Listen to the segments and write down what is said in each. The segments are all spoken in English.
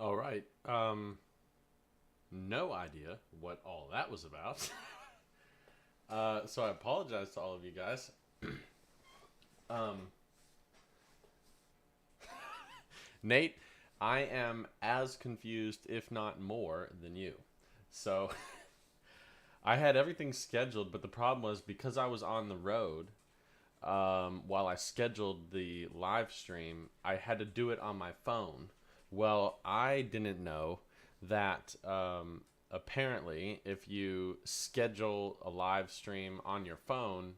All right. No idea what all that was about. So I apologize to all of you guys. Um, Nate, I am as confused, if not more, than you. So I had everything scheduled, but the problem was because I was on the road while I scheduled the live stream, I had to do it on my phone. Well, I didn't know that apparently, if you schedule a live stream on your phone,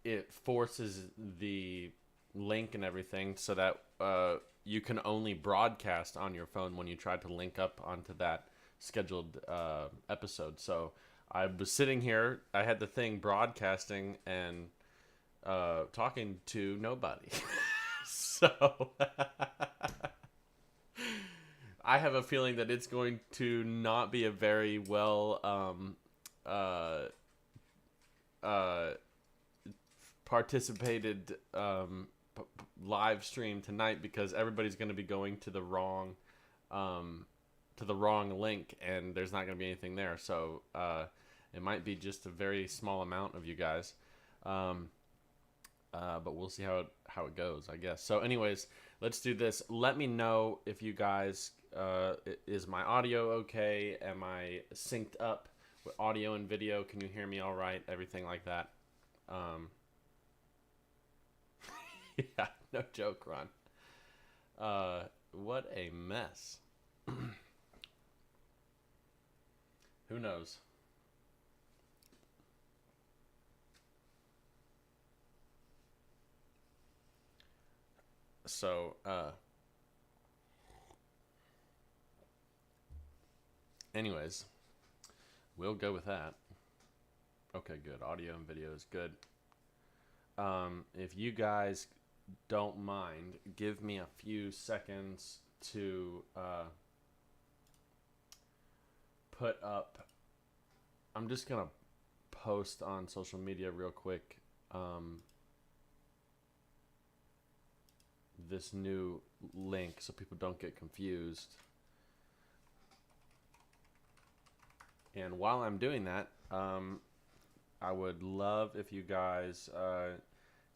it forces the link and everything so that you can only broadcast on your phone when you try to link up onto that scheduled episode. So I was sitting here, I had the thing broadcasting and talking to nobody. So I have a feeling that it's going to not be a very well uh, participated live stream tonight because everybody's going to be going um, to the wrong link, and there's not going to be anything there. So it might be just a very small amount of you guys. Um, but we'll see how it goes, I guess. So, anyways, let's do this. Let me know if you guys is my audio okay? Am I synced up with audio and video? Can you hear me all right? Everything like that. Um, yeah, no joke, Ron. What a mess. Who knows? So, anyways, we'll go with that. Okay, good. Audio and video is good. If you guys don't mind, give me a few seconds to put up. I'm just gonna post on social media real quick this new link so people don't get confused. And while I'm doing that, I would love if you guys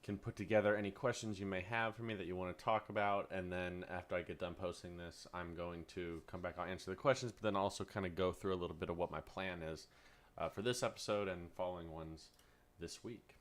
can put together any questions you may have for me that you want to talk about. And then after I get done posting this, I'm going to come back. I'll answer the questions, but then also kind of go through a little bit of what my plan is for this episode and following ones this week.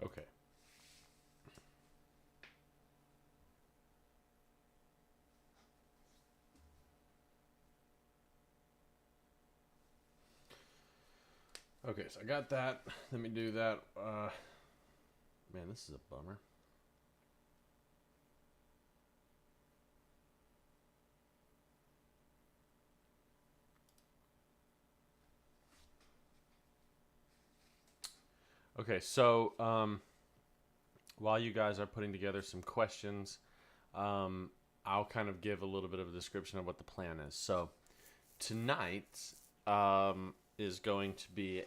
Okay. Okay, so I got that. Let me do that. Man, this is a bummer. Okay, so while you guys are putting together some questions, I'll kind of give a little bit of a description of what the plan is. So tonight is going to be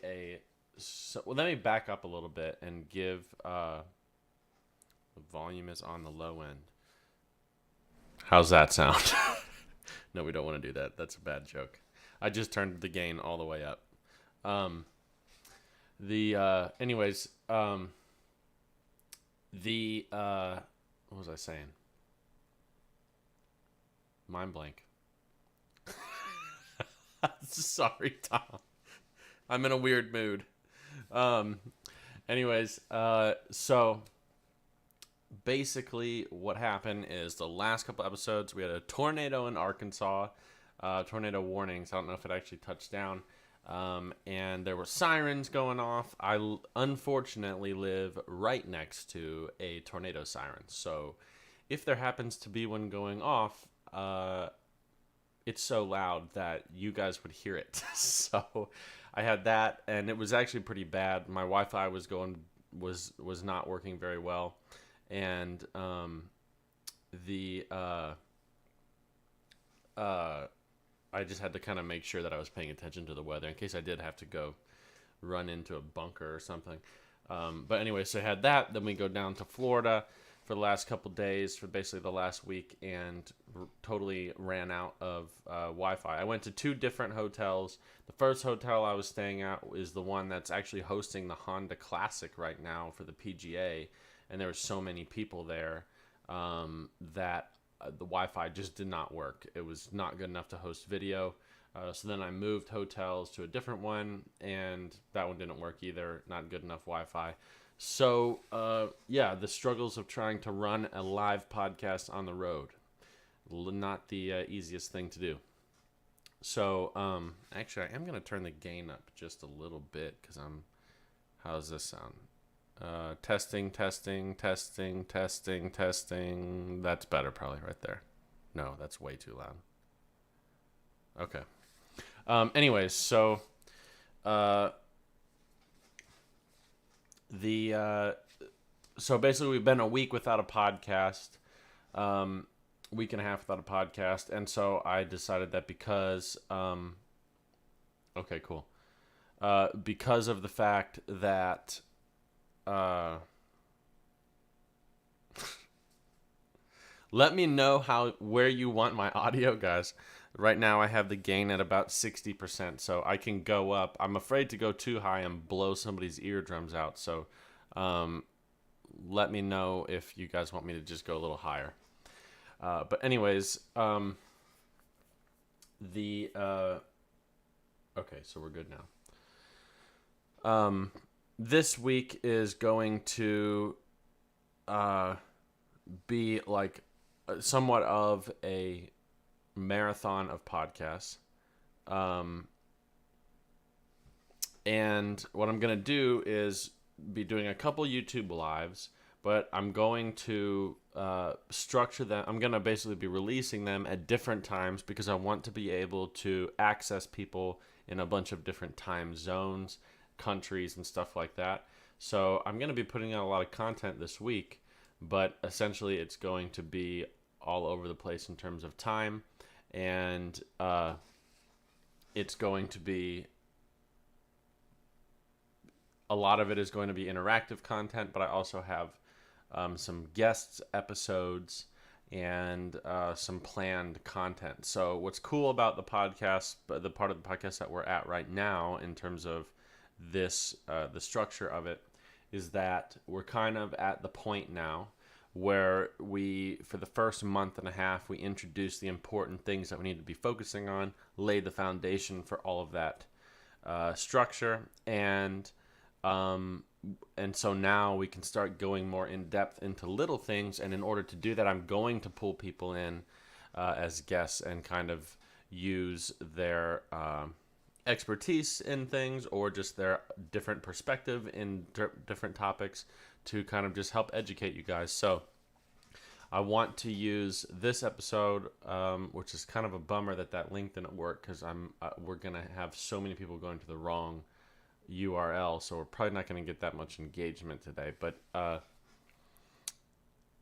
well, let me back up a little bit and give the volume is on the low end. How's that sound? No, we don't want to do that. That's a bad joke. I just turned the gain all the way up. Um, Anyways, what was I saying? Mind blank. Sorry, Tom. I'm in a weird mood. Um, anyways, so basically what happened is the last couple episodes, we had a tornado in Arkansas, tornado warnings. I don't know if it actually touched down. And there were sirens going off. I unfortunately live right next to a tornado siren. So if there happens to be one going off, it's so loud that you guys would hear it. So I had that, and it was actually pretty bad. My Wi-Fi was not working very well, and I just had to kind of make sure that I was paying attention to the weather in case I did have to go run into a bunker or something. But anyway, so I had that. Then we go down to Florida for the last couple days, for basically the last week, and totally ran out of Wi-Fi. I went to 2 different hotels. The first hotel I was staying at is the one that's actually hosting the Honda Classic right now for the PGA, and there were so many people there that the Wi-Fi just did not work. It was not good enough to host video. So then I moved hotels to a different one, and that one didn't work either. Not good enough Wi-Fi. So, yeah, the struggles of trying to run a live podcast on the road. Not the easiest thing to do. So, actually, I am going to turn the gain up just a little bit because how does this sound? Testing. That's better probably right there. No, that's way too loud. Okay. Anyways, so so basically we've been a week without a podcast, week and a half without a podcast, and so I decided that because okay, cool. Because of the fact that let me know where you want my audio, guys. Right now I have the gain at about 60%, so I can go up. I'm afraid to go too high and blow somebody's eardrums out, so let me know if you guys want me to just go a little higher. But anyways, okay, so we're good now. This week is going to be like somewhat of a marathon of podcasts. And what I'm going to do is be doing a couple YouTube lives, but I'm going to structure them. I'm going to basically be releasing them at different times because I want to be able to access people in a bunch of different time zones, countries, and stuff like that. So I'm going to be putting out a lot of content this week, but essentially it's going to be all over the place in terms of time, and it's going to be a lot of it is going to be interactive content, but I also have some guests episodes and some planned content. So what's cool about the podcast, the part of the podcast that we're at right now in terms of this, the structure of it, is that we're kind of at the point now where for the first month and a half, we introduce the important things that we need to be focusing on, lay the foundation for all of that structure, and so now we can start going more in depth into little things. And in order to do that, I'm going to pull people in as guests and kind of use their expertise in things, or just their different perspective in different topics to kind of just help educate you guys. So I want to use this episode, which is kind of a bummer that link didn't work, because we're gonna have so many people going to the wrong URL, so we're probably not going to get that much engagement today. But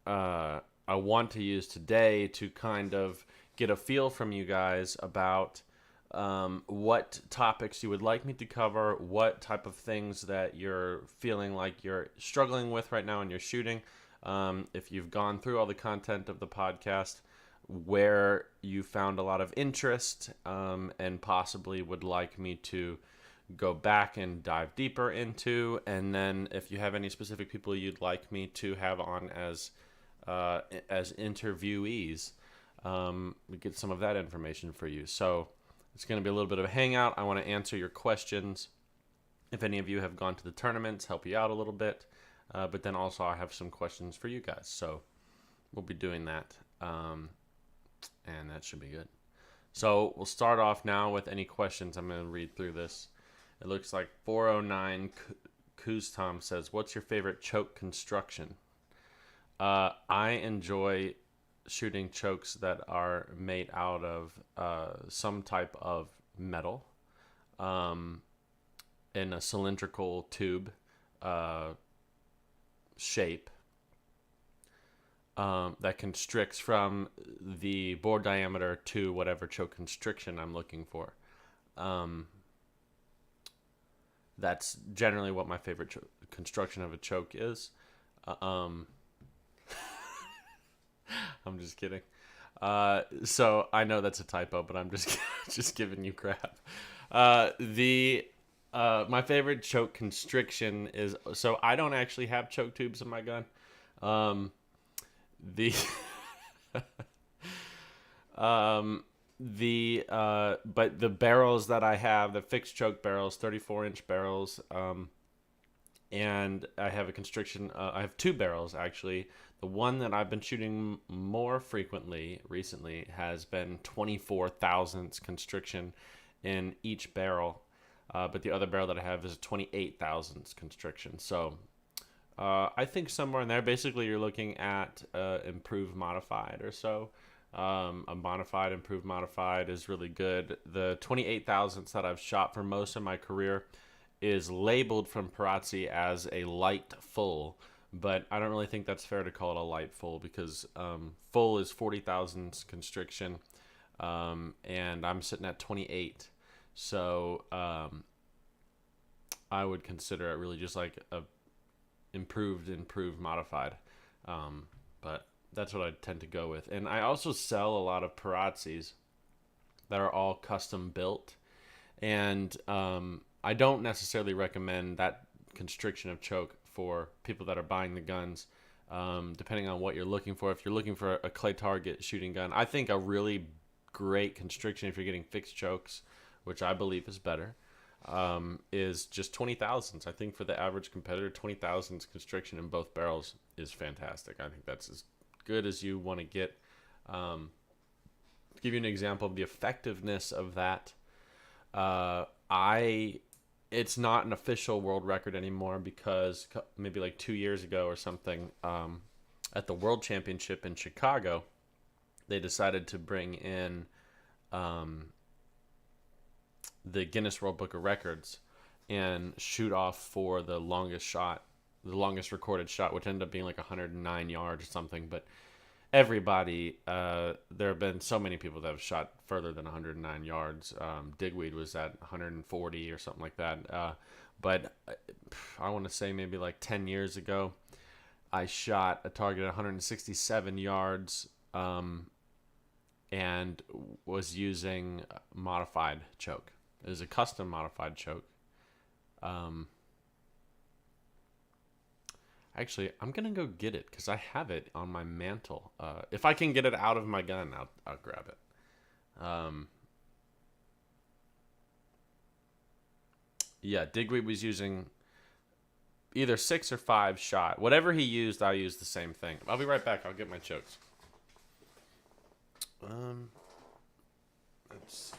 I want to use today to kind of get a feel from you guys about what topics you would like me to cover, what type of things that you're feeling like you're struggling with right now in your shooting. If you've gone through all the content of the podcast, where you found a lot of interest and possibly would like me to go back and dive deeper into. And then if you have any specific people you'd like me to have on as interviewees, we get some of that information for you. So it's going to be a little bit of a hangout. I want to answer your questions. If any of you have gone to the tournaments, help you out a little bit. But then also I have some questions for you guys. So we'll be doing that. And that should be good. So we'll start off now with any questions. I'm going to read through this. It looks like 409 Kuztom says, what's your favorite choke construction? I enjoy shooting chokes that are made out of some type of metal in a cylindrical tube shape that constricts from the bore diameter to whatever choke constriction I'm looking for. That's generally what my favorite construction of a choke is. I'm just kidding. So I know that's a typo, but I'm just just giving you crap. My favorite choke constriction is, so I don't actually have choke tubes in my gun. But the barrels that I have, the fixed choke barrels, 34-inch barrels, and I have a constriction. I have two barrels actually. The one that I've been shooting more frequently recently has been 24 thousandths constriction in each barrel, but the other barrel that I have is a 28 thousandths constriction. So I think somewhere in there, basically you're looking at improved modified or so. A modified, improved modified is really good. The 28 thousandths that I've shot for most of my career is labeled from Perazzi as a light full, but I don't really think that's fair to call it a light full, because full is 40 thousandths constriction, and I'm sitting at 28. So I would consider it really just like a improved modified, but that's what I tend to go with. And I also sell a lot of Perazzis that are all custom built, and I don't necessarily recommend that constriction of choke for people that are buying the guns, depending on what you're looking for. If you're looking for a clay target shooting gun, I think a really great constriction, if you're getting fixed chokes, which I believe is better, is just 20 thousandths. I think for the average competitor, 20 thousandths constriction in both barrels is fantastic. I think that's as good as you want to get. To give you an example of the effectiveness of that, it's not an official world record anymore, because maybe like 2 years ago or something, at the World Championship in Chicago, they decided to bring in the Guinness World Book of Records and shoot off for the longest shot, the longest recorded shot, which ended up being like 109 yards or something. But everybody, there have been so many people that have shot further than 109 yards. Digweed was at 140 or something like that. But I want to say maybe like 10 years ago, I shot a target at 167 yards, and was using modified choke. It was a custom modified choke. Actually, I'm gonna go get it because I have it on my mantle. If I can get it out of my gun, I'll grab it. Yeah, Digweed was using either 6 or 5 shot. Whatever he used, I used the same thing. I'll be right back. I'll get my chokes. Let's see.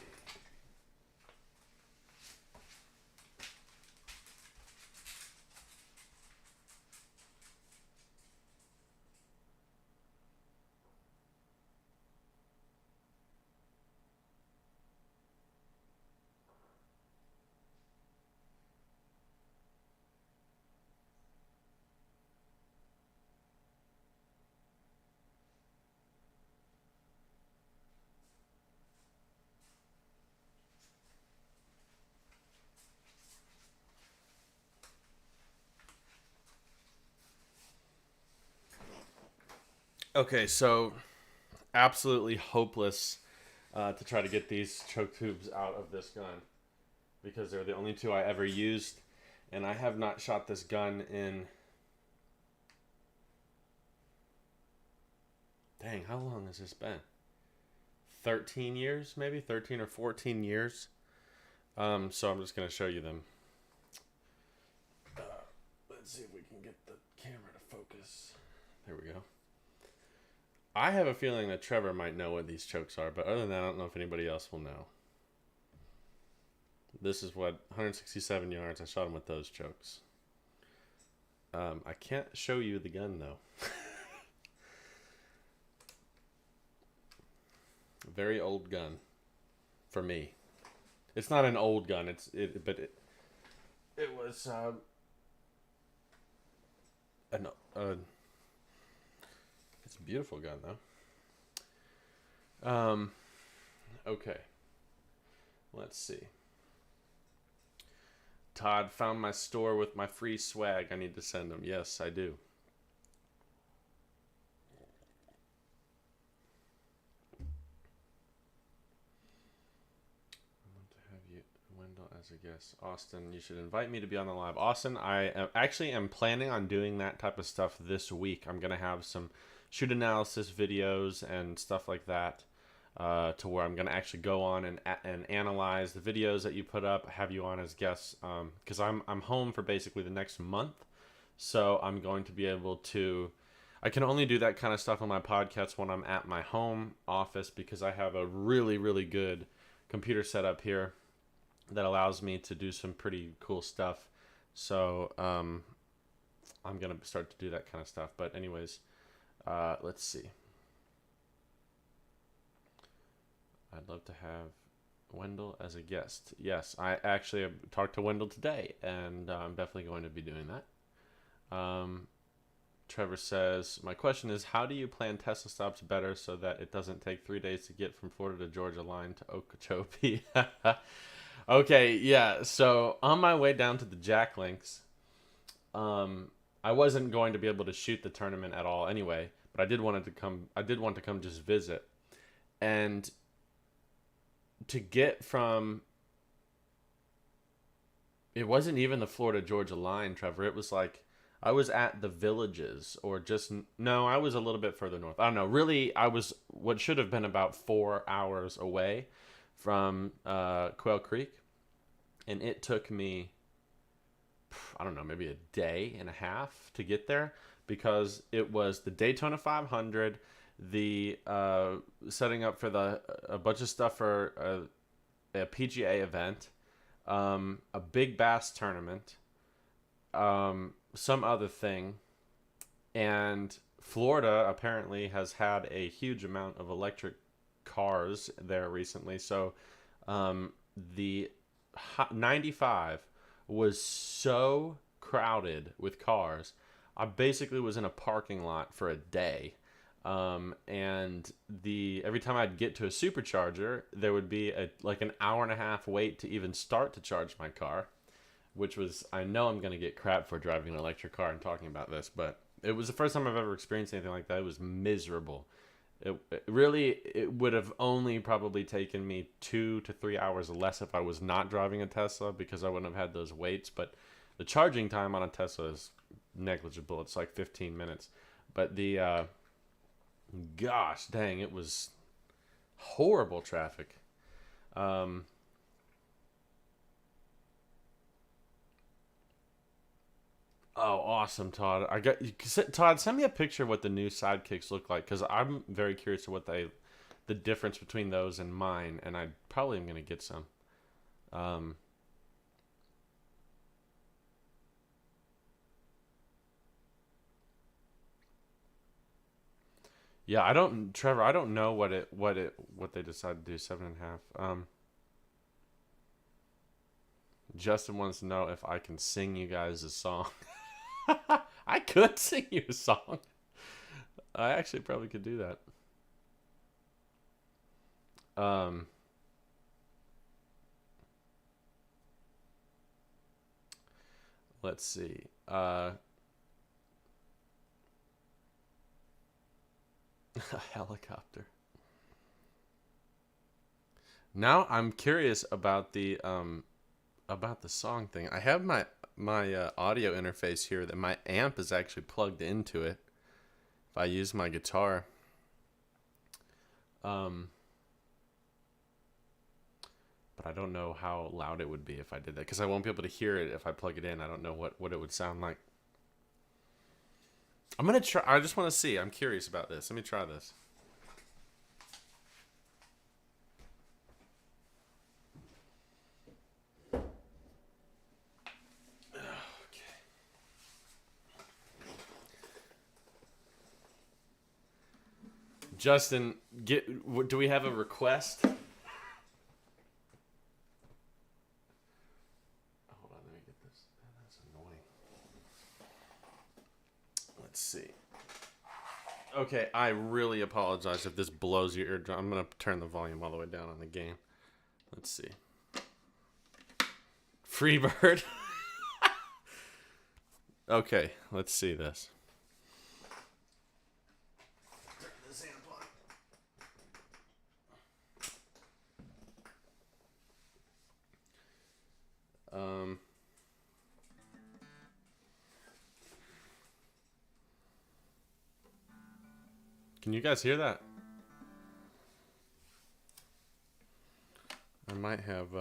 Okay, so absolutely hopeless to try to get these choke tubes out of this gun. because they're the only two I ever used, and I have not shot this gun in... Dang, how long has this been? 13 years, maybe? 13 or 14 years. So I'm just going to show you them. Let's see if we can get the camera to focus. There we go. I have a feeling that Trevor might know what these chokes are, but other than that, I don't know if anybody else will know. This is what, 167 yards. I shot him with those chokes. I can't show you the gun, though. Very old gun for me. It's not an old gun. But it was it's a beautiful gun though. Okay. Let's see. Todd found my store with my free swag. I need to send him. Yes, I do. As a guest, Austin, you should invite me to be on the live. Austin, I am planning on doing that type of stuff this week. I'm gonna have some shoot analysis videos and stuff like that, to where I'm gonna actually go on and analyze the videos that you put up. Have you on as guests, because I'm home for basically the next month, so I'm going to be able to. I can only do that kind of stuff on my podcast when I'm at my home office, because I have a really, really good computer setup here that allows me to do some pretty cool stuff. So I'm gonna start to do that kind of stuff. But anyways, let's see. I'd love to have Wendell as a guest. Yes, I actually talked to Wendell today, and I'm definitely going to be doing that. Trevor says, my question is, how do you plan Tesla stops better so that it doesn't take 3 days to get from Florida to Georgia line to Okeechobee? Okay, yeah, so on my way down to the Jack Links, I wasn't going to be able to shoot the tournament at all anyway, but I did want to come just visit. And to get from, it wasn't even the Florida Georgia line, Trevor. It was like I was at the Villages, or just, no, I was a little bit further north. I don't know. Really, I was what should have been about 4 hours away from Quail Creek, and it took me, I don't know, maybe a day and a half to get there, because it was the Daytona 500, the setting up for a bunch of stuff for a PGA event, a big bass tournament, some other thing, and Florida apparently has had a huge amount of electric cars there recently, so the 95 was so crowded with cars. I basically was in a parking lot for a day, and every time I'd get to a supercharger, there would be like an hour and a half wait to even start to charge my car, which was, I know I'm going to get crap for driving an electric car and talking about this, but it was the first time I've ever experienced anything like that. It was miserable. It would have only probably taken me 2 to 3 hours less if I was not driving a Tesla, because I wouldn't have had those waits. But the charging time on a Tesla is negligible. It's like 15 minutes. But gosh dang, it was horrible traffic. Oh, awesome, Todd. Todd, send me a picture of what the new sidekicks look like, because I'm very curious to what the difference between those and mine, and I probably am going to get some. Yeah, Trevor, I don't know what they decided to do, 7.5. Justin wants to know if I can sing you guys a song. I could sing you a song. I actually probably could do that. Let's see. A helicopter. Now I'm curious about the about the song thing. I have my audio interface here that my amp is actually plugged into it. If I use my guitar, but I don't know how loud it would be if I did that, because I won't be able to hear it if I plug it in. I don't know what it would sound like. I'm gonna try. I just want to see. I'm curious about this. Let me try this. Justin, do we have a request? Hold on, let me get this. That's annoying. Let's see. Okay, I really apologize if this blows your eardrum. I'm going to turn the volume all the way down on the game. Let's see. Freebird. Okay, let's see this. Can you guys hear that? I might have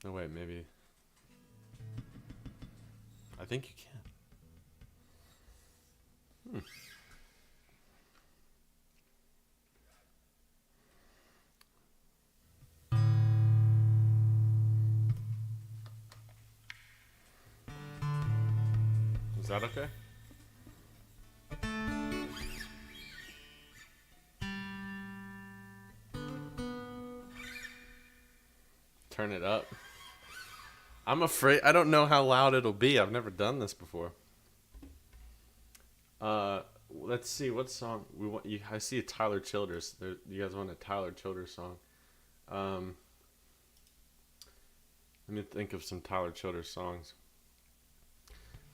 no, wait, maybe. I think you can. Is that okay? Turn it up. I'm afraid. I don't know how loud it'll be. I've never done this before. Let's see what song we want. I see a Tyler Childers. You guys want a Tyler Childers song? Let me think of some Tyler Childers songs.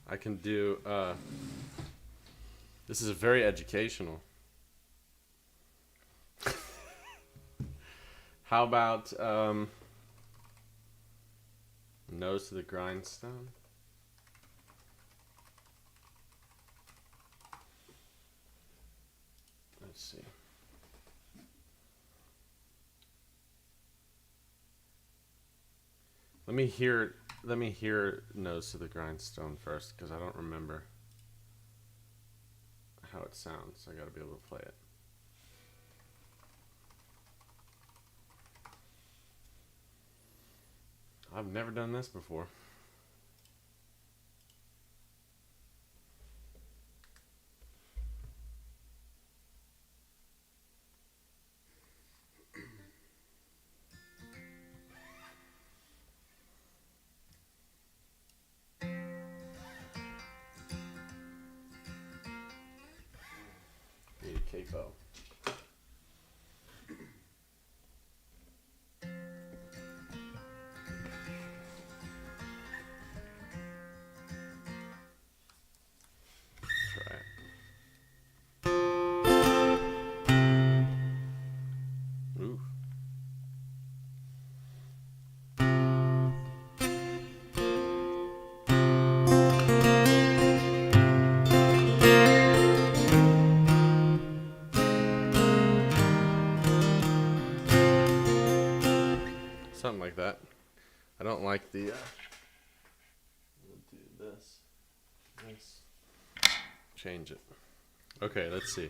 I can do. This is very educational. How about Nose to the Grindstone? Let's see. Let me hear Nose to the Grindstone first, because I don't remember how it sounds. I gotta be able to play it. I've never done this before. Capo. Something like that. I don't like the. We'll do this. Let's change it. Okay, let's see.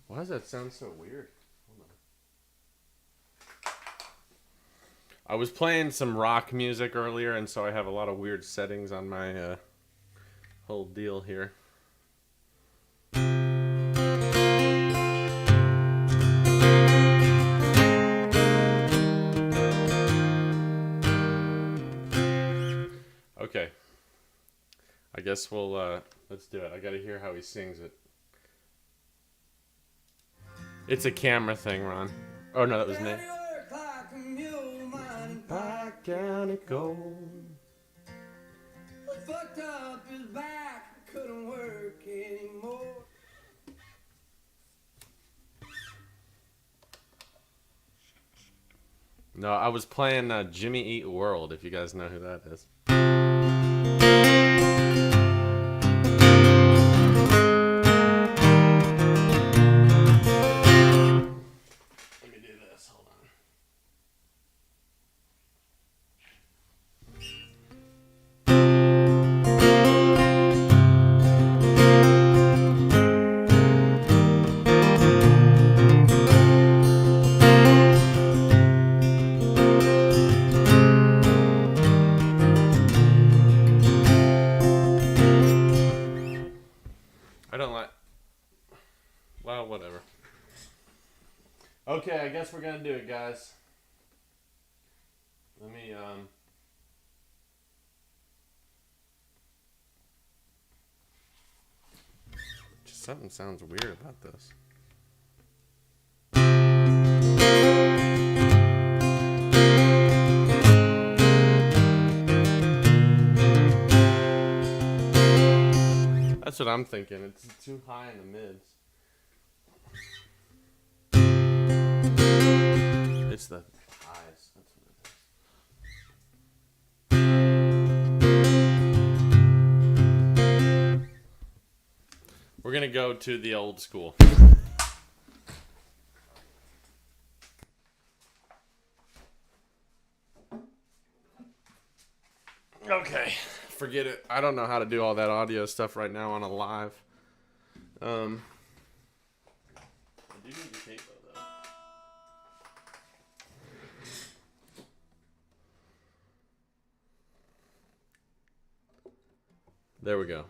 Why does that sound so weird? I was playing some rock music earlier, and so I have a lot of weird settings on my whole deal here. Okay. I guess we'll, let's do it. I gotta hear how he sings it. It's a camera thing, Ron. Oh, no, that was Nate. county gold. Fucked up his back, couldn't work anymore. No, I was playing Jimmy Eat World, if you guys know who that is. Let me do this, hold on. I don't like... Well, whatever. Okay, I guess we're gonna do it, guys. Let me, Just something sounds weird about this. That's what I'm thinking. It's too high in the mids. It's the highs. That's what it is. We're gonna go to the old school. Okay, forget it. I don't know how to do all that audio stuff right now on a live. I do need the capo though. There we go.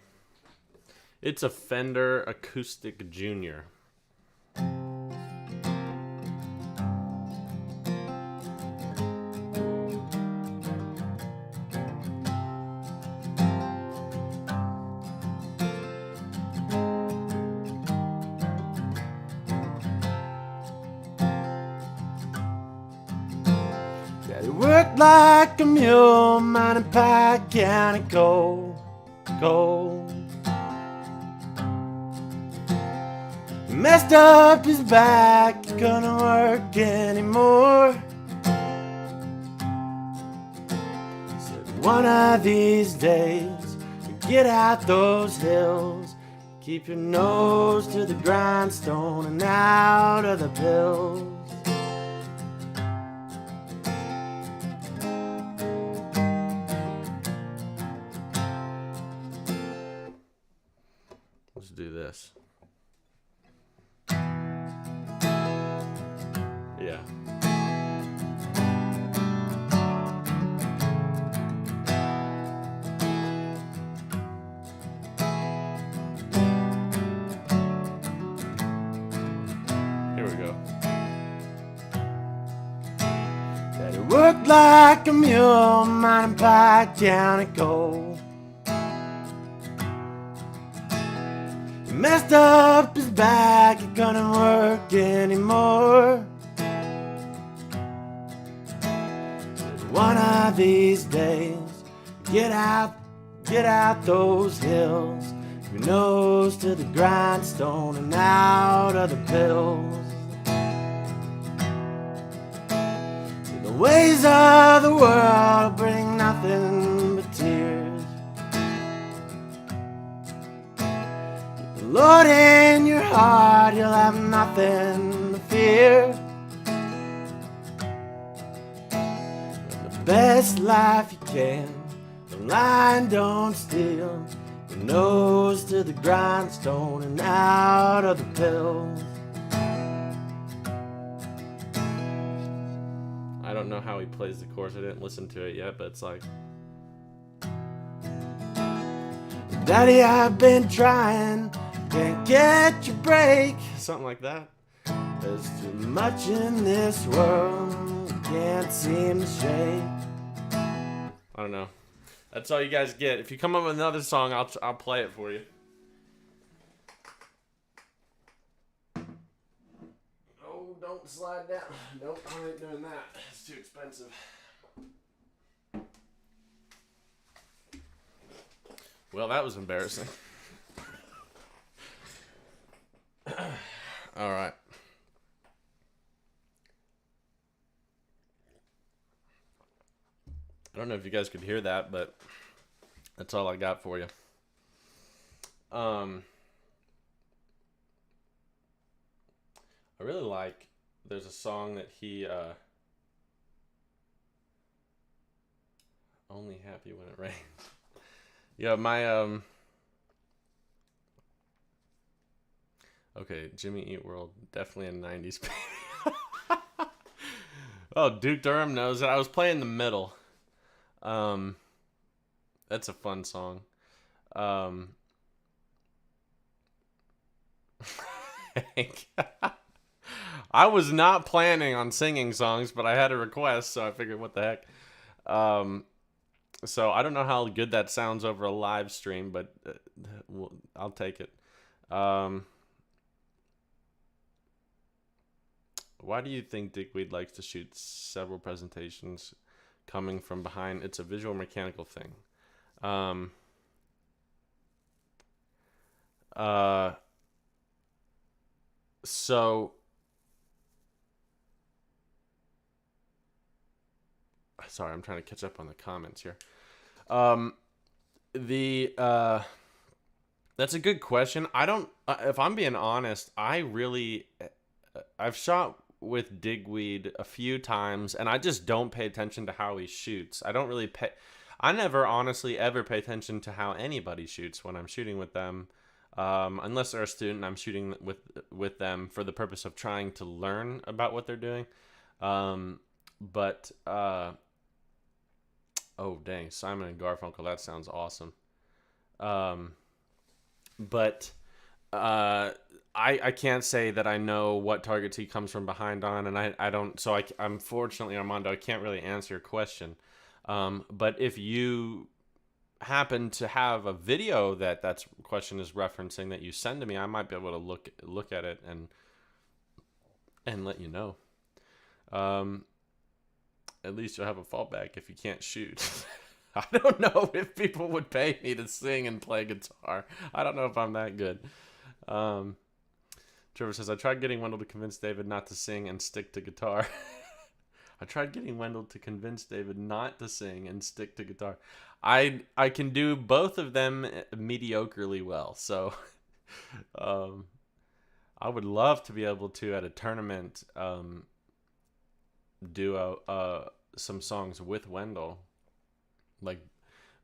It's a Fender Acoustic Junior. Daddy worked like a mule, mining Pike County gold. Messed up his back, he couldn't work anymore. Said one of these days, you get out those hills, keep your nose to the grindstone and out of the pills. Let's do this. Yeah. Here we go. Daddy worked like a mule, mining Pike County gold. He messed up his back, he couldn't work anymore. One of these days, get out those hills, your nose to the grindstone and out of the pills. See, the ways of the world bring nothing but tears. Keep the Lord in your heart, you'll have nothing to fear. Best life you can, don't lie and don't steal, your nose to the grindstone and out of the pills. I don't know how he plays the chorus, I didn't listen to it yet, but it's like, Daddy, I've been trying, can't get your break, something like that. There's too much in this world, can't seem to shake. I don't know. That's all you guys get. If you come up with another song, I'll play it for you. Oh, don't slide down. Nope, I ain't doing that. It's too expensive. Well, that was embarrassing. All right. I don't know if you guys could hear that, but that's all I got for you. I really like. There's a song that he only happy when it rains. Yeah, my Okay, Jimmy Eat World, definitely a '90s baby. Oh, Duke Durham knows it. I was playing the middle. Um, that's a fun song. Um, I was not planning on singing songs, but I had a request, so I figured, what the heck. Um, so I don't know how good that sounds over a live stream, but I'll take it. Why do you think Dickweed likes to shoot several presentations coming from behind? It's a visual mechanical thing. Um, uh, so sorry, I'm trying to catch up on the comments here. The That's a good question. I don't. If I'm being honest, I've shot with Digweed a few times, and I just don't pay attention to how he shoots. I don't really pay. I never honestly ever pay attention to how anybody shoots when I'm shooting with them, unless they're a student. I'm shooting with them for the purpose of trying to learn about what they're doing. But oh dang, Simon and Garfunkel. That sounds awesome. Um, but I can't say that I know what targets he comes from behind on, and I don't. So unfortunately, Armando, I can't really answer your question. But if you happen to have a video that question is referencing that you send to me, I might be able to look at it and let you know. At least you'll have a fallback if you can't shoot. I don't know if people would pay me to sing and play guitar. I don't know if I'm that good. Trevor says, I tried getting Wendell to convince David not to sing and stick to guitar. I tried getting Wendell to convince David not to sing and stick to guitar. I can do both of them mediocrely well. So I would love to be able to, at a tournament, do some songs with Wendell. Like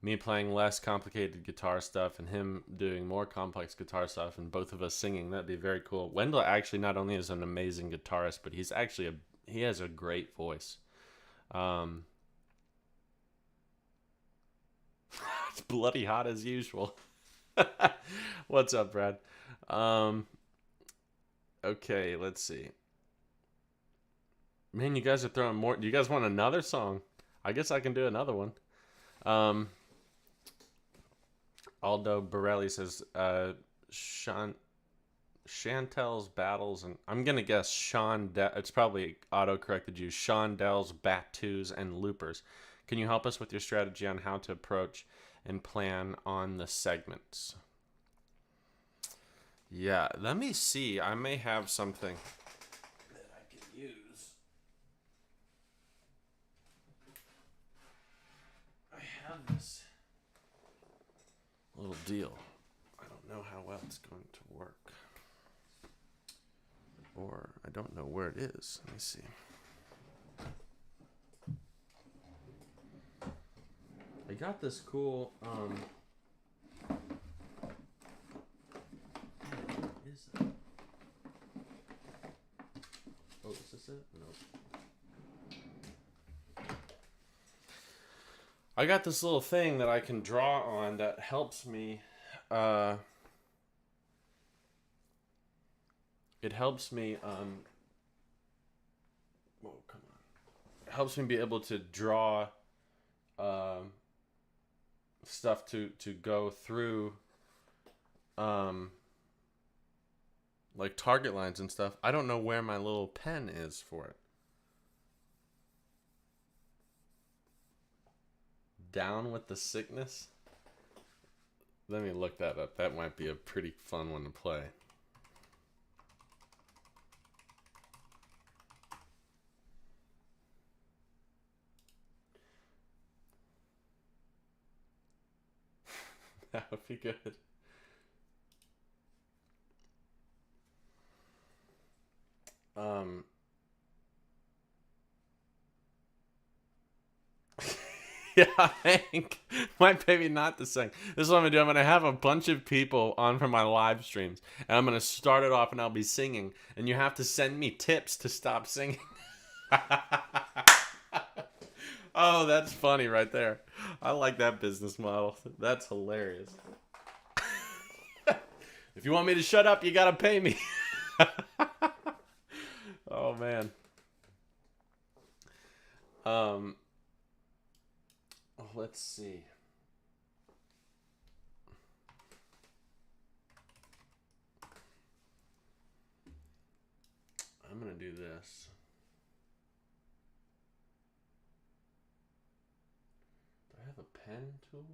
me playing less complicated guitar stuff and him doing more complex guitar stuff and both of us singing. That'd be very cool. Wendell actually not only is an amazing guitarist, but he has a great voice. It's bloody hot as usual. What's up, Brad? Okay, let's see. Man, you guys are throwing more. Do you guys want another song? I guess I can do another one. Aldo Borelli says, Chantel's battles, and I'm gonna guess it's probably auto-corrected you. Shondel's Batus and Loopers. Can you help us with your strategy on how to approach and plan on the segments? Yeah, let me see. I may have something that I could use. I have this little deal. I don't know how well it's going to work. Or I don't know where it is. Let me see. I got this cool what is that? Oh, is this it? No. I got this little thing that I can draw on that helps me it helps me oh, come on. It helps me be able to draw stuff to go through like target lines and stuff. I don't know where my little pen is for it. Down with the sickness. Let me look that up. That might be a pretty fun one to play. That would be good. Yeah, Hank, might maybe not to sing. This is what I'm gonna do. I'm gonna have a bunch of people on for my live streams, and I'm gonna start it off, and I'll be singing, and you have to send me tips to stop singing. Oh, that's funny right there. I like that business model. That's hilarious. If you want me to shut up, you gotta pay me. Oh man. Let's see. I'm gonna do this. Do I have a pen tool?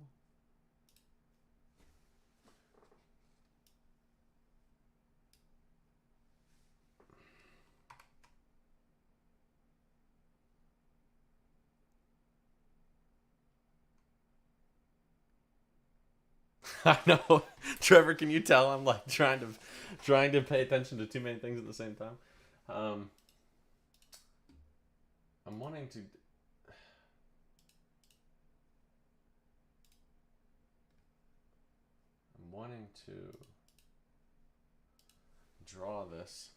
I know, Trevor. Can you tell I'm like trying to pay attention to too many things at the same time? I'm wanting to. I'm wanting to draw this.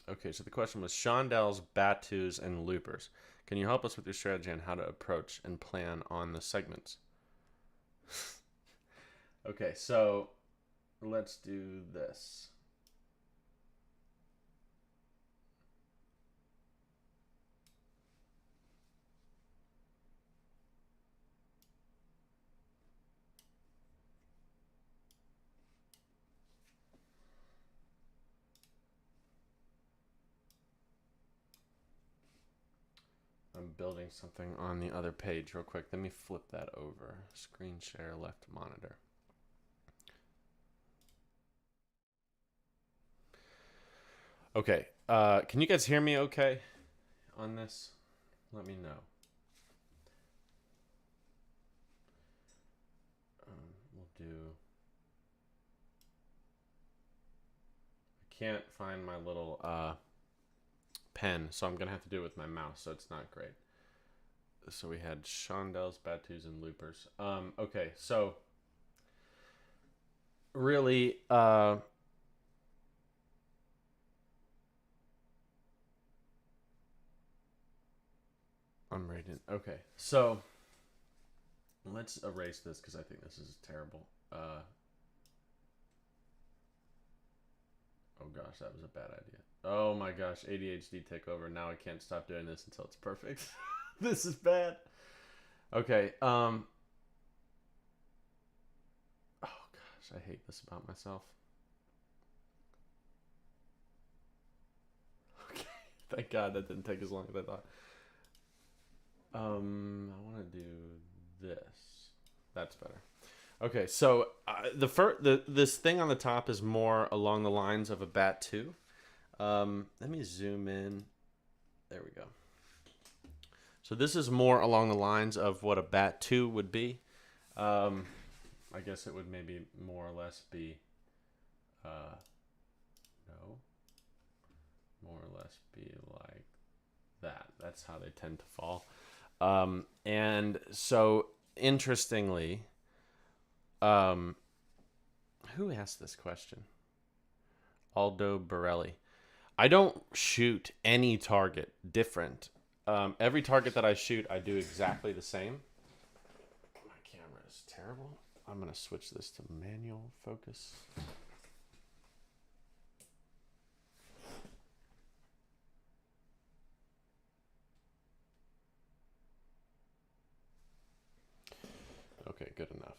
Okay, so the question was chandelles, batus, and loopers. Can you help us with your strategy on how to approach and plan on the segments? Okay, so let's do this. I'm building something on the other page real quick. Let me flip that over. Screen share, left monitor. Okay, can you guys hear me okay on this? Let me know. We'll do... I can't find my little pen, so I'm going to have to do it with my mouse, so it's not great. So we had chandelles, batus, and loopers. Okay, so really, I'm reading. Okay, so let's erase this because I think this is terrible. Oh gosh, that was a bad idea. Oh my gosh, ADHD take over. Now I can't stop doing this until it's perfect. This is bad. Okay, oh gosh, I hate this about myself. Okay, thank God that didn't take as long as I thought. I want to do this. That's better. Okay, so this thing on the top is more along the lines of a batu. Let me zoom in. There we go. So this is more along the lines of what a batu would be. I guess it would maybe more or less be, no, more or less be like that. That's how they tend to fall. And so interestingly, who asked this question? Aldo Borelli. I don't shoot any target different. Every target that I shoot, I do exactly the same. My camera is terrible. I'm going to switch this to manual focus. Okay, good enough.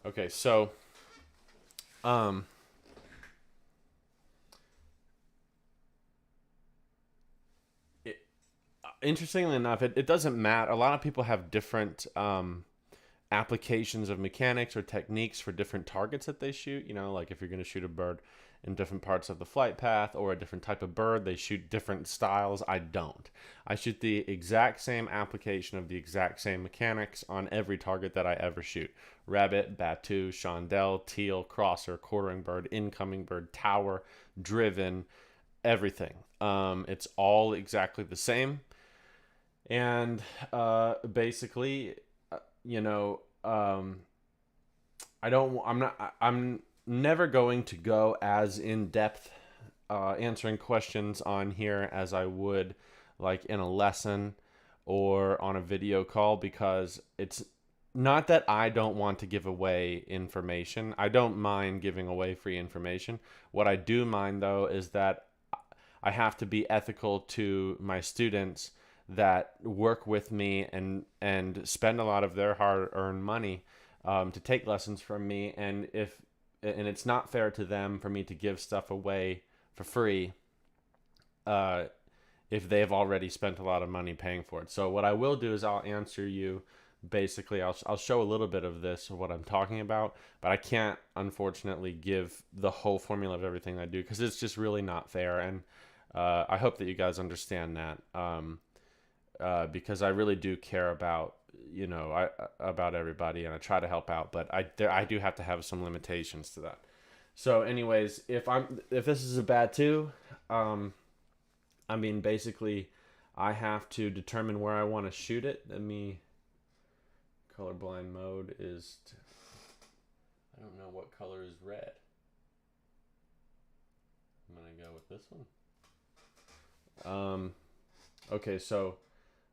Okay, so interestingly enough, it doesn't matter. A lot of people have different applications of mechanics or techniques for different targets that they shoot. You know, like if you're going to shoot a bird in different parts of the flight path or a different type of bird, they shoot different styles. I don't. I shoot the exact same application of the exact same mechanics on every target that I ever shoot. Rabbit, batu, chandelle, teal, crosser, quartering bird, incoming bird, tower, driven, everything. It's all exactly the same. And basically, you know, I'm never going to go as in depth answering questions on here as I would like in a lesson or on a video call, because it's not that I don't want to give away information. I don't mind giving away free information. What I do mind, though, is that I have to be ethical to my students that work with me and spend a lot of their hard-earned money to take lessons from me. And it's not fair to them for me to give stuff away for free if they've already spent a lot of money paying for it. So what I will do is I'll answer you. Basically, I'll show a little bit of this, of what I'm talking about, but I can't, unfortunately, give the whole formula of everything I do, because it's just really not fair. And I hope that you guys understand that, because I really do care about, about everybody, and I try to help out, but I do have to have some limitations to that. So anyways, if this is a batu, basically I have to determine where I want to shoot it. Colorblind mode is, I don't know what color is red. I'm going to go with this one. Okay, so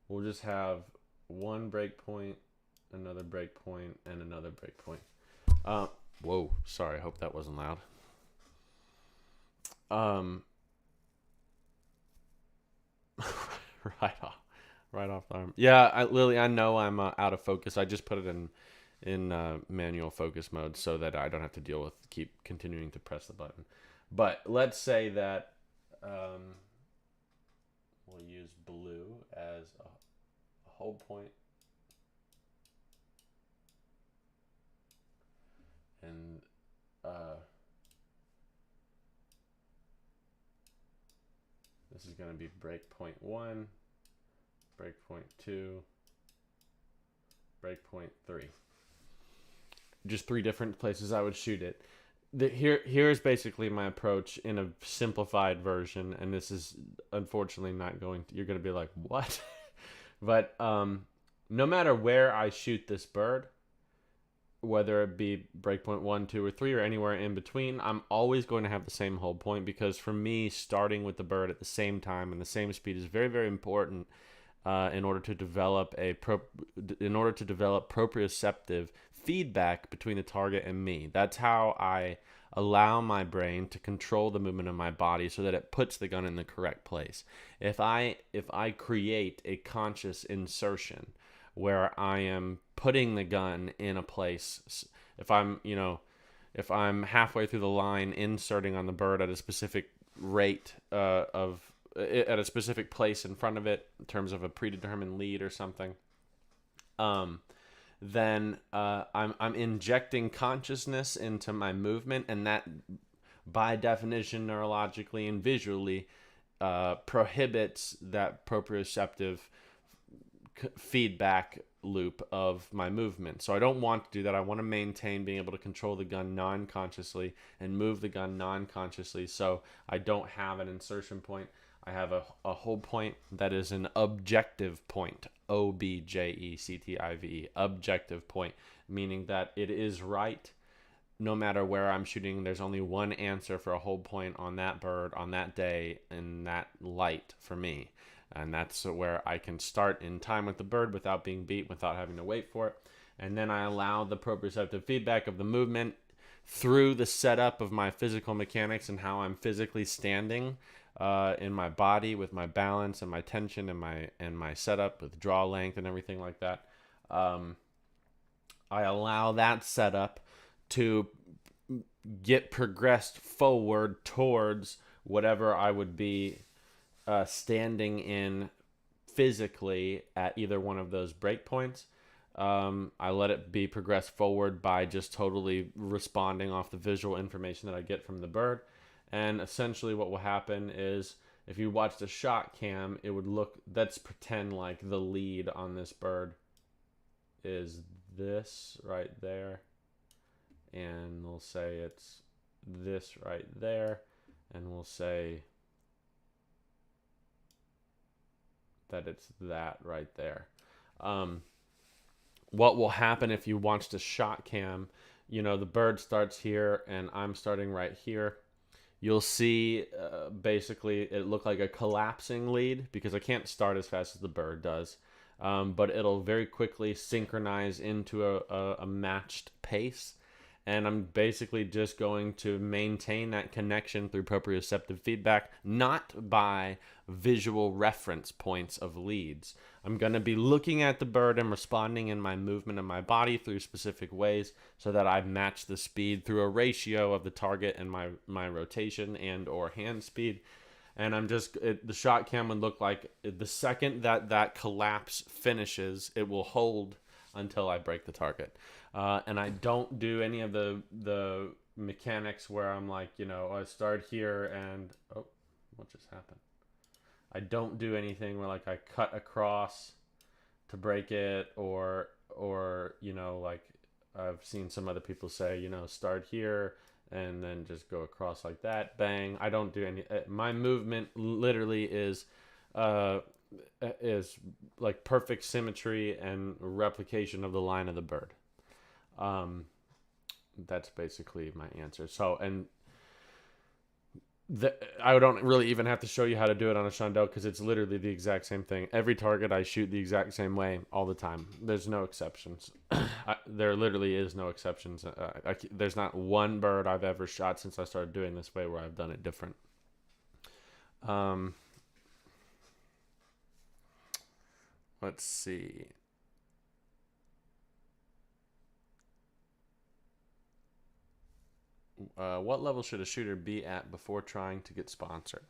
we'll just have one breakpoint, another breakpoint, and another breakpoint. Whoa, sorry, I hope that wasn't loud. Right off the arm. Yeah, Lily, I know I'm out of focus. I just put it in manual focus mode so that I don't have to deal with keep continuing to press the button. But let's say that we'll use blue as a hold point, and this is going to be breakpoint 1, breakpoint 2, breakpoint 3. Just 3 different places I would shoot it. Here's basically my approach in a simplified version, and this is unfortunately not going to, you're going to be like, what? But no matter where I shoot this bird, whether it be breakpoint 1, 2, or 3, or anywhere in between, I'm always going to have the same hold point, because for me, starting with the bird at the same time and the same speed is very, very important in order to develop proprioceptive feedback between the target and me. That's how I allow my brain to control the movement of my body so that it puts the gun in the correct place. If I create a conscious insertion where I am putting the gun in a place, if I'm halfway through the line inserting on the bird at a specific rate at a specific place in front of it in terms of a predetermined lead or something, then I'm injecting consciousness into my movement, and that, by definition, neurologically and visually, prohibits that proprioceptive feedback loop of my movement. So I don't want to do that. I want to maintain being able to control the gun non-consciously and move the gun non-consciously, so I don't have an insertion point. I have a hold point that is an objective point, objective, objective point, meaning that it is right no matter where I'm shooting. There's only one answer for a hold point on that bird on that day in that light for me. And that's where I can start in time with the bird without being beat, without having to wait for it. And then I allow the proprioceptive feedback of the movement through the setup of my physical mechanics and how I'm physically standing in my body with my balance and my tension and my setup with draw length and everything like that. I allow that setup to get progressed forward towards whatever I would be standing in physically at either one of those breakpoints. I let it be progressed forward by just totally responding off the visual information that I get from the bird. And essentially what will happen is if you watch the shot cam, it would look, let's pretend like the lead on this bird is this right there. And we'll say it's this right there. And we'll say that it's that right there. What will happen if you watch the shot cam, the bird starts here and I'm starting right here. You'll see basically it look like a collapsing lead because I can't start as fast as the bird does. But it'll very quickly synchronize into a matched pace. And I'm basically just going to maintain that connection through proprioceptive feedback, not by visual reference points of leads. I'm going to be looking at the bird and responding in my movement of my body through specific ways so that I match the speed through a ratio of the target and my rotation and or hand speed. And the shot cam would look like the second that collapse finishes, it will hold until I break the target. And I don't do any of the mechanics where I'm like, I start here and, oh, what just happened? I don't do anything where like I cut across to break it or like I've seen some other people say, start here and then just go across like that, bang. I don't do any, my movement literally is like perfect symmetry and replication of the line of the bird. That's basically my answer. So, and I don't really even have to show you how to do it on a chandelle because it's literally the exact same thing. Every target I shoot the exact same way all the time. There's no exceptions. There literally is no exceptions. There's not one bird I've ever shot since I started doing this way where I've done it different. Let's see. What level should a shooter be at before trying to get sponsored?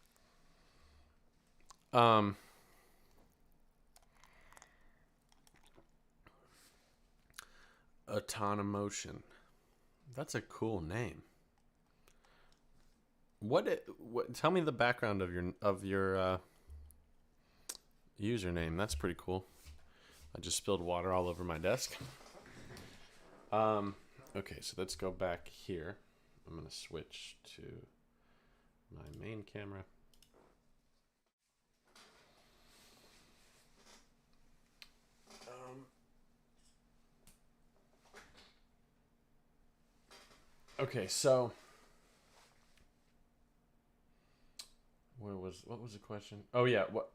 Autonomotion. That's a cool name. What? Tell me the background of your username. That's pretty cool. I just spilled water all over my desk. Okay, so let's go back here. I'm going to switch to my main camera. Okay, so what was the question? Oh yeah, what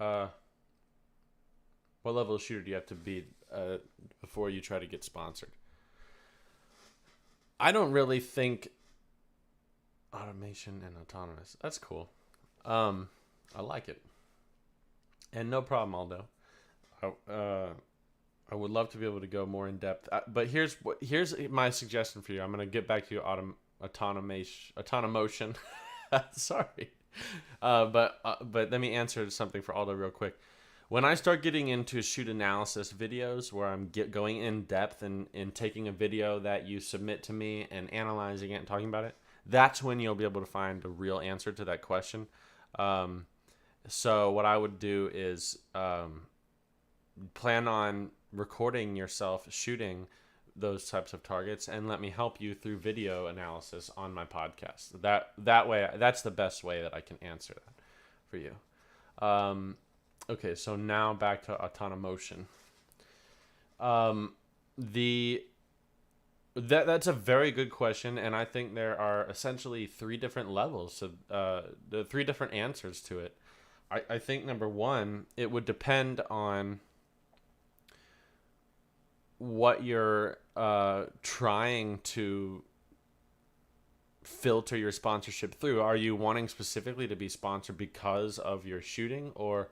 level of shooter do you have to be before you try to get sponsored? I don't really think automation and autonomous. That's cool. I like it. And no problem, Aldo. I would love to be able to go more in depth. But here's my suggestion for you. I'm going to get back to your autonomotion. Sorry. But let me answer something for Aldo real quick. When I start getting into shoot analysis videos where I'm going in depth and taking a video that you submit to me and analyzing it and talking about it, that's when you'll be able to find a real answer to that question. So what I would do is plan on recording yourself shooting those types of targets and let me help you through video analysis on my podcast. That way, that's the best way that I can answer that for you. Okay, so now back to autonomotion. That's a very good question, and I think there are essentially three different levels of the three different answers to it. I think number one, it would depend on what you're trying to filter your sponsorship through. Are you wanting specifically to be sponsored because of your shooting or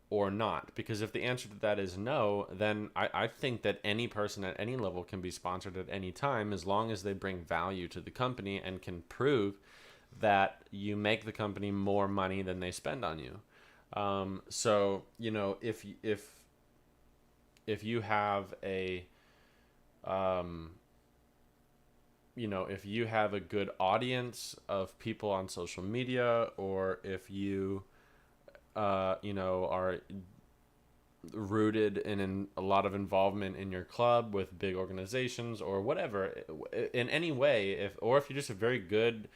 not? Because if the answer to that is no, then I think that any person at any level can be sponsored at any time as long as they bring value to the company and can prove that you make the company more money than they spend on you. So if you have a um, if you have a good audience of people on social media, or if you are rooted in a lot of involvement in your club with big organizations or whatever, in any way, if you're just a very good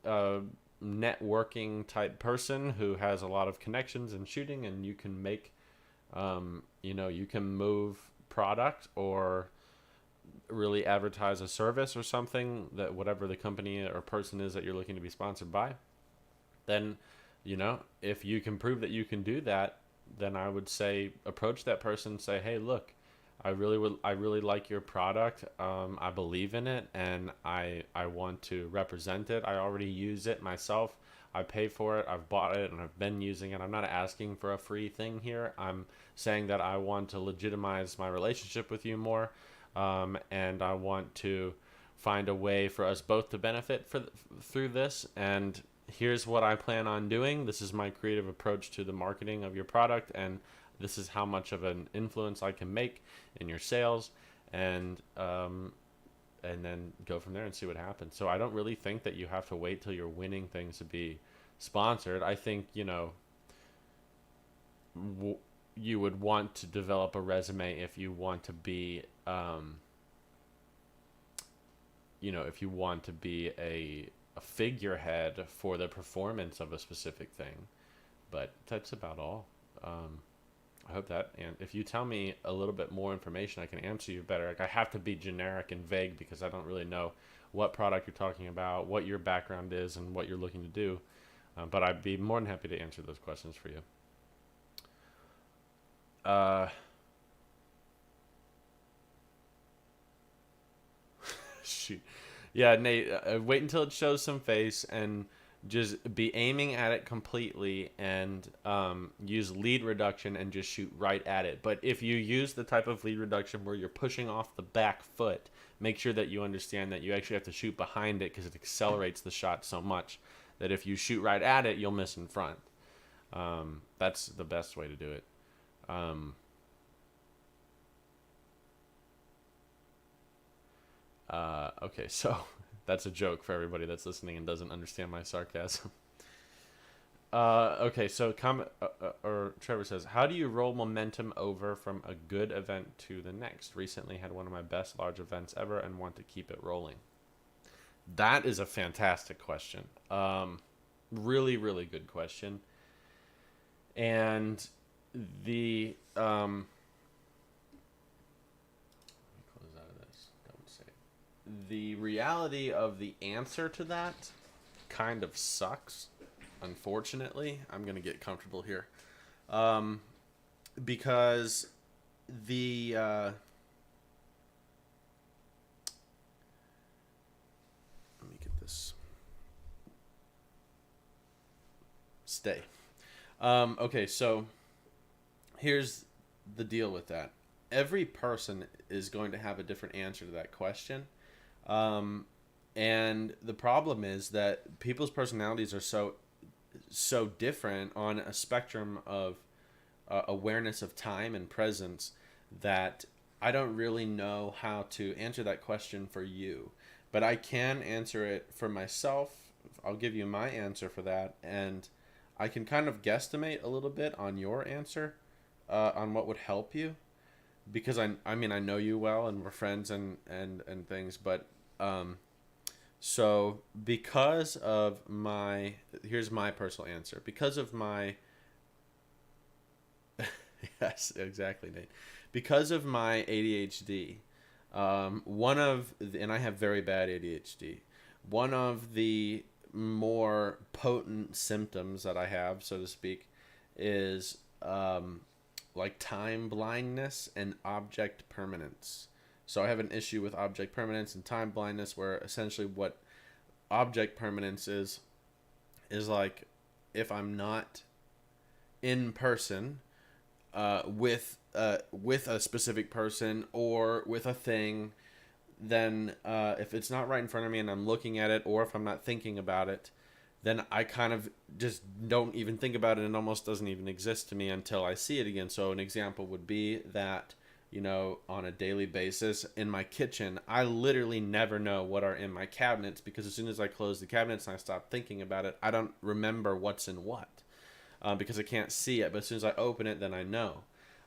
uh, networking type person who has a lot of connections in shooting, and you can make you can move product or really advertise a service or something, that whatever the company or person is that you're looking to be sponsored by, then if you can prove that you can do that, then I would say approach that person, say, hey, look, I really like your product. I believe in it, and I want to represent it. I already use it myself. I pay for it. I've bought it and I've been using it. I'm not asking for a free thing here. I'm saying that I want to legitimize my relationship with you more, and I want to find a way for us both to benefit through this. And here's what I plan on doing. This is my creative approach to the marketing of your product, and this is how much of an influence I can make in your sales, and then go from there and see what happens. So I don't really think that you have to wait till you're winning things to be sponsored. I think you would want to develop a resume if you want to be if you want to be a figurehead for the performance of a specific thing. But that's about all. I hope that, and if you tell me a little bit more information, I can answer you better. Like, I have to be generic and vague because I don't really know what product you're talking about, what your background is, and what you're looking to do. But I'd be more than happy to answer those questions for you. Shoot. Yeah, Nate, wait until it shows some face and just be aiming at it completely, and use lead reduction and just shoot right at it. But if you use the type of lead reduction where you're pushing off the back foot, make sure that you understand that you actually have to shoot behind it, because it accelerates the shot so much that if you shoot right at it, you'll miss in front. That's the best way to do it. Okay, so that's a joke for everybody that's listening and doesn't understand my sarcasm. Okay, so or Trevor says, how do you roll momentum over from a good event to the next? Recently had one of my best large events ever and want to keep it rolling. That is a fantastic question. Really, really good question. And the the reality of the answer to that kind of sucks, unfortunately. I'm going to get comfortable here. Because let me get this. Stay. Okay, so here's the deal with that. Every person is going to have a different answer to that question. And the problem is that people's personalities are so different on a spectrum of awareness of time and presence, that I don't really know how to answer that question for you. But I can answer it for myself. I'll give you my answer for that, and I can kind of guesstimate a little bit on your answer, on what would help you, because I mean I know you well and we're friends and things, but so because of here's my personal answer. Because of my yes, exactly, Nate. Because of my ADHD, and I have very bad ADHD. One of the more potent symptoms that I have, so to speak, is like time blindness and object permanence. So I have an issue with object permanence and time blindness, where essentially what object permanence is like, if I'm not in person with a specific person or with a thing, then if it's not right in front of me and I'm looking at it, or if I'm not thinking about it, then I kind of just don't even think about it, and almost doesn't even exist to me until I see it again. So an example would be that, on a daily basis in my kitchen, I literally never know what are in my cabinets, because as soon as I close the cabinets and I stop thinking about it, I don't remember what's in what, because I can't see it. But as soon as I open it, then I know.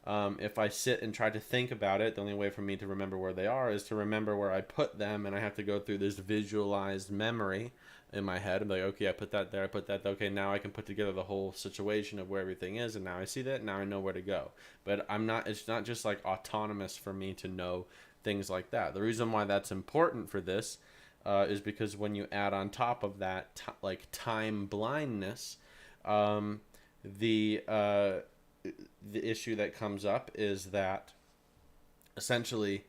If I sit and try to think about it, the only way for me to remember where they are is to remember where I put them, and I have to go through this visualized memory in my head. I'm like, okay, I put that there, I put that there. Okay, now I can put together the whole situation of where everything is, and now I see that, now I know where to go. But it's not just like autonomous for me to know things like that. The reason why that's important for this is because when you add on top of that like time blindness, the issue that comes up is that essentially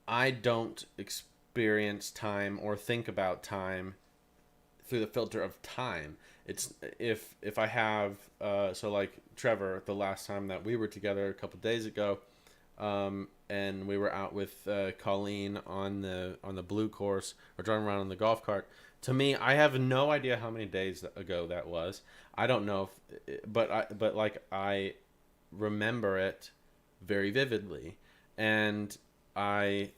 I don't experience time or think about time through the filter of time. It's if I have so like Trevor, the last time that we were together a couple days ago, and we were out with Colleen on the blue course, or driving around on the golf cart. To me, I have no idea how many days ago that was. I don't know if, but like I remember it very vividly, and I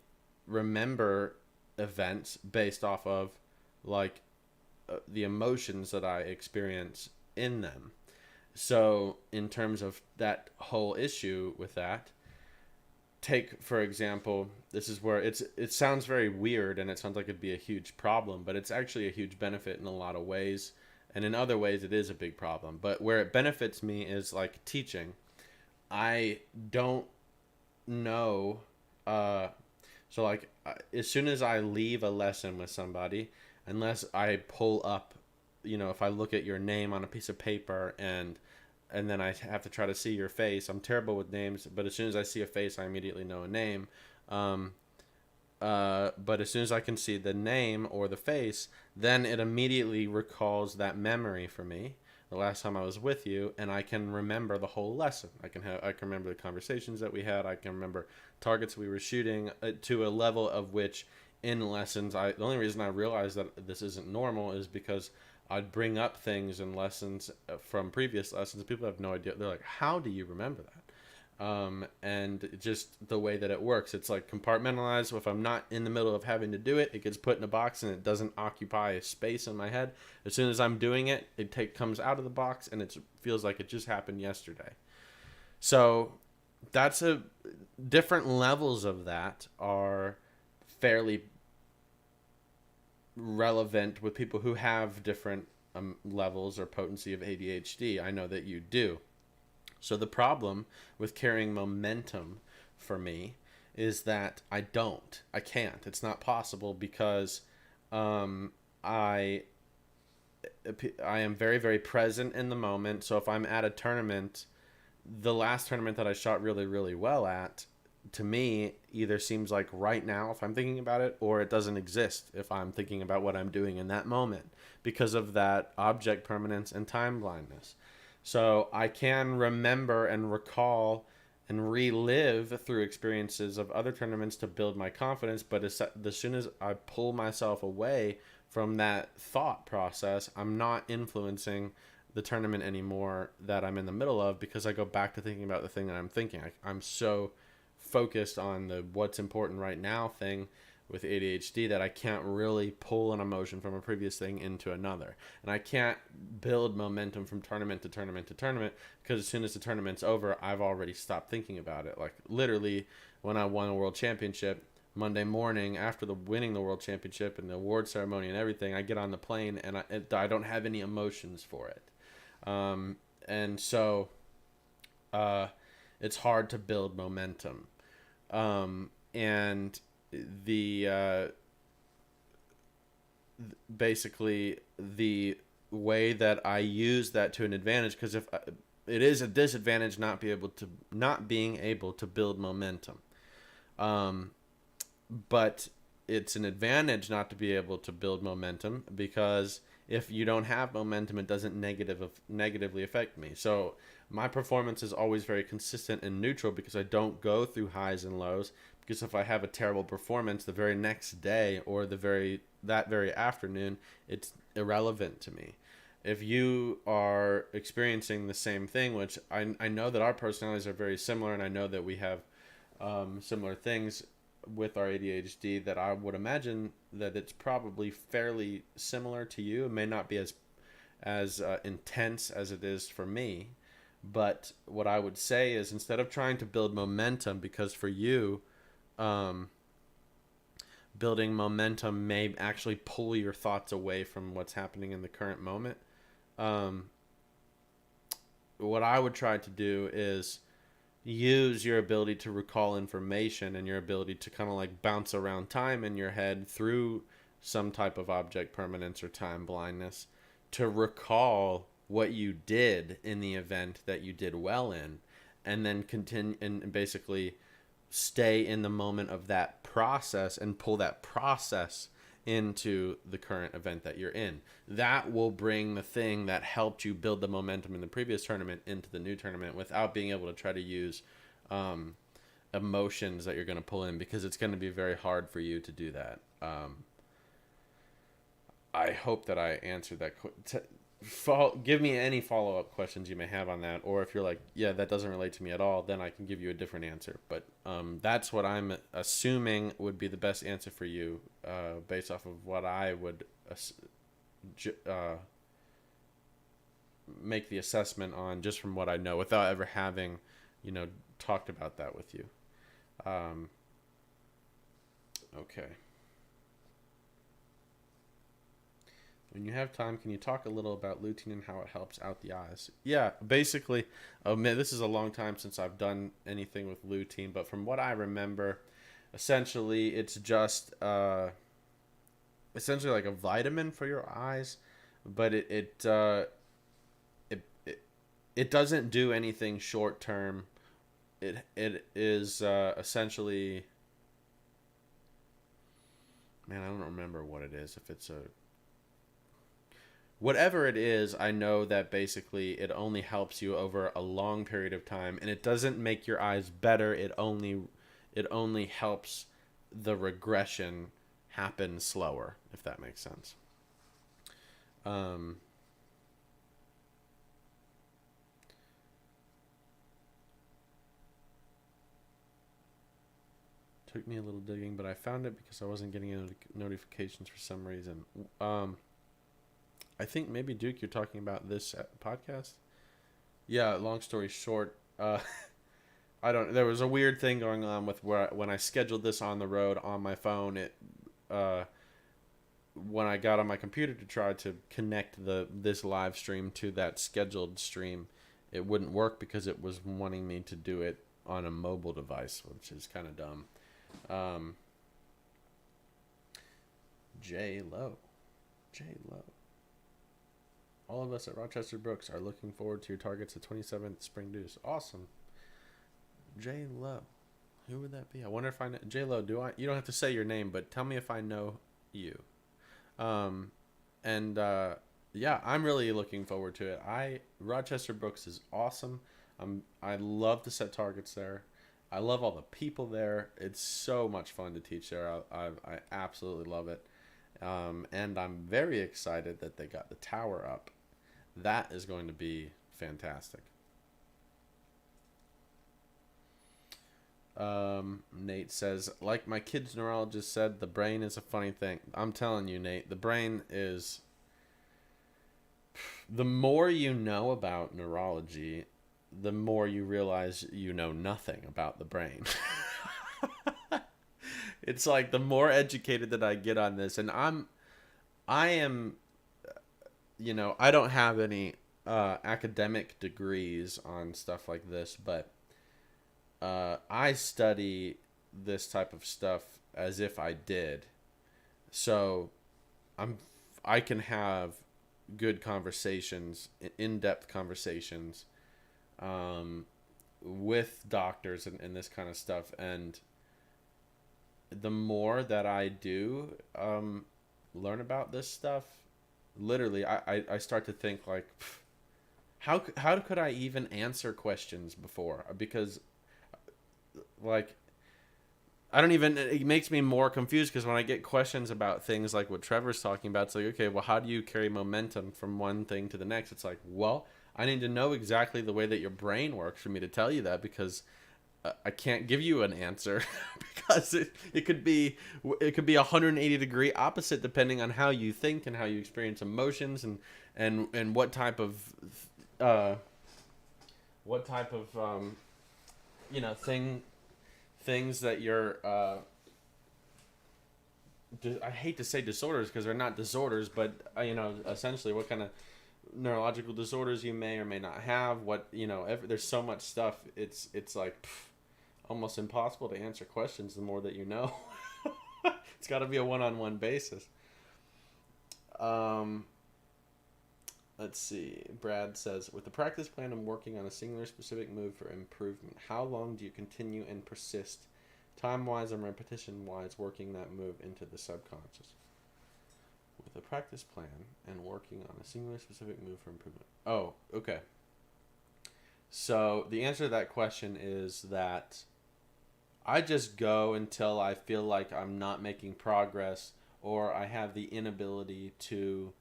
remember events based off of like the emotions that I experience in them. So in terms of that whole issue with that, take for example, this is where it sounds very weird and it sounds like it'd be a huge problem, but it's actually a huge benefit in a lot of ways, and in other ways it is a big problem. But where it benefits me is like teaching. I don't know so like as soon as I leave a lesson with somebody, unless I pull up, if I look at your name on a piece of paper and then I have to try to see your face. I'm terrible with names, but as soon as I see a face, I immediately know a name. But as soon as I can see the name or the face, then it immediately recalls that memory for me, the last time I was with you, and I can remember the whole lesson. I can remember the conversations that we had. I can remember targets we were shooting to a level of which in lessons, the only reason I realized that this isn't normal is because I'd bring up things in lessons from previous lessons. People have no idea. They're like, how do you remember that? And just the way that it works, it's like compartmentalized. If I'm not in the middle of having to do it, it gets put in a box and it doesn't occupy a space in my head. As soon as I'm doing it, it comes out of the box and it feels like it just happened yesterday. So that's different levels of that are fairly relevant with people who have different levels or potency of ADHD. I know that you do. So the problem with carrying momentum for me is that I can't. It's not possible because I am very, very present in the moment. So if I'm at a tournament, the last tournament that I shot really, really well at, to me, either seems like right now if I'm thinking about it, or it doesn't exist if I'm thinking about what I'm doing in that moment, because of that object permanence and time blindness. So I can remember and recall and relive through experiences of other tournaments to build my confidence, but as soon as I pull myself away from that thought process, I'm not influencing the tournament anymore that I'm in the middle of, because I go back to thinking about the thing that I'm thinking. I'm so focused on the what's important right now thing with ADHD that I can't really pull an emotion from a previous thing into another. And I can't build momentum from tournament to tournament to tournament, because as soon as the tournament's over, I've already stopped thinking about it. Like literally when I won a world championship, Monday morning after winning the world championship and the award ceremony and everything, I get on the plane and I don't have any emotions for it. And so it's hard to build momentum. And basically the way that I use that to an advantage, because if it is a disadvantage not being able to build momentum, but it's an advantage not to be able to build momentum, because if you don't have momentum, it doesn't negatively affect me. So my performance is always very consistent and neutral, because I don't go through highs and lows. Because if I have a terrible performance the very next day or that very afternoon, it's irrelevant to me. If you are experiencing the same thing, which I know that our personalities are very similar, and I know that we have similar things with our ADHD, that I would imagine that it's probably fairly similar to you. It may not be as intense as it is for me, but what I would say is, instead of trying to build momentum, because for you, building momentum may actually pull your thoughts away from what's happening in the current moment. What I would try to do is use your ability to recall information and your ability to kind of like bounce around time in your head through some type of object permanence or time blindness to recall what you did in the event that you did well in, and then continue and basically stay in the moment of that process and pull that process into the current event that you're in. That will bring the thing that helped you build the momentum in the previous tournament into the new tournament without being able to try to use emotions that you're going to pull in, because it's going to be very hard for you to do that. I hope that I answered that. Give me any follow-up questions you may have on that, or if you're like, yeah, that doesn't relate to me at all, then I can give you a different answer. But that's what I'm assuming would be the best answer for you, based off of what I would make the assessment on, just from what I know, without ever having, talked about that with you. Okay. When you have time, can you talk a little about lutein and how it helps out the eyes? Yeah, basically, oh man, this is a long time since I've done anything with lutein, but from what I remember, essentially it's just essentially like a vitamin for your eyes, but it doesn't do anything short term. It is essentially, man, I don't remember what it is. If it's whatever it is, I know that basically it only helps you over a long period of time, and it doesn't make your eyes better. It only helps the regression happen slower, if that makes sense. Took me a little digging, but I found it because I wasn't getting any notifications for some reason. I think maybe, Duke, you're talking about this podcast? Yeah, long story short, there was a weird thing going on with when I scheduled this on the road on my phone, when I got on my computer to try to connect this live stream to that scheduled stream, it wouldn't work because it was wanting me to do it on a mobile device, which is kind of dumb. J Lo. All of us at Rochester Brooks are looking forward to your targets at 27th Spring Deuce. Awesome. J Lo. Who would that be? I wonder if I know. J Lo, you don't have to say your name, but tell me if I know you. Yeah, I'm really looking forward to it. Rochester Brooks is awesome. I love to set targets there. I love all the people there. It's so much fun to teach there. I absolutely love it. And I'm very excited that they got the tower up. That is going to be fantastic. Nate says, like my kid's neurologist said, the brain is a funny thing. I'm telling you, Nate, the brain is... The more you know about neurology, the more you realize you know nothing about the brain. It's like the more educated that I get on this, and I am, I don't have any academic degrees on stuff like this, but I study this type of stuff as if I did. So I can have good conversations, in-depth conversations, with doctors and this kind of stuff. And the more that I do learn about this stuff, literally, I start to think like, how could I even answer questions before? Because, like, I don't even, it makes me more confused because when I get questions about things like what Trevor's talking about, it's like, okay, well, how do you carry momentum from one thing to the next? It's like, well, I need to know exactly the way that your brain works for me to tell you that, because I can't give you an answer because it could be, it could be 180-degree opposite depending on how you think and how you experience emotions, and uh what type of you know, things that you're I hate to say disorders because they're not disorders, but you know, essentially what kind of neurological disorders you may or may not have. What, you know, there's so much stuff. It's like almost impossible to answer questions the more that you know. It's got to be a one-on-one basis. Um, let's see. Brad says, with the practice plan, I'm working on a singular specific move for improvement. How long do you continue and persist, time-wise and repetition-wise, working that move into the subconscious? With a practice plan and working on a singular specific move for improvement. Oh, okay. So the answer to that question is that I just go until I feel like I'm not making progress, or I have the inability to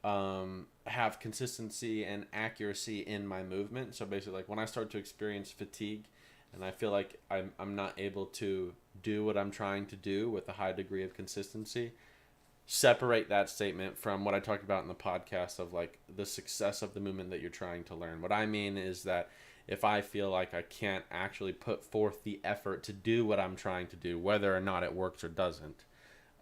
have consistency and accuracy in my movement. So basically, like when I start to experience fatigue and I feel like I'm not able to do what I'm trying to do with a high degree of consistency, separate that statement from what I talked about in the podcast of like the success of the movement that you're trying to learn. What I mean is that if I feel like I can't actually put forth the effort to do what I'm trying to do, whether or not it works or doesn't,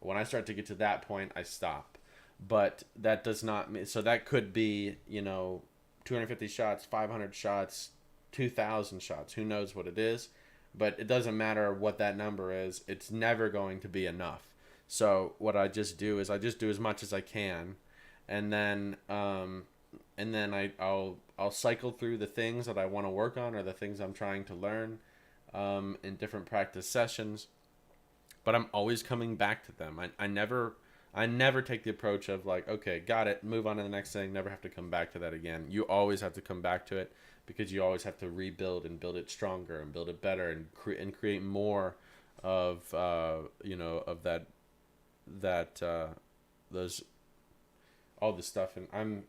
when I start to get to that point, I stop. But that does not mean, so that could be, you know, 250 shots, 500 shots, 2,000 shots, who knows what it is, but it doesn't matter what that number is. It's never going to be enough. So what I just do is I just do as much as I can, and then I'll cycle through the things that I want to work on or the things I'm trying to learn in different practice sessions. But I'm always coming back to them. I never take the approach of like, okay, got it, move on to the next thing, never have to come back to that again. You always have to come back to it because you always have to rebuild and build it stronger and build it better and create more of you know, of that those all this stuff. And I'm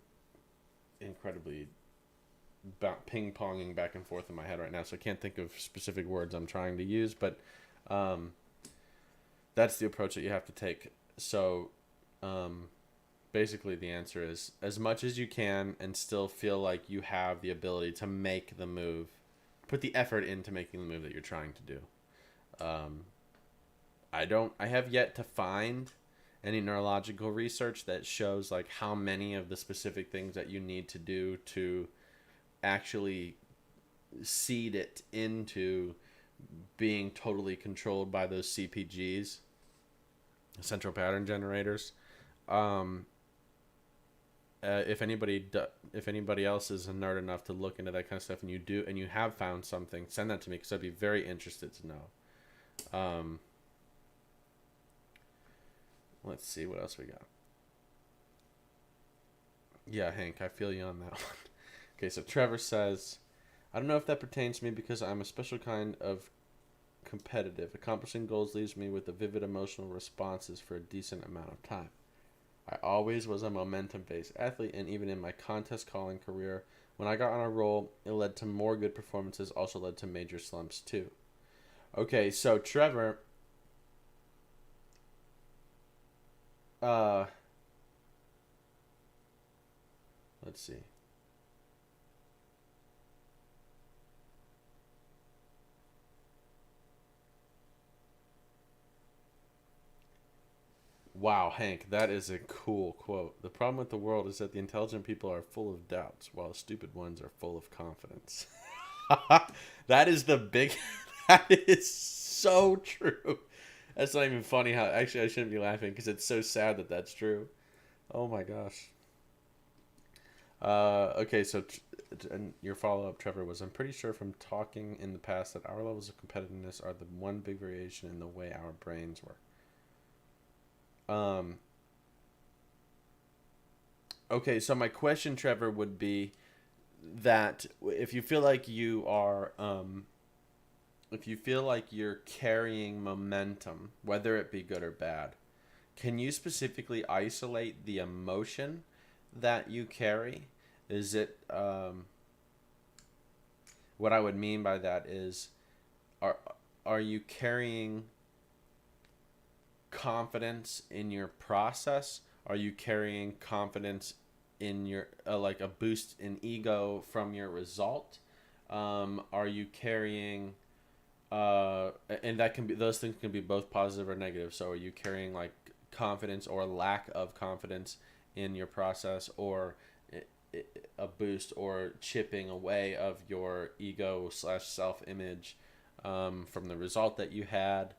incredibly ping-ponging back and forth in my head right now, so I can't think of specific words I'm trying to use, but that's the approach that you have to take. So basically the answer is as much as you can and still feel like you have the ability to make the move, put the effort into making the move that you're trying to do. I have yet to find any neurological research that shows like how many of the specific things that you need to do to actually seed it into being totally controlled by those CPGs, central pattern generators. If anybody else is a nerd enough to look into that kind of stuff, and you have found something, send that to me because I'd be very interested to know. Let's see what else we got. Yeah, Hank, I feel you on that one. Okay, so Trevor says, I don't know if that pertains to me because I'm a special kind of competitive. Accomplishing goals leaves me with the vivid emotional responses for a decent amount of time. I always was a momentum-based athlete, and even in my contest calling career, when I got on a roll, it led to more good performances, also led to major slumps too. Okay, so Trevor, let's see. Wow, Hank, that is a cool quote. The problem with the world is that the intelligent people are full of doubts, while the stupid ones are full of confidence. That is the big. That is so true. That's not even funny. How actually I shouldn't be laughing because it's so sad that that's true. Oh my gosh. Okay, so and your follow up, Trevor, was I'm pretty sure from talking in the past that our levels of competitiveness are the one big variation in the way our brains work. Okay, so my question, Trevor, would be that if you feel like you are if you feel like you're carrying momentum, whether it be good or bad, can you specifically isolate the emotion that you carry? Is it what I would mean by that is, are are you carrying confidence in your process? Are you carrying confidence in your like a boost in ego from your result? Are you carrying and that can be, those things can be both positive or negative. So are you carrying like confidence or lack of confidence in your process, or a boost or chipping away of your ego slash self image from the result that you had?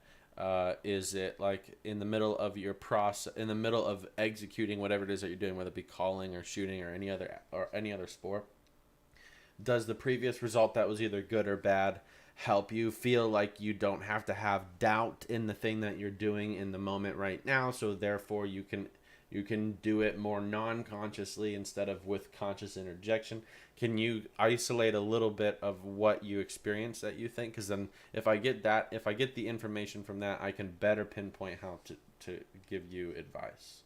Is it like in the middle of your process, in the middle of executing whatever it is that you're doing, whether it be calling or shooting or any other sport? Does the previous result that was either good or bad help you feel like you don't have to have doubt in the thing that you're doing in the moment right now, so therefore you can do it more non-consciously instead of with conscious interjection? Can you isolate a little bit of what you experience that you think? Because then if I get the information from that, I can better pinpoint how to give you advice.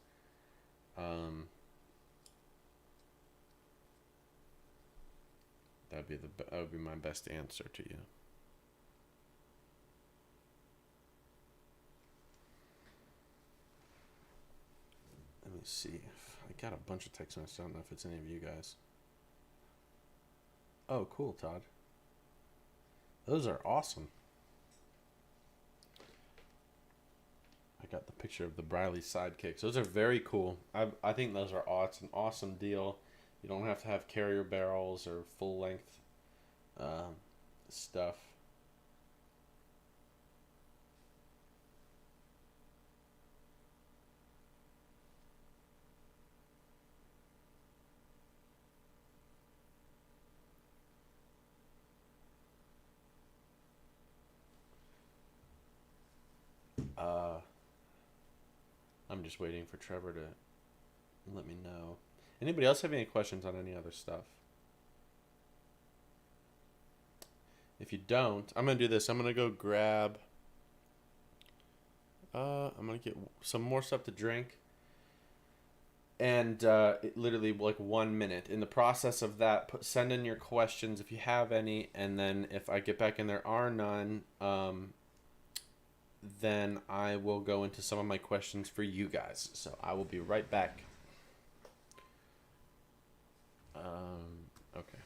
That would be my best answer to you. Let me see. I got a bunch of text messages. I don't know if it's any of you guys. Oh, cool, Todd. Those are awesome. I got the picture of the Briley sidekicks. Those are very cool. I think those are awesome. An awesome deal. You don't have to have carrier barrels or full length stuff. I'm just waiting for Trevor to let me know. Anybody else have any questions on any other stuff? If you don't, I'm going to do this. I'm going to go grab... I'm going to get some more stuff to drink. And literally like 1 minute. In the process of that, send in your questions if you have any. And then if I get back and there are none, then I will go into some of my questions for you guys. So I will be right back. Okay.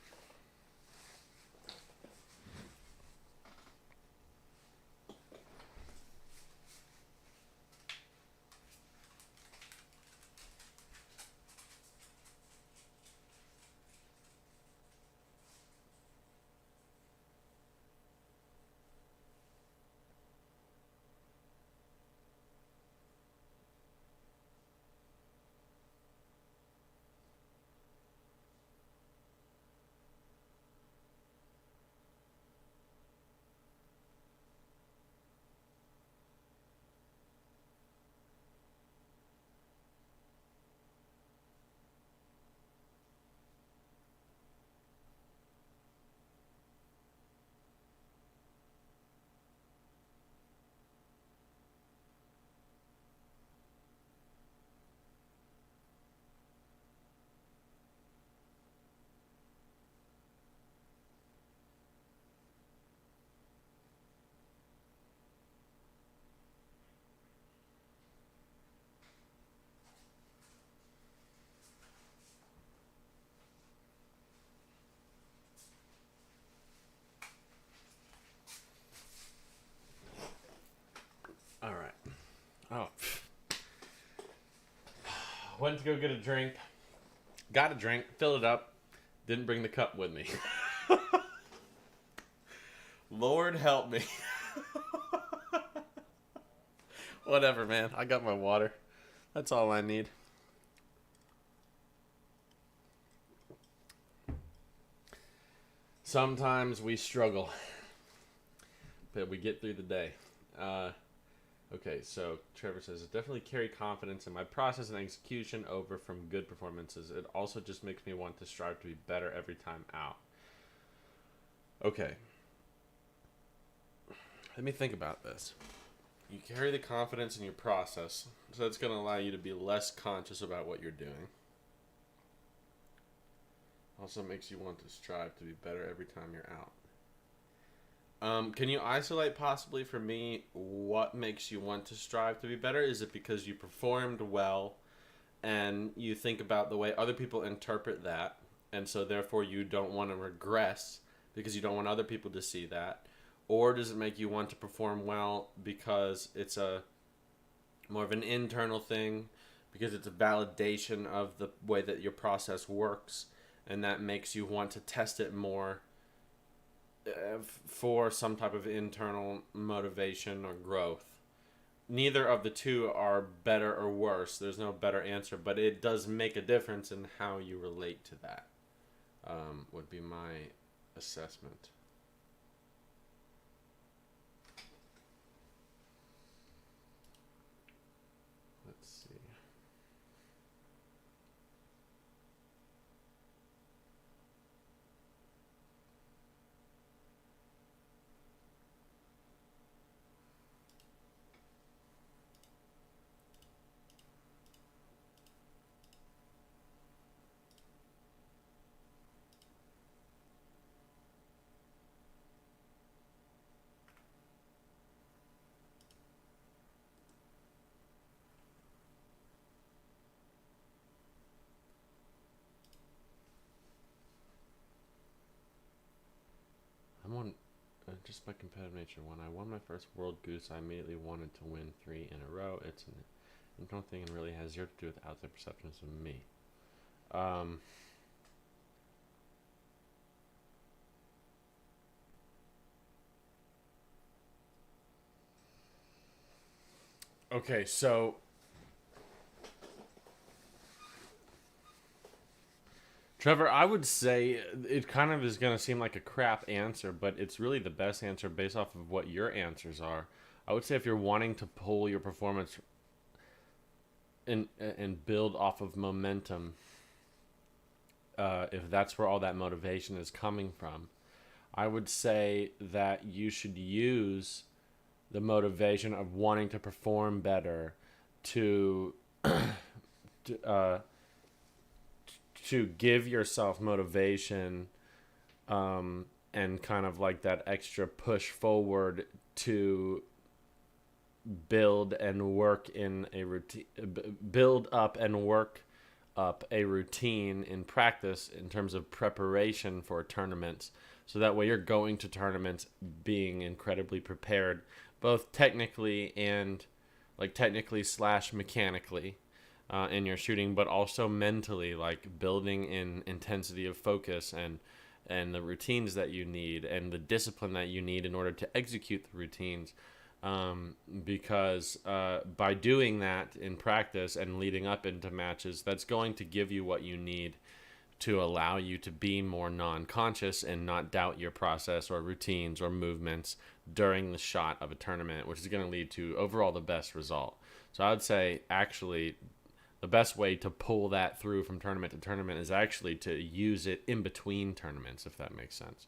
All right. Oh. Went to go get a drink. Got a drink, filled it up. Didn't bring the cup with me. Lord help me. Whatever, man. I got my water. That's all I need. Sometimes we struggle, but we get through the day. Okay, so Trevor says, it definitely carry confidence in my process and execution over from good performances. It also just makes me want to strive to be better every time out. Okay. Let me think about this. You carry the confidence in your process, so that's going to allow you to be less conscious about what you're doing. Also makes you want to strive to be better every time you're out. Can you isolate possibly for me what makes you want to strive to be better? Is it because you performed well and you think about the way other people interpret that, and so therefore you don't want to regress because you don't want other people to see that? Or does it make you want to perform well because it's a more of an internal thing, because it's a validation of the way that your process works, and that makes you want to test it more for some type of internal motivation or growth? Neither of the two are better or worse. There's no better answer, but it does make a difference in how you relate to that, would be my assessment. Let's see. I'm on just my competitive nature. When I won my first World Goose, I immediately wanted to win 3 in a row. It's an internal thing and really has zero to do with outside perceptions of me. Okay, so Trevor, I would say it kind of is going to seem like a crap answer, but it's really the best answer based off of what your answers are. I would say if you're wanting to pull your performance and build off of momentum, if that's where all that motivation is coming from, I would say that you should use the motivation of wanting to perform better to to give yourself motivation, and kind of like that extra push forward to build and work in a routine, build up and work up a routine in practice in terms of preparation for tournaments. So that way you're going to tournaments being incredibly prepared, both technically and like technically slash mechanically in your shooting, but also mentally, like building in intensity of focus and the routines that you need and the discipline that you need in order to execute the routines. Because by doing that in practice and leading up into matches, that's going to give you what you need to allow you to be more non-conscious and not doubt your process or routines or movements during the shot of a tournament, which is going to lead to overall the best result. So I would say actually the best way to pull that through from tournament to tournament is actually to use it in between tournaments, if that makes sense.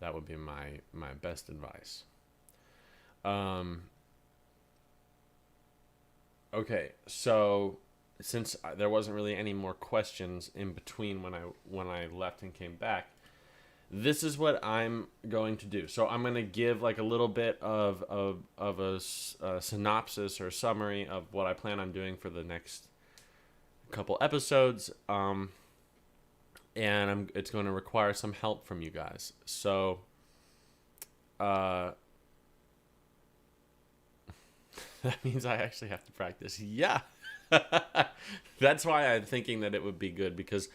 That would be my best advice. Okay, so since there wasn't really any more questions in between when I left and came back, this is what I'm going to do. So I'm going to give like a little bit of a synopsis or summary of what I plan on doing for the next couple episodes. And it's going to require some help from you guys. So, that means I actually have to practice. Yeah. That's why I'm thinking that it would be good, because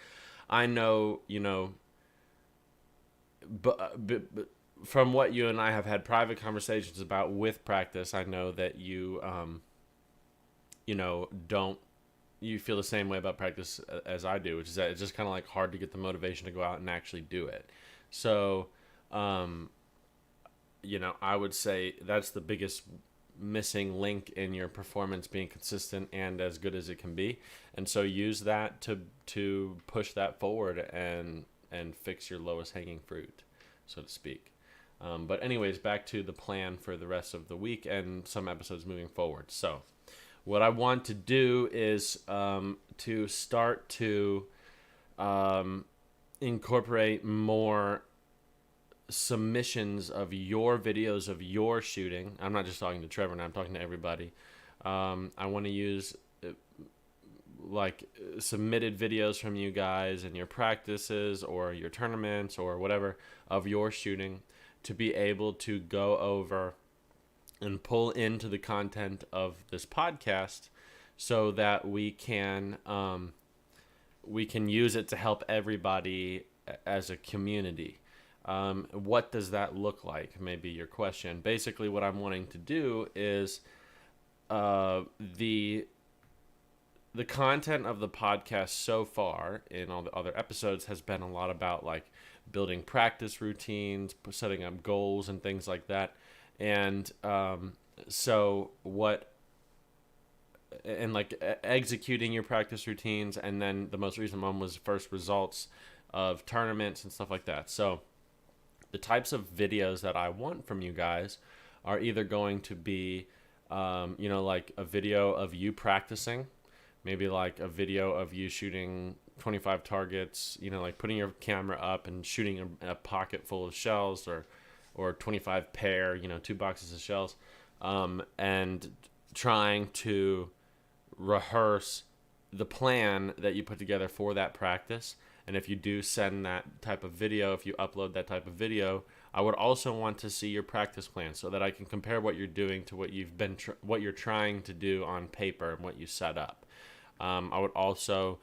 I know, but from what you and I have had private conversations about with practice, I know that you, you feel the same way about practice as I do, which is that it's just kind of like hard to get the motivation to go out and actually do it. So, I would say that's the biggest missing link in your performance being consistent and as good as it can be. And so use that to push that forward and and fix your lowest hanging fruit, so to speak. But anyways, back to the plan for the rest of the week and some episodes moving forward. So what I want to do is to start to incorporate more submissions of your videos of your shooting. I'm not just talking to Trevor now, I'm talking to everybody. I want to use like submitted videos from you guys and your practices or your tournaments or whatever of your shooting to be able to go over and pull into the content of this podcast so that we can use it to help everybody as a community. What does that look like? Maybe your question. Basically, what I'm wanting to do is the content of the podcast so far in all the other episodes has been a lot about like building practice routines, setting up goals and things like that. And executing your practice routines. And then the most recent one was first results of tournaments and stuff like that. So the types of videos that I want from you guys are either going to be, like a video of you practicing, maybe like a video of you shooting 25 targets, like putting your camera up and shooting a pocket full of shells or 25 pair, 2 boxes of shells, and trying to rehearse the plan that you put together for that practice. And if you do send that type of video, if you upload that type of video, I would also want to see your practice plan so that I can compare what you're doing to what what you're trying to do on paper and what you set up. I would also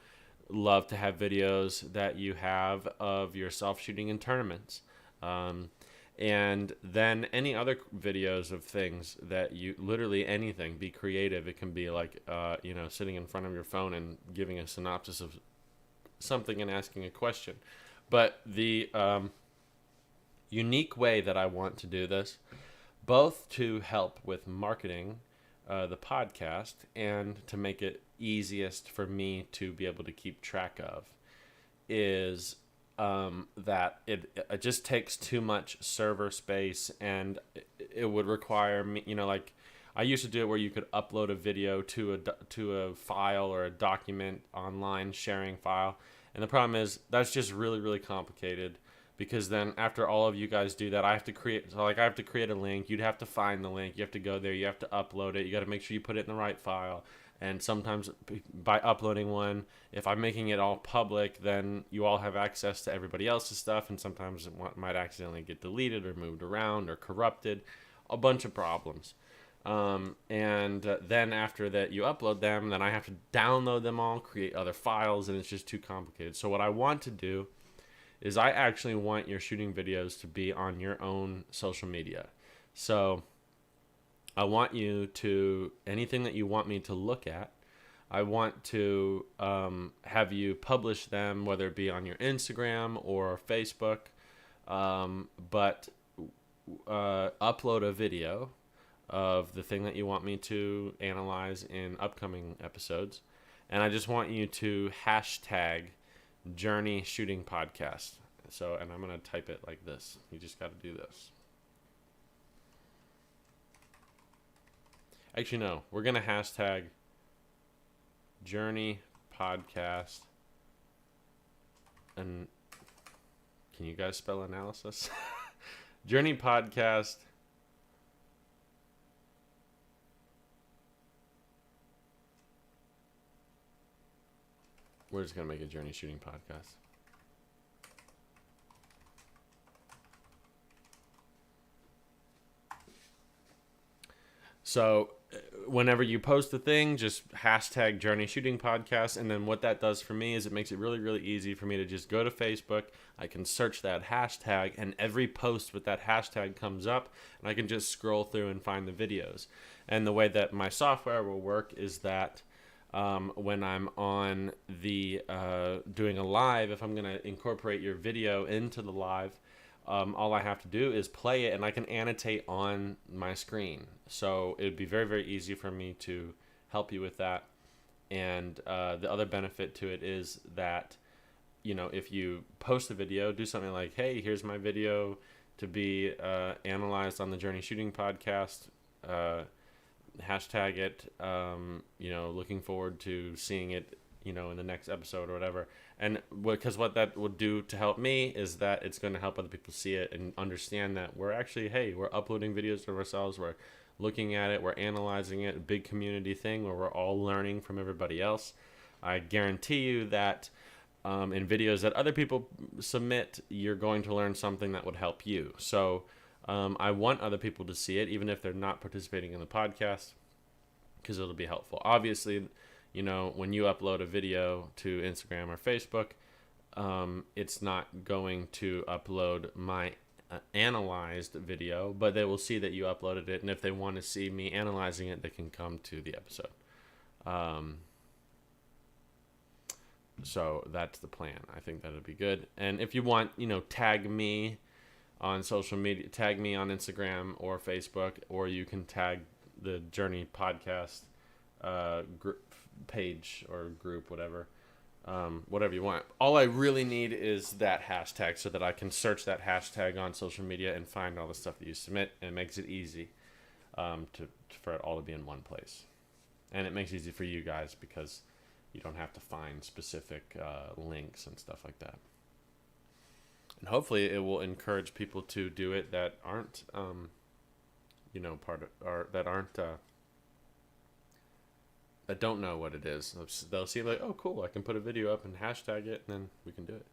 love to have videos that you have of yourself shooting in tournaments. And then any other videos of things that literally anything, be creative. It can be like, sitting in front of your phone and giving a synopsis of something and asking a question. But the unique way that I want to do this, both to help with marketing the podcast and to make it easiest for me to be able to keep track of, is that it just takes too much server space, and it would require me, I used to do it where you could upload a video to a file or a document online sharing file, and the problem is that's just really, really complicated, because then after all of you guys do that, I have to create a link. You'd have to find the link. You have to go there. You have to upload it. You got to make sure you put it in the right file. And sometimes by uploading one, if I'm making it all public, then you all have access to everybody else's stuff, and sometimes it might accidentally get deleted or moved around or corrupted. A bunch of problems. And then after that you upload them, then I have to download them all, create other files, and it's just too complicated. So what I want to do is I actually want your shooting videos to be on your own social media. So I want you to, anything that you want me to look at, I want to have you publish them, whether it be on your Instagram or Facebook, but upload a video of the thing that you want me to analyze in upcoming episodes. And I just want you to hashtag Journey Shooting Podcast. So, and I'm going to type it like this. You just got to do this. Actually, no. We're going to hashtag Journey Podcast. And can you guys spell analysis? Journey Podcast. We're just going to make a Journey Shooting Podcast. So whenever you post a thing, just hashtag Journey Shooting Podcast. And then what that does for me is it makes it really, really easy for me to just go to Facebook. I can search that hashtag, and every post with that hashtag comes up, and I can just scroll through and find the videos. And the way that my software will work is that when I'm on the doing a live, if I'm going to incorporate your video into the live, all I have to do is play it, and I can annotate on my screen. So it would be very, very easy for me to help you with that. And the other benefit to it is that if you post a video, do something like, hey, here's my video to be analyzed on the Journey Shooting podcast. Hashtag it. Looking forward to seeing it, in the next episode or whatever. And because what that would do to help me is that it's going to help other people see it and understand that we're actually, hey, we're uploading videos of ourselves. We're looking at it. We're analyzing it. A big community thing where we're all learning from everybody else. I guarantee you that in videos that other people submit, you're going to learn something that would help you. So I want other people to see it, even if they're not participating in the podcast, because it'll be helpful. Obviously, when you upload a video to Instagram or Facebook, it's not going to upload my analyzed video, but they will see that you uploaded it. And if they want to see me analyzing it, they can come to the episode. So that's the plan. I think that'll be good. And if you want, tag me on social media, tag me on Instagram or Facebook, or you can tag the Journey podcast group page or group, whatever you want. All I really need is that hashtag so that I can search that hashtag on social media and find all the stuff that you submit, and it makes it easy for it all to be in one place. And it makes it easy for you guys because you don't have to find specific links and stuff like that. And hopefully it will encourage people to do it that aren't, that don't know what it is. They'll see like, oh, cool, I can put a video up and hashtag it, and then we can do it.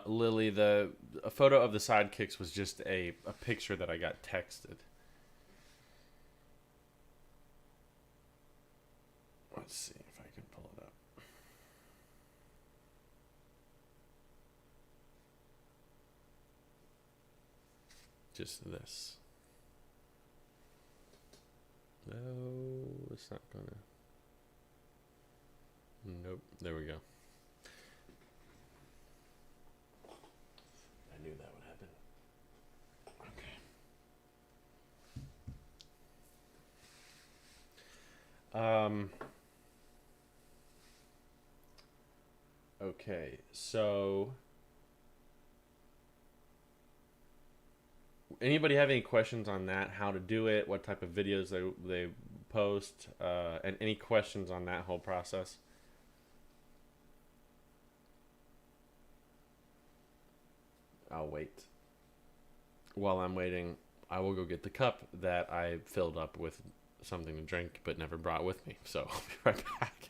Lily, a photo of the sidekicks was just a picture that I got texted. Let's see if I can pull it up. Just this. No, it's not gonna. Nope. There we go. I knew that would happen. Okay, so anybody have any questions on that? How to do it? What type of videos they post? And any questions on that whole process? I'll wait. While I'm waiting, I will go get the cup that I filled up with something to drink but never brought with me. So I'll be right back.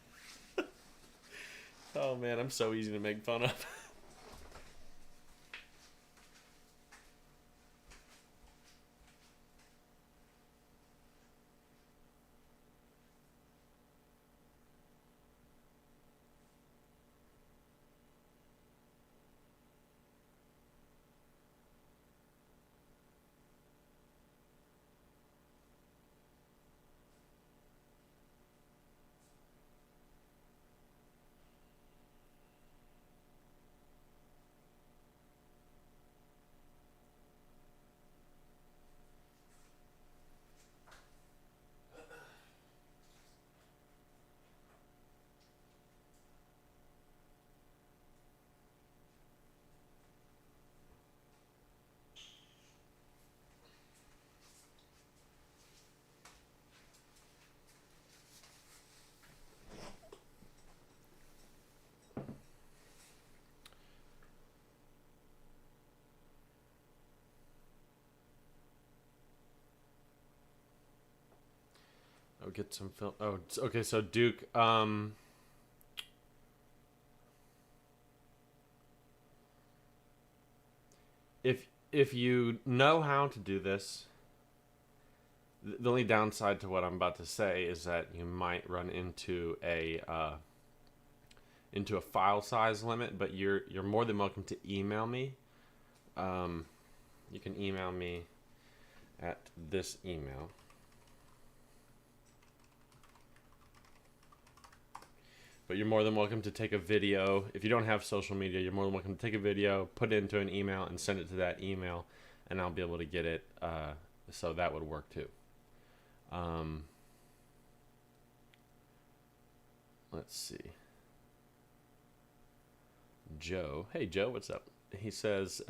Oh man, I'm so easy to make fun of. I'll get some film. Oh, okay. So Duke, if you know how to do this, the only downside to what I'm about to say is that you might run into a file size limit. But you're more than welcome to email me. You can email me at this email. But you're more than welcome to take a video. If you don't have social media, you're more than welcome to take a video, put it into an email, and send it to that email. and I'll be able to get it. So that would work too. Let's see. Joe. Hey, Joe, what's up? He says,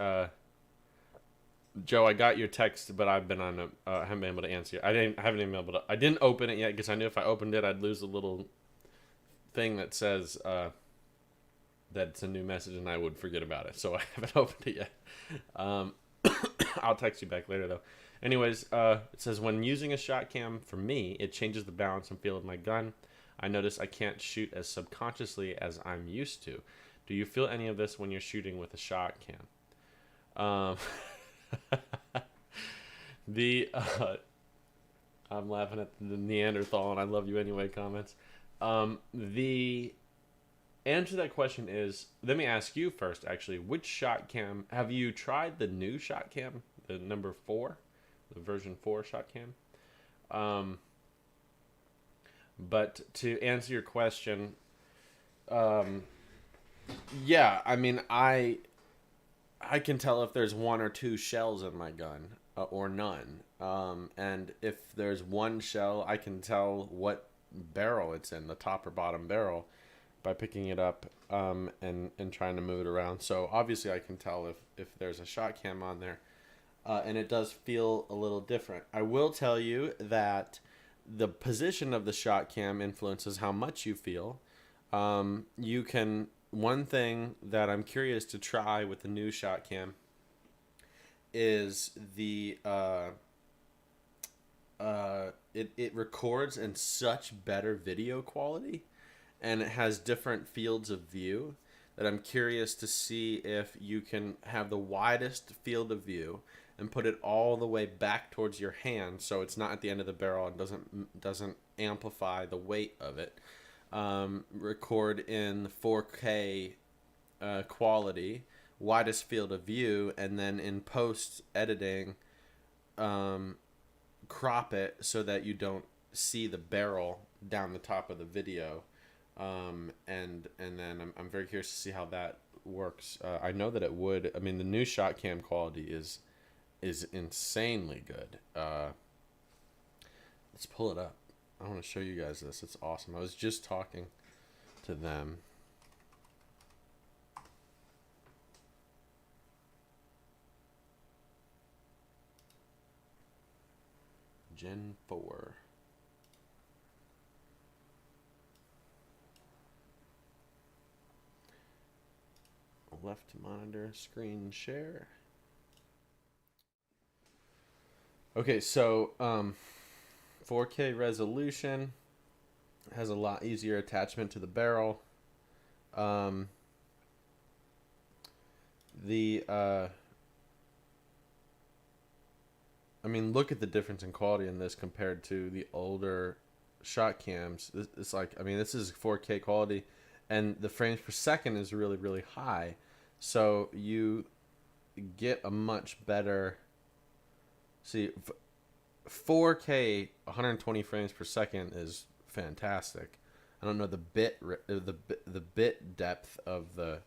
Joe, I got your text, but I've been on I haven't been able to answer you. I haven't even been able to. I didn't open it yet because I knew if I opened it, I'd lose the little thing that says that it's a new message, and I would forget about it. So I haven't opened it yet. I'll text you back later though. Anyways, it says when using a shot cam for me, it changes the balance and feel of my gun. I notice I can't shoot as subconsciously as I'm used to. Do you feel any of this when you're shooting with a shot cam? I'm laughing at the Neanderthal and I love you anyway comments. The answer to that question is, let me ask you first actually, which shot cam, have you tried the new shot cam, the number 4, the version 4 shot cam? But to answer your question, yeah, I mean, I can tell if there's 1 or 2 shells in my gun, or none. And if there's 1 shell, I can tell what barrel it's in, the top or bottom barrel, by picking it up and trying to move it around. So obviously I can tell if there's a shot cam on there. And it does feel a little different. I will tell you that the position of the shot cam influences how much you feel. You can... One thing that I'm curious to try with the new shot cam is the it records in such better video quality, and it has different fields of view that I'm curious to see if you can have the widest field of view and put it all the way back towards your hand so it's not at the end of the barrel and doesn't amplify the weight of it. Record in 4K quality, widest field of view, and then in post editing, crop it so that you don't see the barrel down the top of the video, and then I'm very curious to see how that works. I know that it would. I mean, the new shot cam quality is insanely good. Let's pull it up. I want to show you guys this. It's awesome. I was just talking to them. Gen 4. Left monitor, screen share. Okay, so 4K resolution, has a lot easier attachment to the barrel. I mean, look at the difference in quality in this compared to the older shot cams. It's like, I mean, this is 4K quality, and the frames per second is really, really high. So you get a much better... See, 4K 120 frames per second is fantastic. I don't know the bit depth of the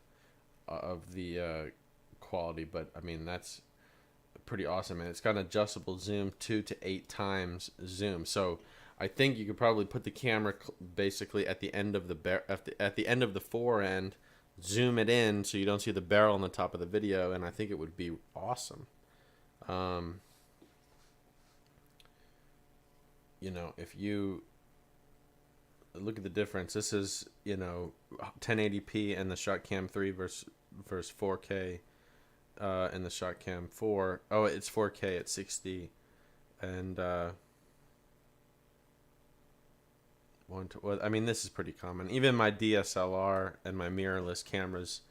quality, but I mean that's pretty awesome, and it's got an adjustable zoom 2 to 8 times zoom. So I think you could probably put the camera basically at the end of at the end of the forend, zoom it in so you don't see the barrel on the top of the video, and I think it would be awesome. You know, if you look at the difference, this is, you know, 1080p in the ShotCam 3 versus 4K in the ShotCam 4. Oh, it's 4K at 60, and well, I mean, this is pretty common. Even my DSLR and my mirrorless cameras,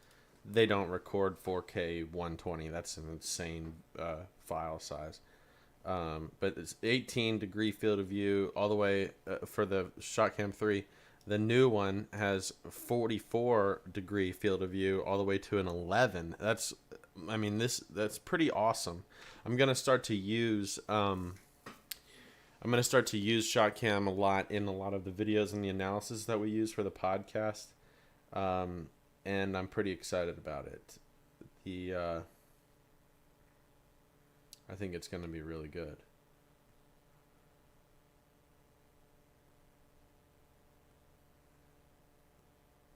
they don't record 4K 120. That's an insane file size. But it's 18 degree field of view all the way for the ShotCam 3. The new one has 44 degree field of view all the way to an 11. That's, I mean, that's pretty awesome. I'm gonna start to use ShotCam a lot in a lot of the videos and the analysis that we use for the podcast, and I'm pretty excited about it. I think it's going to be really good.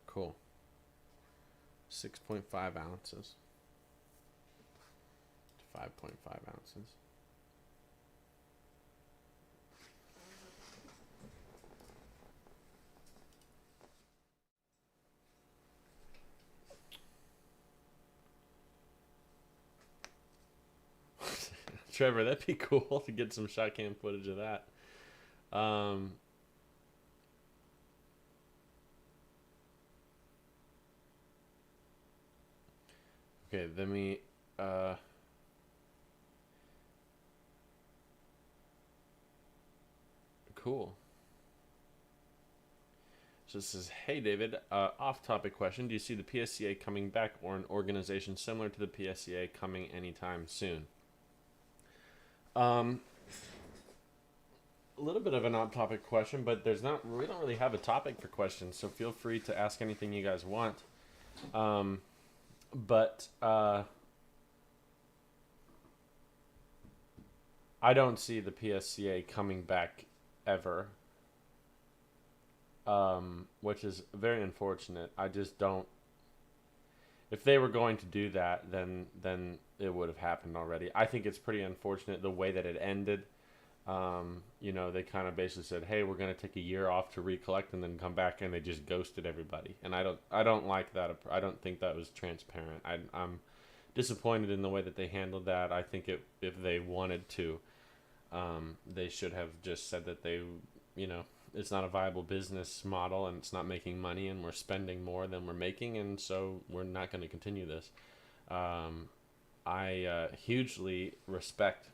Cool. 6.5 ounces. 5.5 ounces. Trevor, that'd be cool to get some shot cam footage of that. Okay, then we cool. So it says, hey David, off-topic question. Do you see the PSCA coming back or an organization similar to the PSCA coming anytime soon? A little bit of an off-topic question, but we don't really have a topic for questions, so feel free to ask anything you guys want. But I don't see the PSCA coming back ever, which is very unfortunate. I just don't. If they were going to do that, then it would have happened already. I think it's pretty unfortunate the way that it ended. They kind of basically said, "Hey, we're going to take a year off to recollect and then come back," and they just ghosted everybody. And I don't like that. I don't think that was transparent. I'm disappointed in the way that they handled that. I think if they wanted to, they should have just said that it's not a viable business model and it's not making money and we're spending more than we're making, and so we're not going to continue this. I hugely respect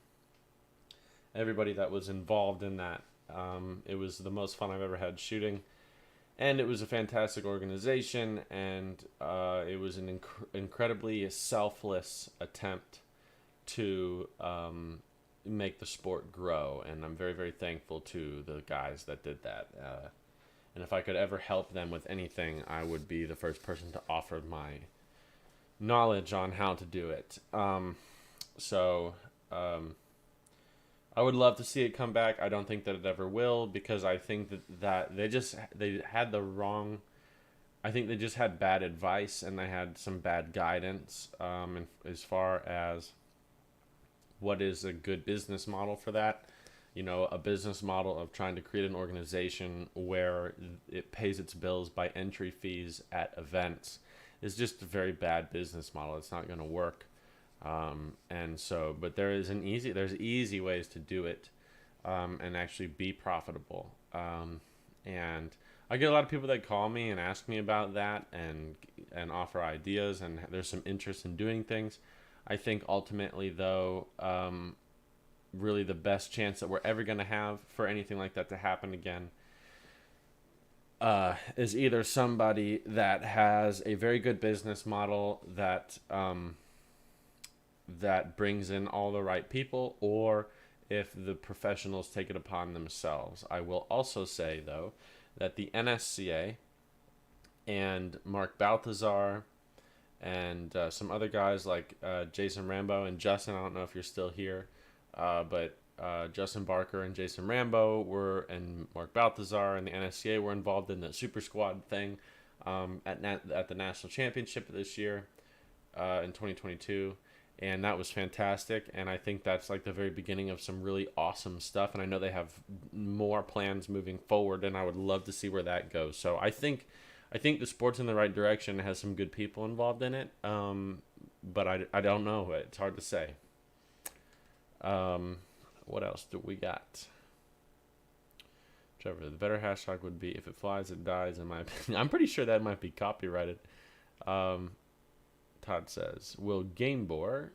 everybody that was involved in that. It was the most fun I've ever had shooting, and it was a fantastic organization, and it was an incredibly selfless attempt to make the sport grow, and I'm very, very thankful to the guys that did that. And if I could ever help them with anything, I would be the first person to offer my knowledge on how to do it. I would love to see it come back. I don't think that it ever will, because I think that they had the wrong. I think they just had bad advice and they had some bad guidance as far as what is a good business model for that. A business model of trying to create an organization where it pays its bills by entry fees at events is just a very bad business model. It's not going to work. But there's easy ways to do it, and actually be profitable. And I get a lot of people that call me and ask me about that and offer ideas, and there's some interest in doing things. I think ultimately though, really the best chance that we're ever going to have for anything like that to happen again, is either somebody that has a very good business model that brings in all the right people, or if the professionals take it upon themselves. I will also say, though, that the NSCA and Mark Balthazar and some other guys like Jason Rambo and Justin, I don't know if you're still here, but Justin Barker and Jason Rambo and Mark Balthazar and the NSCA were involved in the Super Squad thing at the National Championship this year in 2022. And that was fantastic, and I think that's like the very beginning of some really awesome stuff, and I know they have more plans moving forward, and I would love to see where that goes. So I think the sport's in the right direction. It has some good people involved in it, but I don't know. It's hard to say. What else do we got? Trevor, the better hashtag would be, if it flies, it dies, in my opinion. I'm pretty sure that might be copyrighted. Todd says, will Gamebore,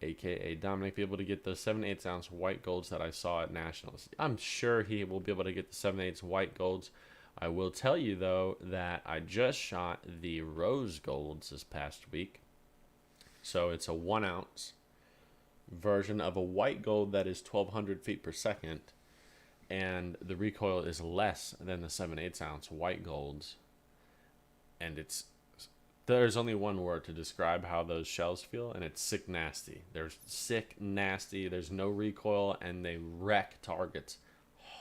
a.k.a. Dominic, be able to get the 7/8 ounce white golds that I saw at Nationals? I'm sure he will be able to get the 7/8 white golds. I will tell you, though, that I just shot the rose golds this past week. So it's a 1 ounce version of a white gold that is 1,200 feet per second. And the recoil is less than the 7/8 ounce white golds. And it's There's only one word to describe how those shells feel, and it's sick nasty. They're sick nasty. There's no recoil, and they wreck targets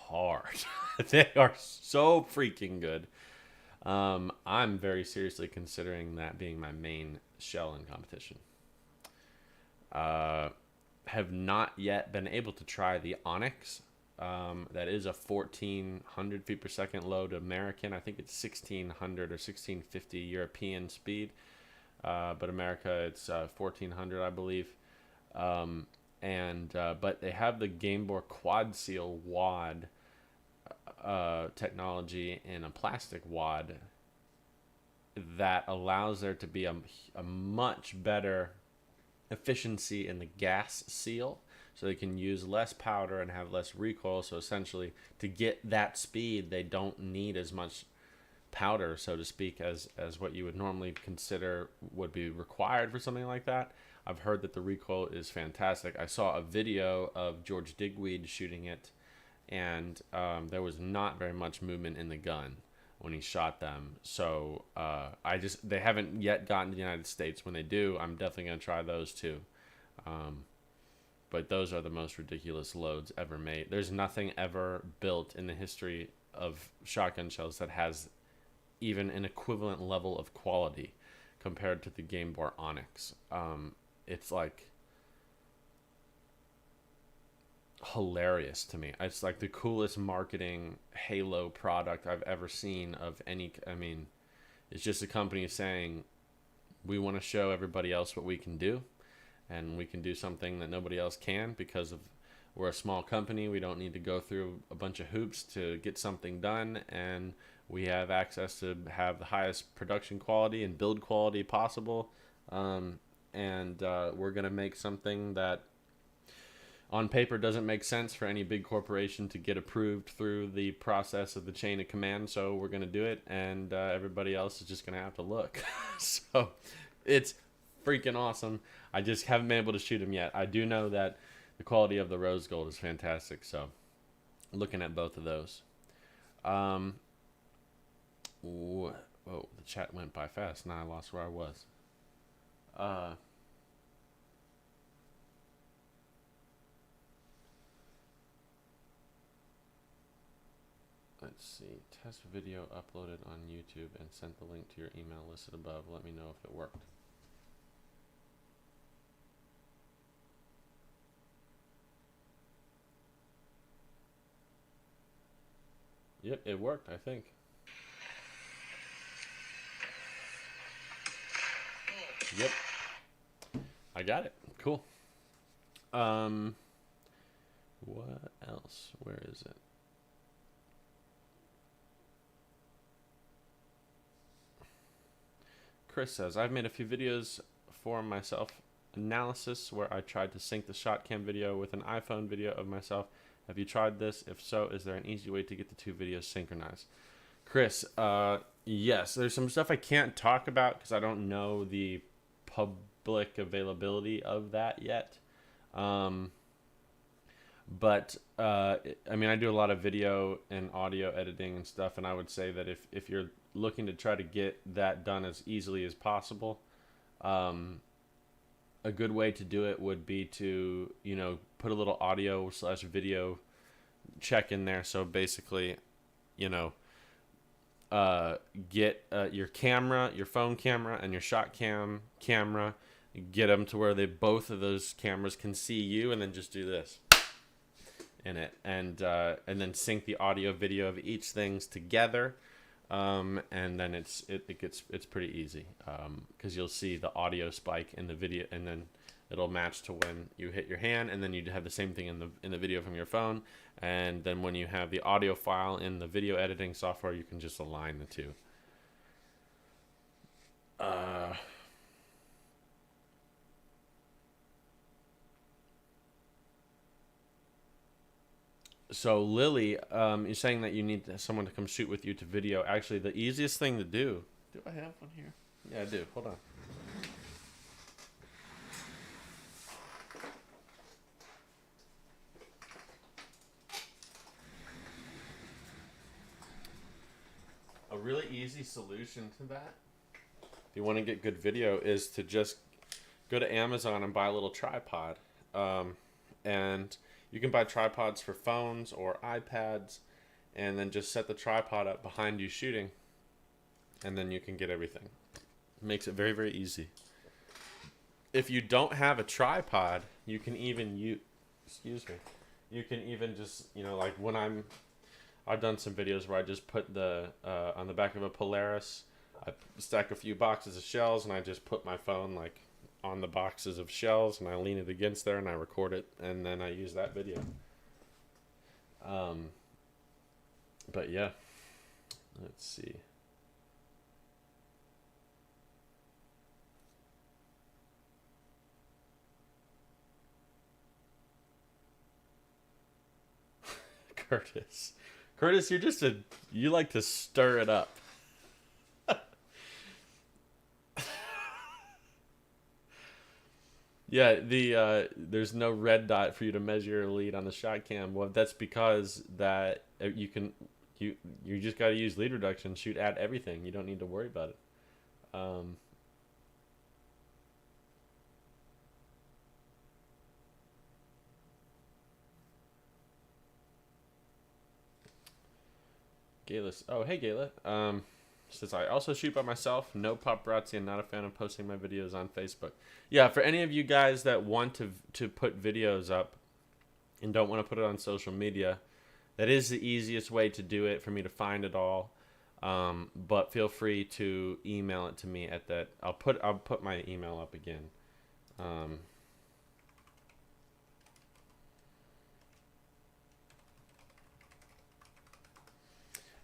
hard. They are so freaking good. I'm very seriously considering that being my main shell in competition. Have not yet been able to try the Onyx. That is a 1,400 feet per second load American. I think it's 1,600 or 1,650 European speed. But America, it's 1,400, I believe. But they have the Game Boy Quad Seal wad technology in a plastic wad that allows there to be a much better efficiency in the gas seal, so they can use less powder and have less recoil. So essentially, to get that speed, they don't need as much powder, so to speak, as what you would normally consider would be required for something like that. I've heard that the recoil is fantastic. I saw a video of George Digweed shooting it, and there was not very much movement in the gun when he shot them. So they haven't yet gotten to the United States. When they do, I'm definitely going to try those too. But those are the most ridiculous loads ever made. There's nothing ever built in the history of shotgun shells that has even an equivalent level of quality compared to the Game Boy Onyx. It's like hilarious to me. It's like the coolest marketing Halo product I've ever seen of any. I mean, it's just a company saying, we want to show everybody else what we can do, and we can do something that nobody else can because we're a small company. We don't need to go through a bunch of hoops to get something done, and we have access to have the highest production quality and build quality possible. We're going to make something that on paper doesn't make sense for any big corporation to get approved through the process of the chain of command. So we're going to do it, and everybody else is just going to have to look. So it's freaking awesome. I just haven't been able to shoot them yet. I do know that the quality of the rose gold is fantastic. So looking at both of those. Whoa, the chat went by fast. Now I lost where I was. Let's see. Test video uploaded on YouTube and sent the link to your email listed above. Let me know if it worked. Yep, it worked, I think. Yep. I got it. Cool. What else? Where is it? Chris says, I've made a few videos for myself analysis where I tried to sync the shot cam video with an iPhone video of myself. Have you tried this? If so, is there an easy way to get the two videos synchronized? Chris, yes. There's some stuff I can't talk about because I don't know the public availability of that yet. I mean, I do a lot of video and audio editing and stuff, and I would say that if you're looking to try to get that done as easily as possible, a good way to do it would be to, put a little audio / video check in there. So basically, get your camera, your phone camera, and your shot camera, get them to where both of those cameras can see you, and then just do this in it, and then sync the audio video of each things together, and then it's pretty easy, because you'll see the audio spike in the video, and then it'll match to when you hit your hand, and then you have the same thing in the video from your phone, and then when you have the audio file in the video editing software, you can just align the two. So Lily, you're saying that you need someone to come shoot with you to video. Actually, the easiest thing to do. Do I have one here? Yeah, I do. Hold on. A really easy solution to that, you want to get good video, is to just go to Amazon and buy a little tripod. And you can buy tripods for phones or iPads, and then just set the tripod up behind you shooting, and then you can get everything. It makes it very, very easy. If you don't have a tripod, you can even use, you can even just, like when I've done some videos where I just put the, on the back of a Polaris, I stack a few boxes of shells, and I just put my phone like on the boxes of shells, and I lean it against there, and I record it, and then I use that video. But yeah, let's see. Curtis, you like to stir it up. Yeah, there's no red dot for you to measure your lead on the shot cam. Well, that's because that you just got to use lead reduction, shoot at everything. You don't need to worry about it. Gayla, oh hey Gayla. Says I also shoot by myself, no paparazzi, and not a fan of posting my videos on Facebook. Yeah, for any of you guys that want to put videos up and don't want to put it on social media, that is the easiest way to do it for me to find it all. But feel free to email it to me at that. I'll put my email up again.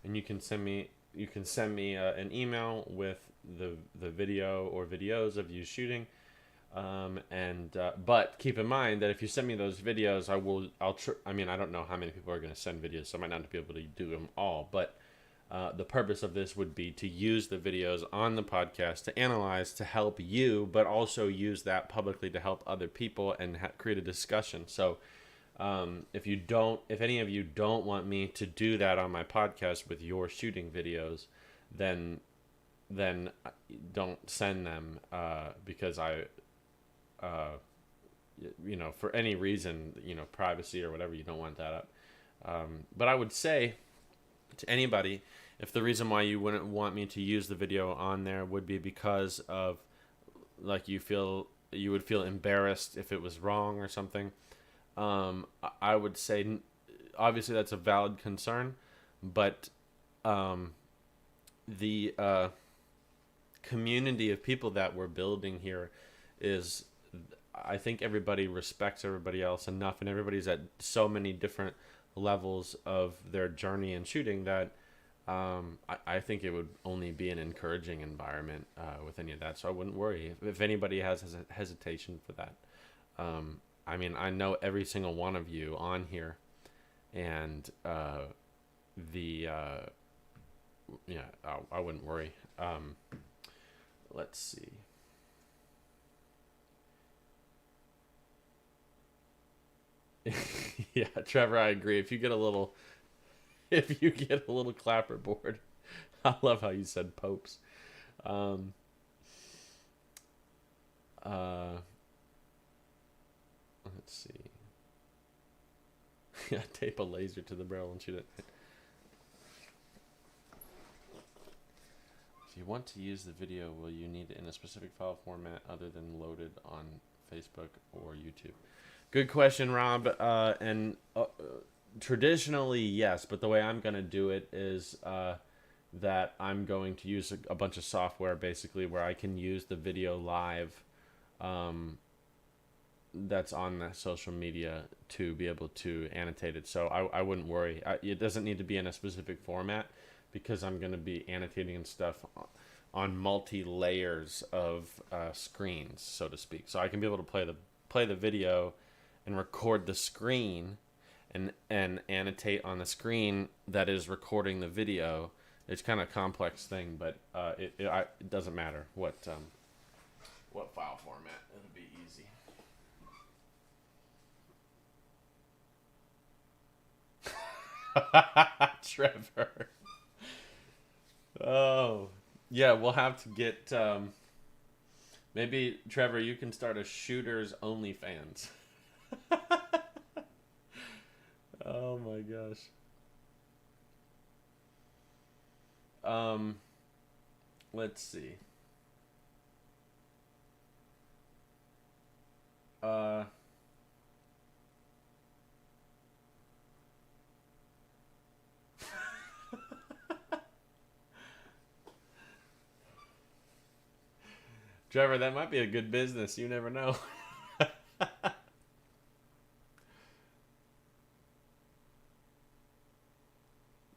And you can send me an email with the video or videos of you shooting. But keep in mind that if you send me those videos, I don't know how many people are going to send videos, so I might not be able to do them all. But the purpose of this would be to use the videos on the podcast to analyze, to help you, but also use that publicly to help other people and create a discussion. So if any of you don't want me to do that on my podcast with your shooting videos, then don't send them, because for any reason, privacy or whatever, you don't want that up. But I would say to anybody, if the reason why you wouldn't want me to use the video on there would be because of, like, you would feel embarrassed if it was wrong or something, I would say, obviously that's a valid concern, but the community of people that we're building here is, I think everybody respects everybody else enough, and everybody's at so many different levels of their journey in shooting that I think it would only be an encouraging environment with any of that. So I wouldn't worry if anybody has hesitation for that. I know every single one of you on here, and I wouldn't worry. Let's see. Yeah, Trevor, I agree. If you get a little clapperboard, I love how you said popes. Let's see. Yeah, tape a laser to the barrel and shoot it. If you want to use the video, will you need it in a specific file format other than loaded on Facebook or YouTube? Good question, Rob. Traditionally, yes, but the way I'm going to do it is that I'm going to use a bunch of software, basically, where I can use the video live that's on the social media to be able to annotate it. So I wouldn't worry. It doesn't need to be in a specific format, because I'm going to be annotating and stuff on multi-layers of screens, so to speak. So I can be able to play the video and record the screen and annotate on the screen that is recording the video. It's kind of a complex thing, but it doesn't matter what file format. It'll be easy. Trevor. Oh, yeah, we'll have to get Maybe, Trevor, you can start a shooters OnlyFans. Oh my gosh. Um, let's see. Uh, Trevor, that might be a good business. You never know.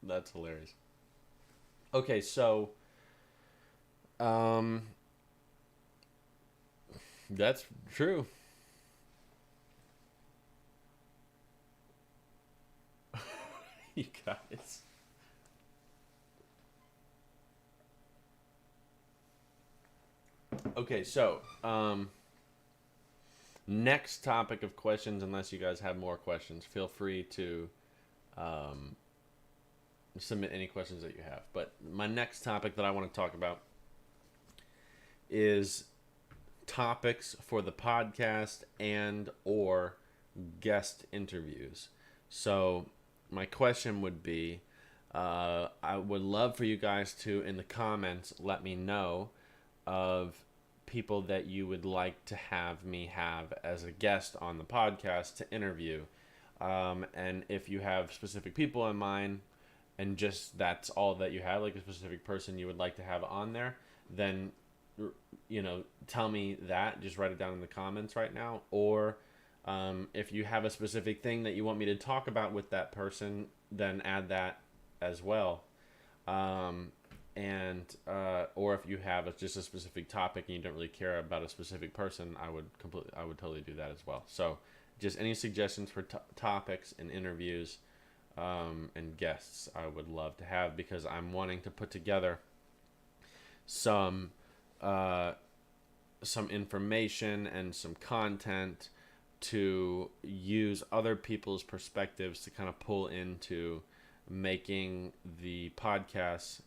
That's hilarious. Okay, so um, that's true. You guys. Okay, so next topic of questions. Unless you guys have more questions, feel free to um, submit any questions that you have. But my next topic that I want to talk about is topics for the podcast and or guest interviews. So my question would be, I would love for you guys to, in the comments, let me know of people that you would like to have me have as a guest on the podcast to interview. And if you have specific people in mind, and just that's all that you have, like a specific person you would like to have on there, then tell me that. Just write it down in the comments right now. Or if you have a specific thing that you want me to talk about with that person, then add that as well. Or if you have just a specific topic and you don't really care about a specific person, I would totally do that as well. So just any suggestions for topics and interviews and guests I would love to have, because I'm wanting to put together some information and some content to use other people's perspectives to kind of pull into making the podcasts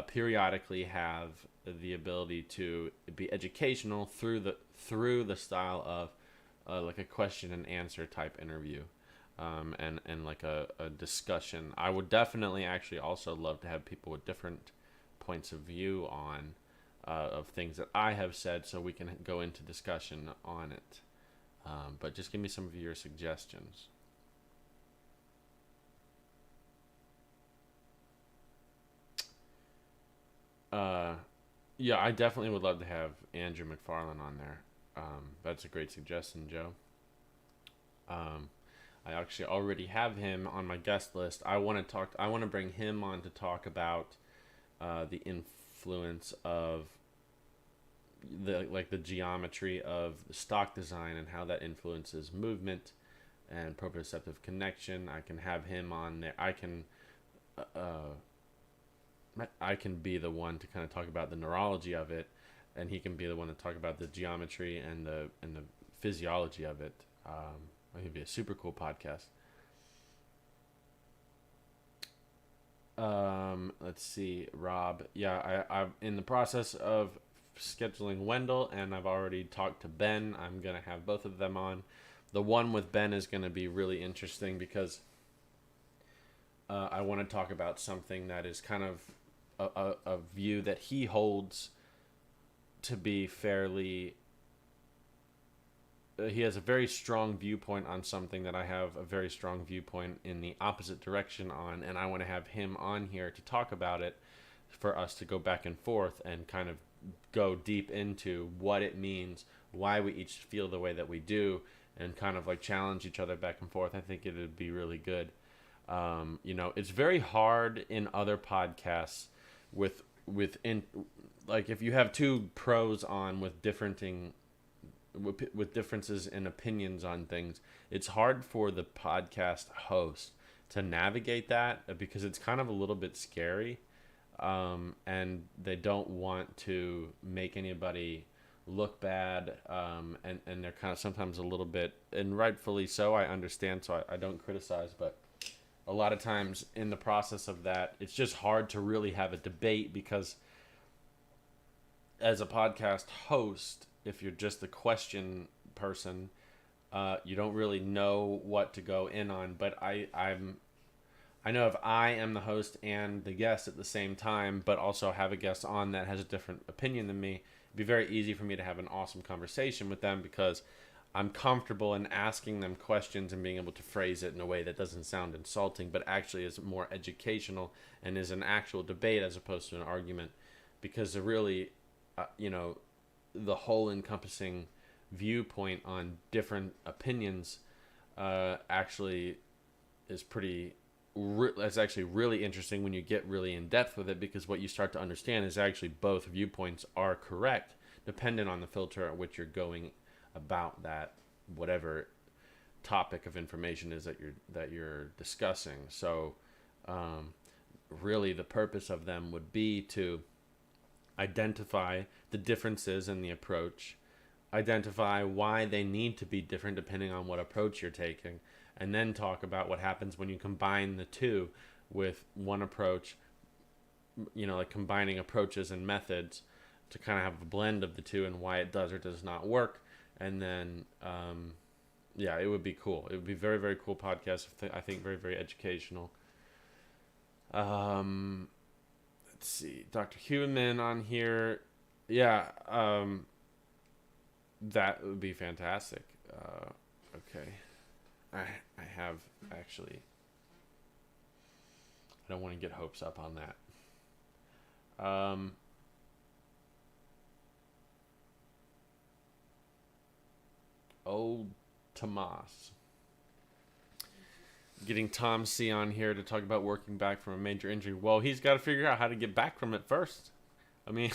periodically have the ability to be educational through the style of like a question and answer type interview, and like a discussion. I would definitely actually also love to have people with different points of view on of things that I have said, so we can go into discussion on it. But just give me some of your suggestions. Yeah, I definitely would love to have Andrew McFarlane on there. That's a great suggestion, Joe. I actually already have him on my guest list. I want to bring him on to talk about the influence of the geometry of stock design and how that influences movement and proprioceptive connection. I can have him on there. I can be the one to kind of talk about the neurology of it, and he can be the one to talk about the geometry and the physiology of it. It could be a super cool podcast. Let's see, Rob. Yeah, I'm in the process of scheduling Wendell, and I've already talked to Ben. I'm gonna have both of them on. The one with Ben is gonna be really interesting because I want to talk about something that is kind of a view that he holds to be fairly. He has a very strong viewpoint on something that I have a very strong viewpoint in the opposite direction on, and I want to have him on here to talk about it, for us to go back and forth and kind of go deep into what it means, why we each feel the way that we do, and kind of like challenge each other back and forth. I think it would be really good. It's very hard in other podcasts like if you have two pros on with differences in opinions on things, it's hard for the podcast host to navigate that, because it's kind of a little bit scary, and they don't want to make anybody look bad, and they're kind of sometimes a little bit, and rightfully so, I understand, so I don't criticize, but a lot of times in the process of that, it's just hard to really have a debate, because as a podcast host, if you're just the question person, you don't really know what to go in on. But I know if I am the host and the guest at the same time, but also have a guest on that has a different opinion than me, it'd be very easy for me to have an awesome conversation with them because I'm comfortable in asking them questions and being able to phrase it in a way that doesn't sound insulting, but actually is more educational and is an actual debate as opposed to an argument. Because the really, the whole encompassing viewpoint on different opinions actually is it's actually really interesting when you get really in depth with it, because what you start to understand is actually both viewpoints are correct dependent on the filter at which you're going about that whatever topic of information is that you're discussing. So really the purpose of them would be to identify the differences in the approach, identify why they need to be different depending on what approach you're taking, and then talk about what happens when you combine the two with one approach, like combining approaches and methods to kind of have a blend of the two and why it does or does not work. And then, it would be cool. It would be very, very cool podcast. I think very, very educational. Let's see. Dr. Human on here. Yeah. That would be fantastic. Okay. I have actually. I don't want to get hopes up on that. Old Tomas. Getting Tom C on here to talk about working back from a major injury. Well, he's got to figure out how to get back from it first. I mean,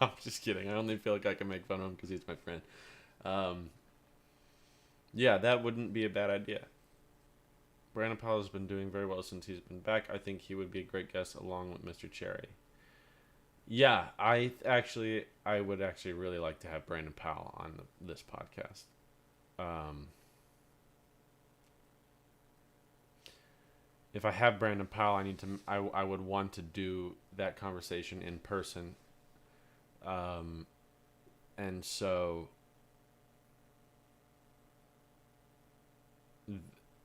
I'm just kidding. I only feel like I can make fun of him because he's my friend. Yeah, that wouldn't be a bad idea. Brandon Powell has been doing very well since he's been back. I think he would be a great guest along with Mr. Cherry. Yeah, I would actually really like to have Brandon Powell on this podcast. If I have Brandon Powell, I would want to do that conversation in person. And so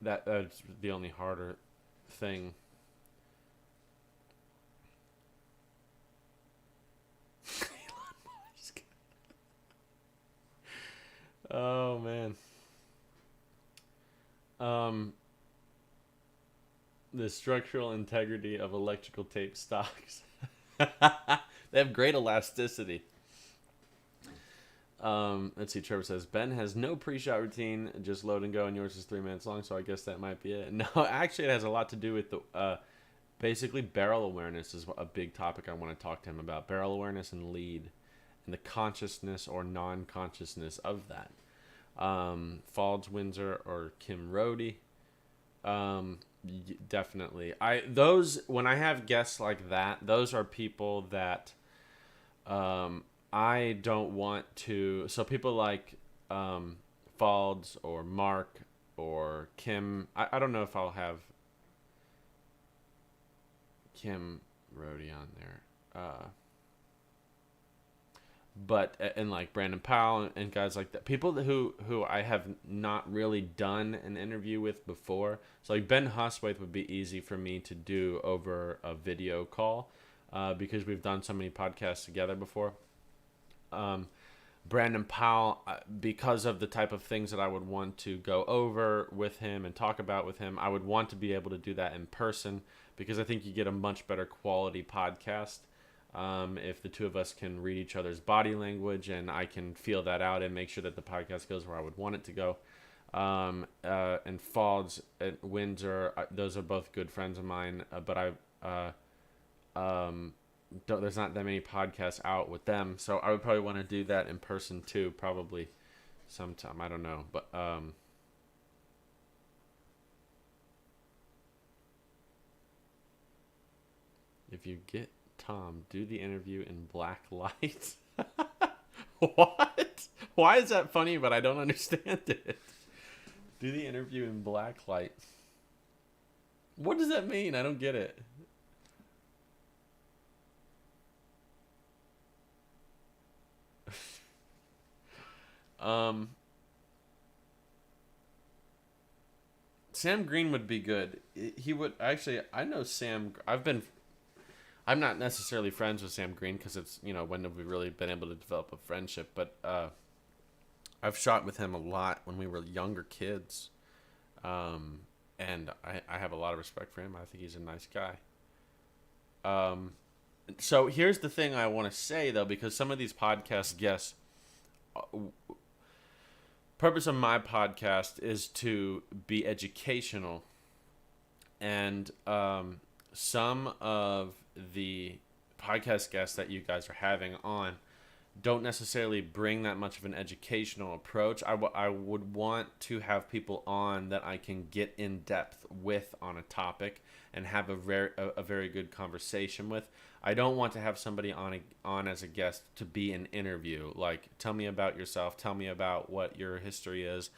that's the only harder thing. Oh man. The structural integrity of electrical tape stocks. They have great elasticity. Let's see. Trevor says Ben has no pre-shot routine, just load and go, and yours is 3 minutes long. So I guess that might be it. No, actually, it has a lot to do with the basically barrel awareness is a big topic I want to talk to him about. Barrel awareness and lead, and the consciousness or non-consciousness of that. Falds Windsor or Kim Rohde. Definitely. When I have guests like that, those are people that I don't want to. So people like Falds or Mark or Kim. I don't know if I'll have Kim Rohde on there. But and like Brandon Powell and guys like that, people who I have not really done an interview with before. So like Ben Huswaith would be easy for me to do over a video call because we've done so many podcasts together before. Brandon Powell, because of the type of things that I would want to go over with him and talk about with him, I would want to be able to do that in person because I think you get a much better quality podcast. If the two of us can read each other's body language and I can feel that out and make sure that the podcast goes where I would want it to go. And Falls and Windsor, those are both good friends of mine, but there's not that many podcasts out with them, so I would probably want to do that in person too, probably sometime. I don't know, but if you get Tom, do the interview in black light. What? Why is that funny? But I don't understand it. Do the interview in black light. What does that mean? I don't get it. Sam Green would be good. He would actually. I know Sam. I'm not necessarily friends with Sam Green because it's when have we really been able to develop a friendship? But I've shot with him a lot when we were younger kids, and I have a lot of respect for him. I think he's a nice guy. So here's the thing I want to say though, because some of these podcast guests, purpose of my podcast is to be educational, and some of the podcast guests that you guys are having on don't necessarily bring that much of an educational approach. I would want to have people on that I can get in depth with on a topic and have a very good conversation with. I don't want to have somebody on as a guest to be an interview. Like, tell me about yourself. Tell me about what your history is.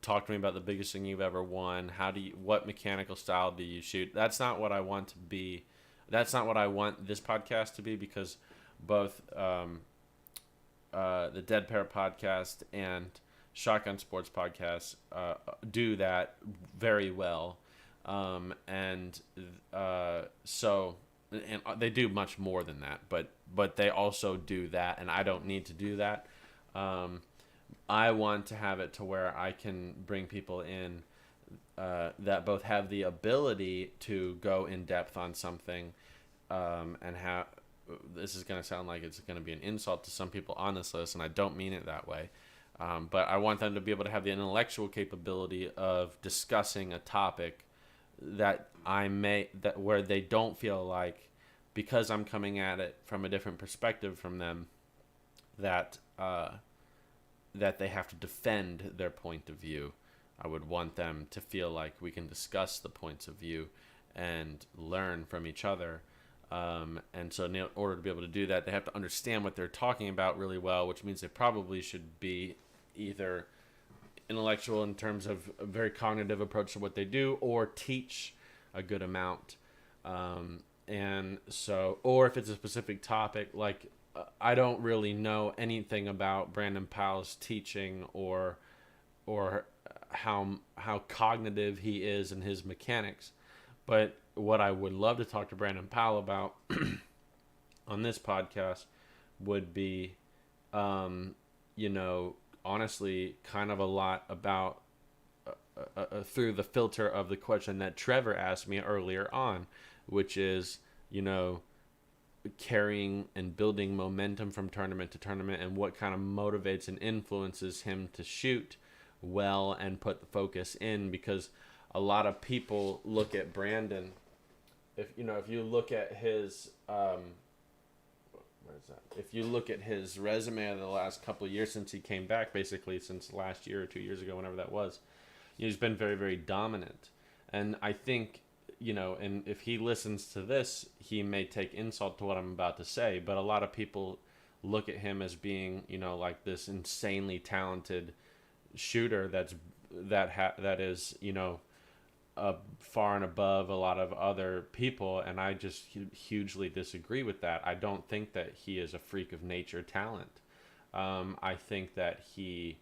Talk to me about the biggest thing you've ever won. What mechanical style do you shoot? That's not what I want to be. That's not what I want this podcast to be, because both the Dead Parrot podcast and Shotgun Sports podcast do that very well. And they do much more than that, but they also do that, and I don't need to do that. I want to have it to where I can bring people in that both have the ability to go in depth on something, and have. This is going to sound like it's going to be an insult to some people on this list, and I don't mean it that way. But I want them to be able to have the intellectual capability of discussing a topic where they don't feel like, because I'm coming at it from a different perspective from them, that they have to defend their point of view. I would want them to feel like we can discuss the points of view and learn from each other. And so in order to be able to do that, they have to understand what they're talking about really well, which means they probably should be either intellectual in terms of a very cognitive approach to what they do, or teach a good amount. And so, or if it's a specific topic, like I don't really know anything about Brandon Powell's teaching or how cognitive he is in his mechanics. But what I would love to talk to Brandon Powell about on this podcast would be, honestly, kind of a lot about through the filter of the question that Trevor asked me earlier on, which is, carrying and building momentum from tournament to tournament, and what kind of motivates and influences him to shoot well and put the focus in. Because a lot of people look at Brandon, if you look at his if you look at his resume of the last couple of years since he came back, basically since last year or 2 years ago, whenever that was, he's been very, very dominant. And I think, and if he listens to this, he may take insult to what I'm about to say, but a lot of people look at him as being, like this insanely talented shooter that is, far and above a lot of other people, and I just hugely disagree with that. I don't think that he is a freak of nature talent. I think that he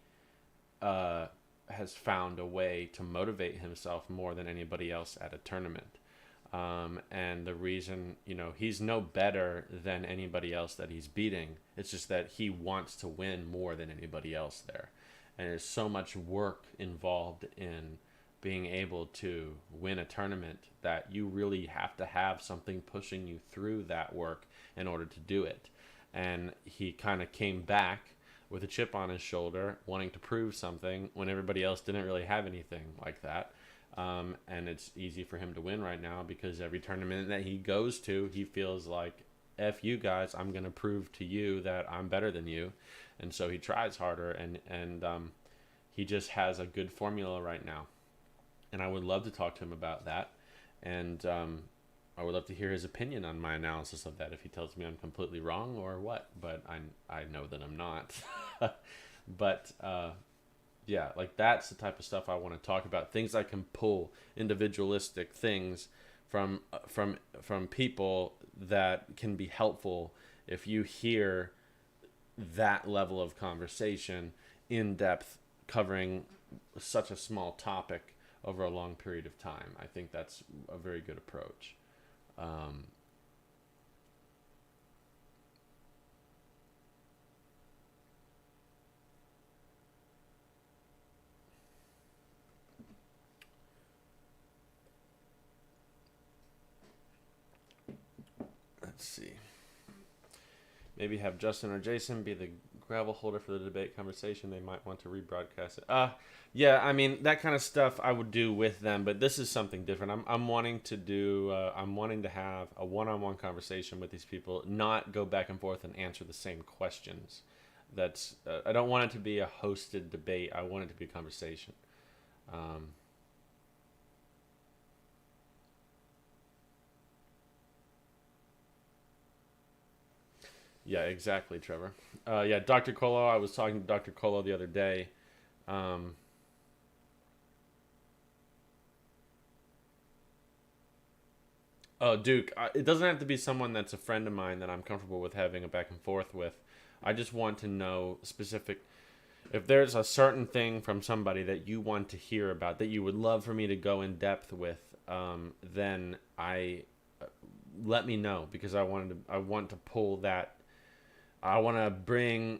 has found a way to motivate himself more than anybody else at a tournament. And the reason, he's no better than anybody else that he's beating. It's just that he wants to win more than anybody else there. And there's so much work involved in being able to win a tournament that you really have to have something pushing you through that work in order to do it. And he kind of came back with a chip on his shoulder, wanting to prove something when everybody else didn't really have anything like that. And it's easy for him to win right now because every tournament that he goes to, he feels like, F you guys, I'm going to prove to you that I'm better than you. And so he tries harder, and he just has a good formula right now. And I would love to talk to him about that. And I would love to hear his opinion on my analysis of that, if he tells me I'm completely wrong or what. But I know that I'm not. But yeah, like that's the type of stuff I want to talk about. Things I can pull, individualistic things from people that can be helpful if you hear that level of conversation in depth covering such a small topic over a long period of time. I think that's a very good approach. Um, let's see. Maybe have Justin or Jason be the gravel holder for the debate conversation. They might want to rebroadcast it. Yeah, I mean that kind of stuff I would do with them, but this is something different. I'm wanting to do. I'm wanting to have a one-on-one conversation with these people, not go back and forth and answer the same questions. That's I don't want it to be a hosted debate. I want it to be a conversation. Um, yeah, exactly, Trevor. Yeah, Dr. Colo. I was talking to Dr. Colo the other day. Um, Oh, Duke, it doesn't have to be someone that's a friend of mine that I'm comfortable with having a back and forth with. I just want to know specific. If there's a certain thing from somebody that you want to hear about, that you would love for me to go in depth with, then let me know, because I want to pull that. I want to bring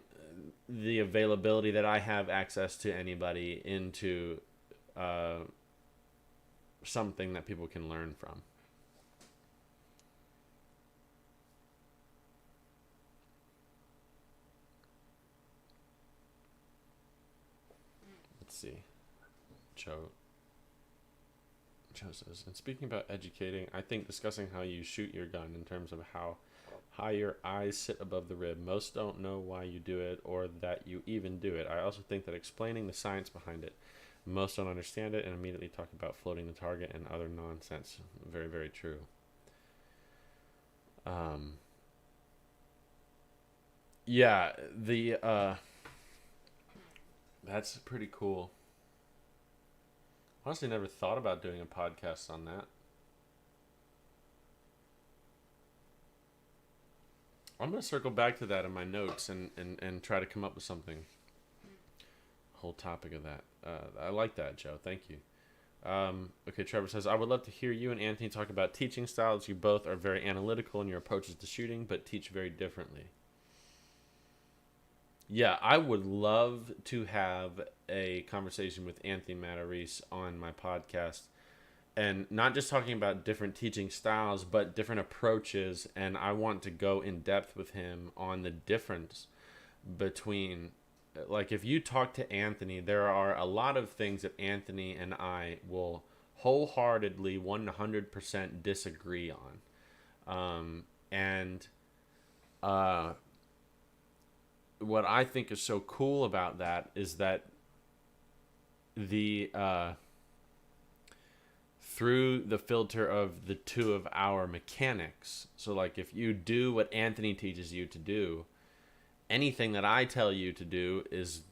the availability that I have access to anybody into uh, something that people can learn from. Let's see. Joe says, and speaking about educating, I think discussing how you shoot your gun in terms of how high your eyes sit above the rib. Most don't know why you do it or that you even do it. I also think that explaining the science behind it. Most don't understand it and immediately talk about floating the target and other nonsense. Very, very true. Um, yeah, that's pretty cool. Honestly, never thought about doing a podcast on that. I'm going to circle back to that in my notes and try to come up with something. Whole topic of that. I like that, Joe. Thank you. Okay, Trevor says, I would love to hear you and Anthony talk about teaching styles. You both are very analytical in your approaches to shooting, but teach very differently. Yeah, I would love to have a conversation with Anthony Matarese on my podcast, and not just talking about different teaching styles, but different approaches. And I want to go in depth with him on the difference between, like, if you talk to Anthony, there are a lot of things that Anthony and I will wholeheartedly 100% disagree on. And what I think is so cool about that is that the through the filter of the two of our mechanics. So, like, if you do what Anthony teaches you to do, anything that I tell you to do is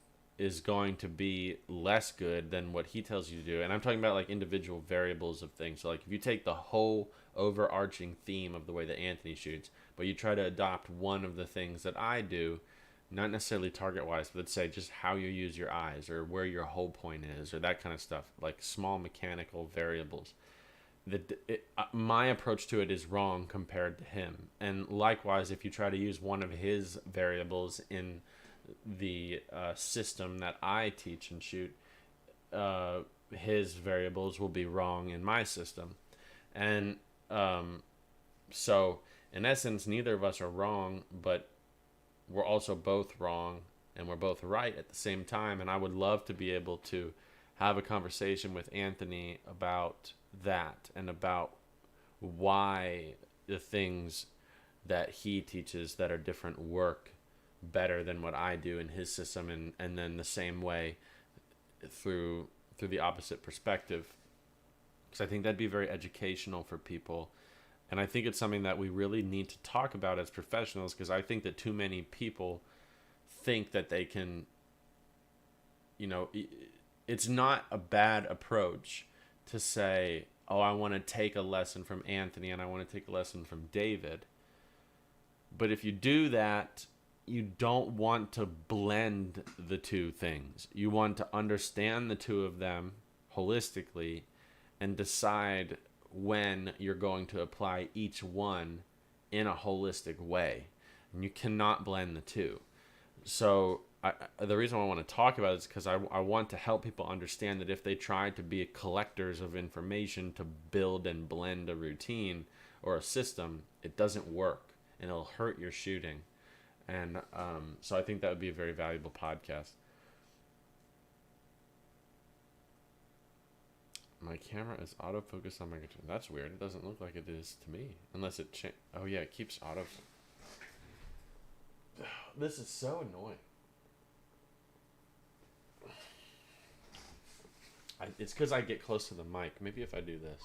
going to be less good than what he tells you to do. And I'm talking about, like, individual variables of things. So, like, if you take the whole overarching theme of the way that Anthony shoots, but you try to adopt one of the things that I do, not necessarily target wise, but let's say just how you use your eyes or where your whole point is or that kind of stuff, like small mechanical variables. My approach to it is wrong compared to him. And likewise, if you try to use one of his variables in the system that I teach and shoot, his variables will be wrong in my system. And so, in essence, neither of us are wrong, but we're also both wrong and we're both right at the same time. And I would love to be able to have a conversation with Anthony about that and about why the things that he teaches that are different work better than what I do in his system, and then the same way through the opposite perspective, because I think that'd be very educational for people. And I think it's something that we really need to talk about as professionals, because I think that too many people think that they can, it's not a bad approach to say, oh, I want to take a lesson from Anthony and I want to take a lesson from David. But if you do that, you don't want to blend the two things. You want to understand the two of them holistically and decide when you're going to apply each one in a holistic way. And you cannot blend the two. So the reason why I want to talk about it is because I want to help people understand that if they try to be collectors of information to build and blend a routine or a system, it doesn't work and it'll hurt your shooting. And so I think that would be a very valuable podcast. My camera is autofocused on my controller. That's weird. It doesn't look like it is to me. Unless it oh yeah, it keeps auto. This is so annoying. It's because I get close to the mic. Maybe if I do this.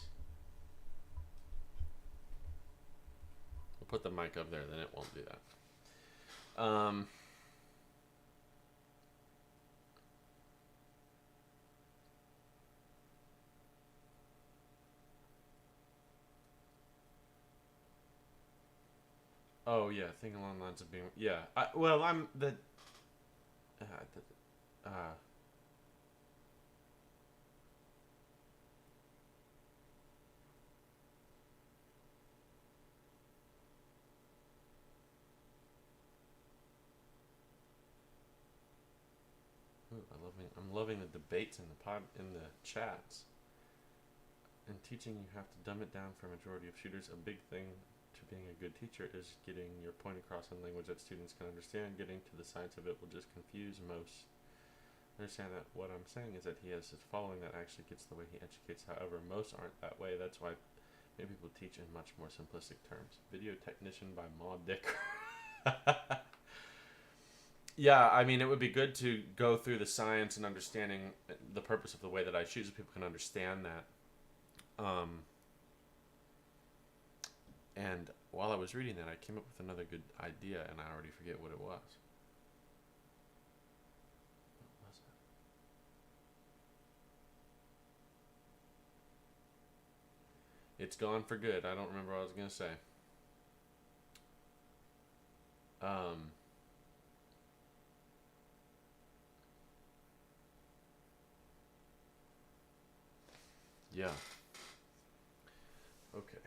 I'll put the mic up there, then it won't do that. Oh yeah, thing along the lines of being I'm the I'm loving the debates in the chats. In teaching, you have to dumb it down for a majority of shooters. A big thing to being a good teacher is getting your point across in language that students can understand. Getting to the science of it will just confuse most. Understand that what I'm saying is that he has his following that actually gets the way he educates. However, most aren't that way. That's why many people teach in much more simplistic terms. Video technician by Maud Dick. Yeah, I mean, it would be good to go through the science and understanding the purpose of the way that I shoot so people can understand that. And while I was reading that, I came up with another good idea, and I already forget what it was. What was it? It's gone for good. I don't remember what I was going to say. Yeah. Okay.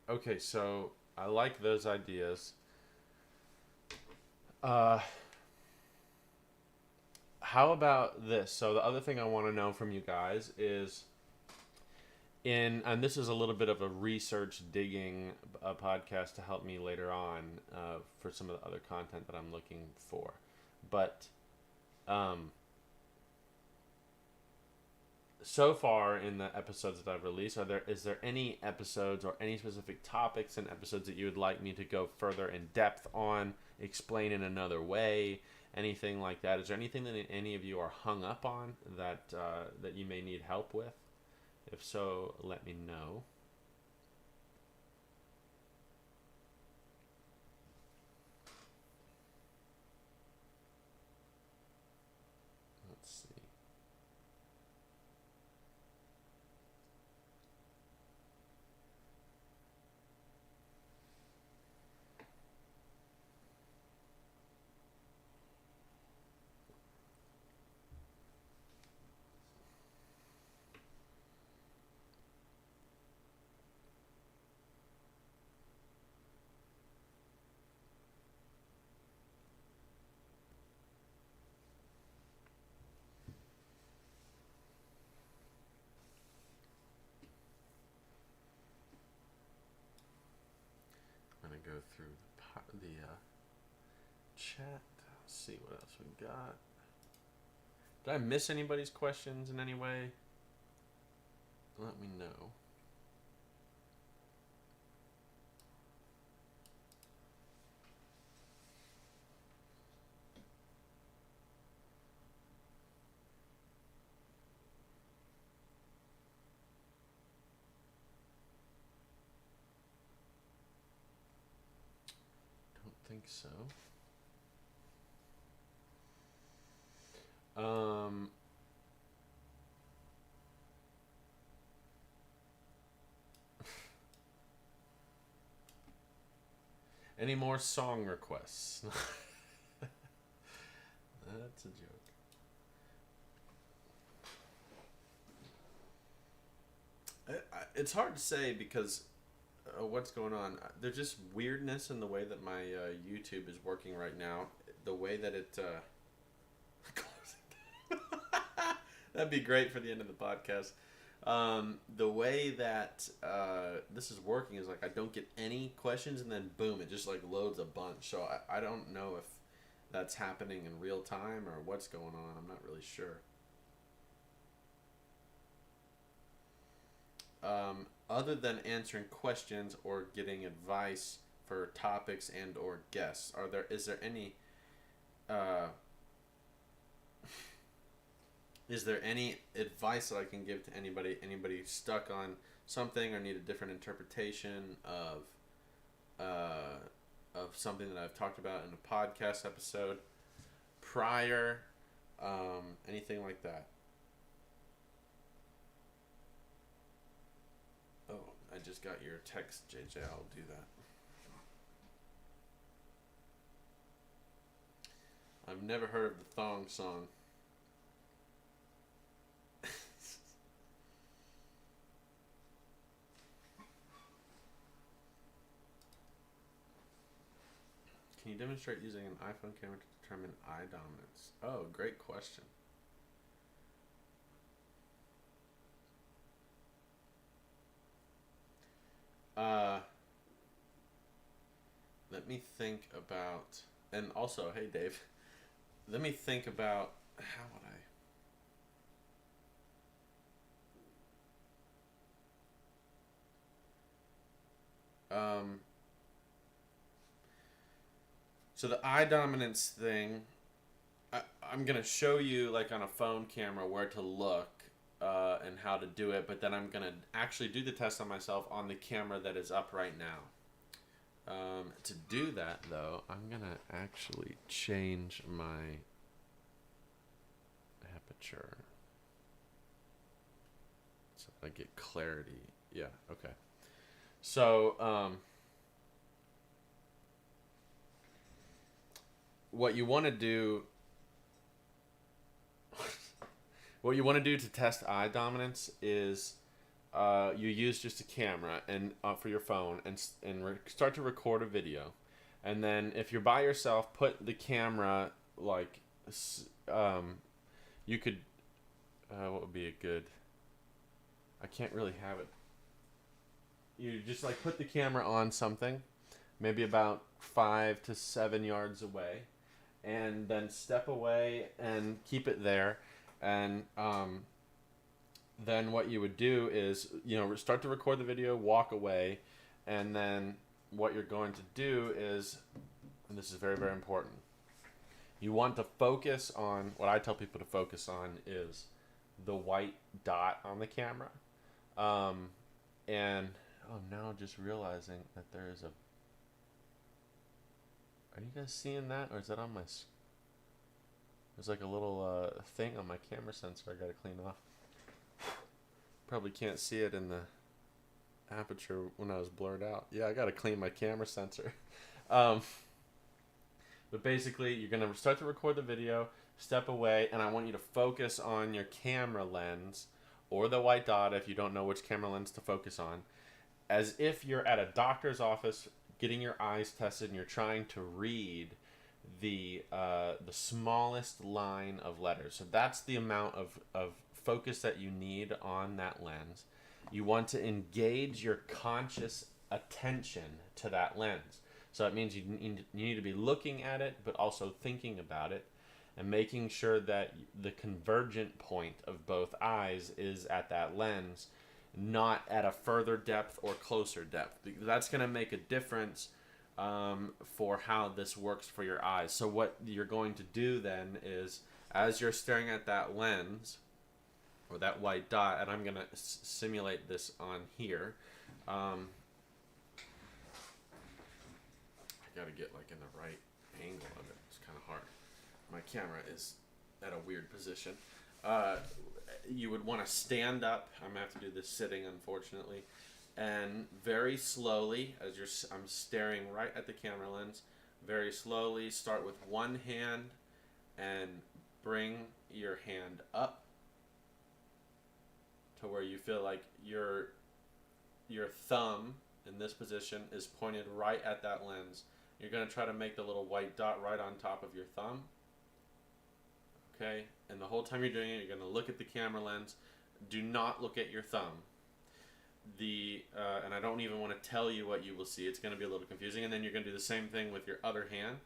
Okay, so I like those ideas. How about this? So the other thing I want to know from you guys is and this is a little bit of a research digging podcast to help me later on for some of the other content that I'm looking for. But so far in the episodes that I've released, is there any episodes or any specific topics and episodes that you would like me to go further in depth on, explain in another way, anything like that? Is there anything that any of you are hung up on that that you may need help with? If so, let me know. Let's see. I'm going to go through the chat. Let's see what else we got. Did I miss anybody's questions in any way? Let me know. Don't think so. Any more song requests? That's a joke. It's hard to say because what's going on. There's just weirdness in the way that my YouTube is working right now. The way that it... That'd be great for the end of the podcast. The way that this is working is like I don't get any questions and then boom, it just like loads a bunch. So I don't know if that's happening in real time or what's going on. I'm not really sure. Other than answering questions or getting advice for topics and or guests, is there any is there any advice that I can give to anybody stuck on something or need a different interpretation of something that I've talked about in a podcast episode prior, anything like that? Oh, I just got your text, JJ. I'll do that. I've never heard of the thong song. Can you demonstrate using an iPhone camera to determine eye dominance? Oh, great question. Let me think about, and also, hey Dave, let me think about how would I. So the eye dominance thing, I'm gonna show you like on a phone camera where to look and how to do it, but then I'm gonna actually do the test on myself on the camera that is up right now. To do that though, I'm gonna actually change my aperture so that I get clarity. Yeah, okay. So what you want to do to test eye dominance is you use just a camera and for your phone and start to record a video, and then if you're by yourself, put the camera like you could what would be a good, I can't really have it, you just like put the camera on something maybe about 5 to 7 yards away, and then step away and keep it there, and then what you would do is, start to record the video, walk away, and then what you're going to do is, and this is very, very important, you want to focus on, what I tell people to focus on is the white dot on the camera. And I'm now just realizing that there is a, are you guys seeing that, or is that on my, there's like a little thing on my camera sensor I gotta clean off. Probably can't see it in the aperture when I was blurred out. Yeah, I gotta clean my camera sensor. But basically, you're gonna start to record the video, step away, and I want you to focus on your camera lens or the white dot if you don't know which camera lens to focus on, as if you're at a doctor's office getting your eyes tested and you're trying to read the smallest line of letters. So that's the amount of focus that you need on that lens. You want to engage your conscious attention to that lens. So it means you need to be looking at it, but also thinking about it, and making sure that the convergent point of both eyes is at that lens, not at a further depth or closer depth. Because that's going to make a difference for how this works for your eyes. So what you're going to do then is, as you're staring at that lens, or that white dot, and I'm going to simulate this on here. I got to get like in the right angle of it. It's kind of hard. My camera is at a weird position. You would want to stand up. I'm going to have to do this sitting, unfortunately. And very slowly, as I'm staring right at the camera lens, very slowly start with one hand and bring your hand up to where you feel like your thumb in this position is pointed right at that lens. You're going to try to make the little white dot right on top of your thumb. Okay? And the whole time you're doing it, you're going to look at the camera lens. Do not look at your thumb. And I don't even want to tell you what you will see. It's going to be a little confusing. And then you're going to do the same thing with your other hand.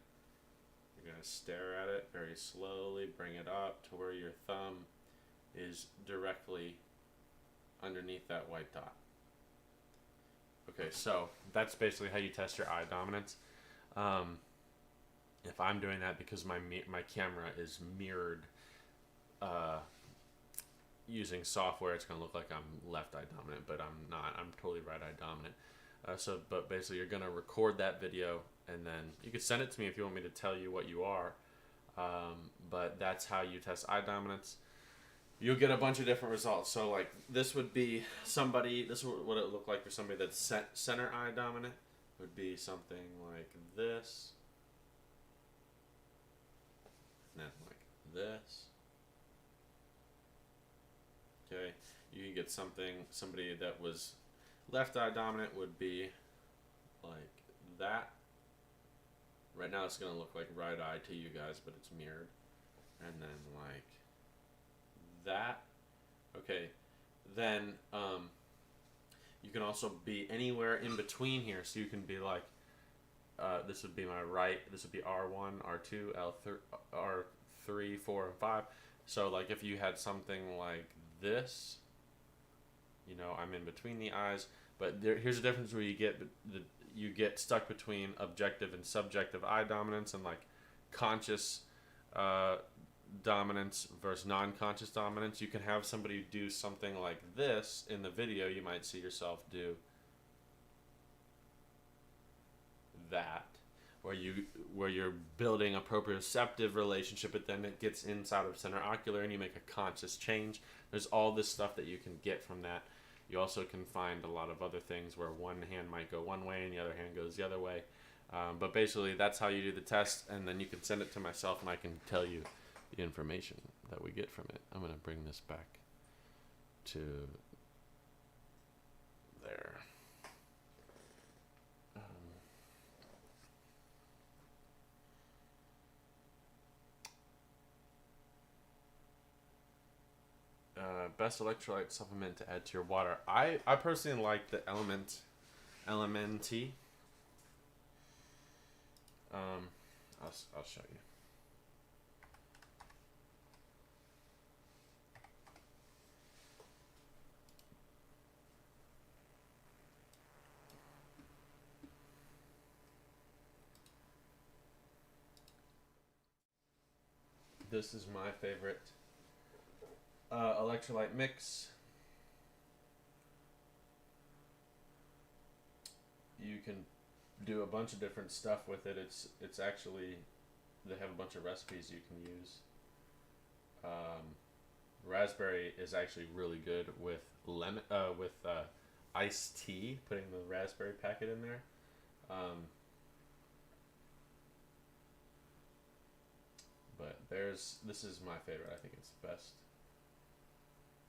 You're going to stare at it very slowly, bring it up to where your thumb is directly underneath that white dot. Okay, so that's basically how you test your eye dominance. If I'm doing that because my camera is mirrored using software, it's going to look like I'm left eye dominant, but I'm not. I'm totally right eye dominant. But basically, you're going to record that video, and then you can send it to me if you want me to tell you what you are. But that's how you test eye dominance. You'll get a bunch of different results. So, like, this would be somebody, this is what it would look like for somebody that's center eye dominant. Would be something like this. And then like this. Okay. You can get somebody that was left eye dominant would be like that. Right now it's going to look like right eye to you guys, but it's mirrored. And then like that. Okay. Then you can also be anywhere in between here. So you can be like, this would be my right. This would be R1, R2, R3, 4, and 5. So like if you had something like this, you know, I'm in between the eyes. But here's the difference where you get stuck between objective and subjective eye dominance, and like conscious dominance versus non-conscious dominance. You can have somebody do something like this in the video. You might see yourself do that, where you're building a proprioceptive relationship, but then it gets inside of center ocular and you make a conscious change. There's all this stuff that you can get from that. You also can find a lot of other things where one hand might go one way and the other hand goes the other way. But basically, that's how you do the test, and then you can send it to myself, and I can tell you the information that we get from it. I'm going to bring this back to there. Best electrolyte supplement to add to your water. I personally like the LMNT. I'll show you. This is my favorite electrolyte mix. You can do a bunch of different stuff with it. It's actually, they have a bunch of recipes you can use. Raspberry is actually really good with lemon, iced tea. Putting the raspberry packet in there. But this is my favorite. I think it's the best.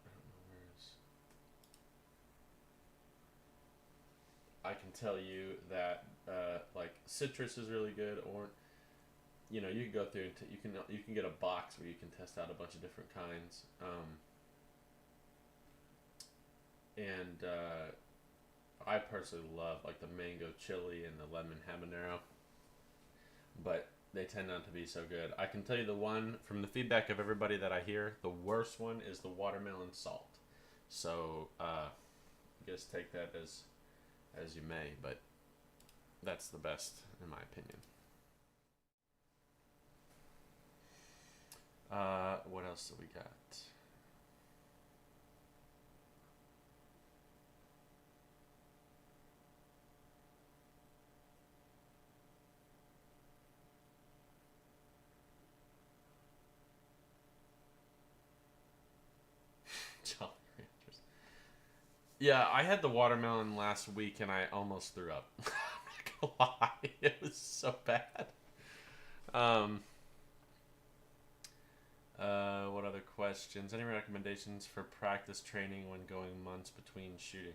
I don't know where is. I can tell you that like citrus is really good, or you know, you can go through and you can get a box where you can test out a bunch of different kinds. I personally love like the mango chili and the lemon habanero, but they tend not to be so good. I can tell you the one from the feedback of everybody that I hear, the worst one is the watermelon salt. So I guess take that as you may, but that's the best in my opinion. What else do we got? Jolly Ranchers. Yeah, I had the watermelon last week and I almost threw up. I'm not gonna lie, it was so bad. Um, what other questions? Any recommendations for practice training when going months between shooting?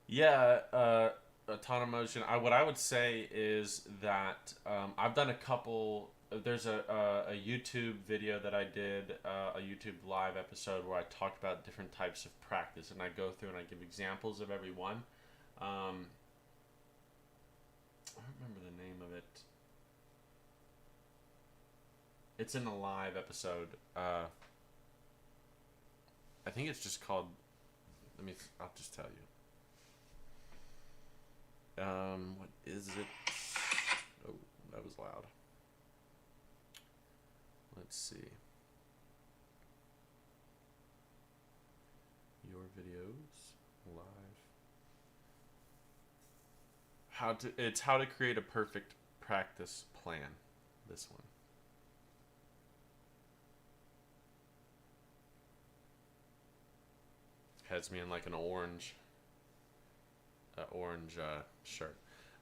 Yeah, a ton of motion. What I would say is that I've done a couple. There's a YouTube video that I did, a YouTube live episode where I talked about different types of practice, and I go through and I give examples of every one. I don't remember the name of it. It's in a live episode. I think it's just called. I'll just tell you. What is it? Oh, that was loud. Let's see. Your videos live. It's how to create a perfect practice plan. This one. Has me in like an orange shirt.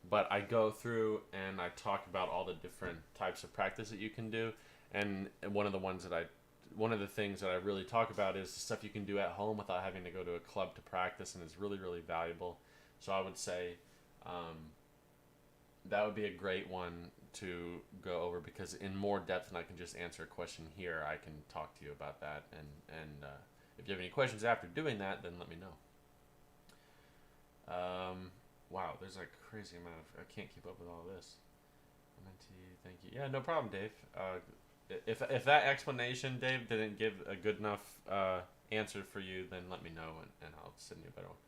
But I go through and I talk about all the different types of practice that you can do, and one of the things that I really talk about is the stuff you can do at home without having to go to a club to practice, and it's really, really valuable. So I would say that would be a great one to go over, because in more depth than I can just answer a question here, I can talk to you about that, and if you have any questions after doing that, then let me know. Wow, there's like a crazy amount of... I can't keep up with all this. Thank you. Yeah, no problem, Dave. If that explanation, Dave, didn't give a good enough answer for you, then let me know, and I'll send you a better one.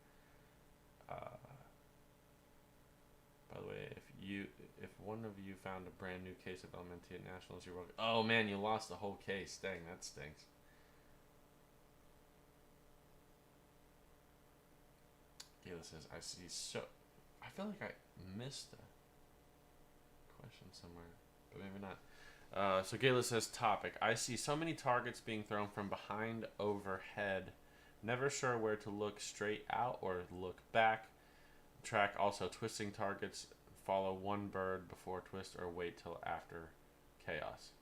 By the way, if one of you found a brand new case of LMNT at Nationals, you're welcome. Oh man, you lost the whole case. Dang, that stinks. Gayla says, I feel like I missed a question somewhere, but maybe not. So Gayla says, topic. I see so many targets being thrown from behind overhead. Never sure where to look straight out or look back. Track also twisting targets. Follow one bird before twist or wait till after chaos.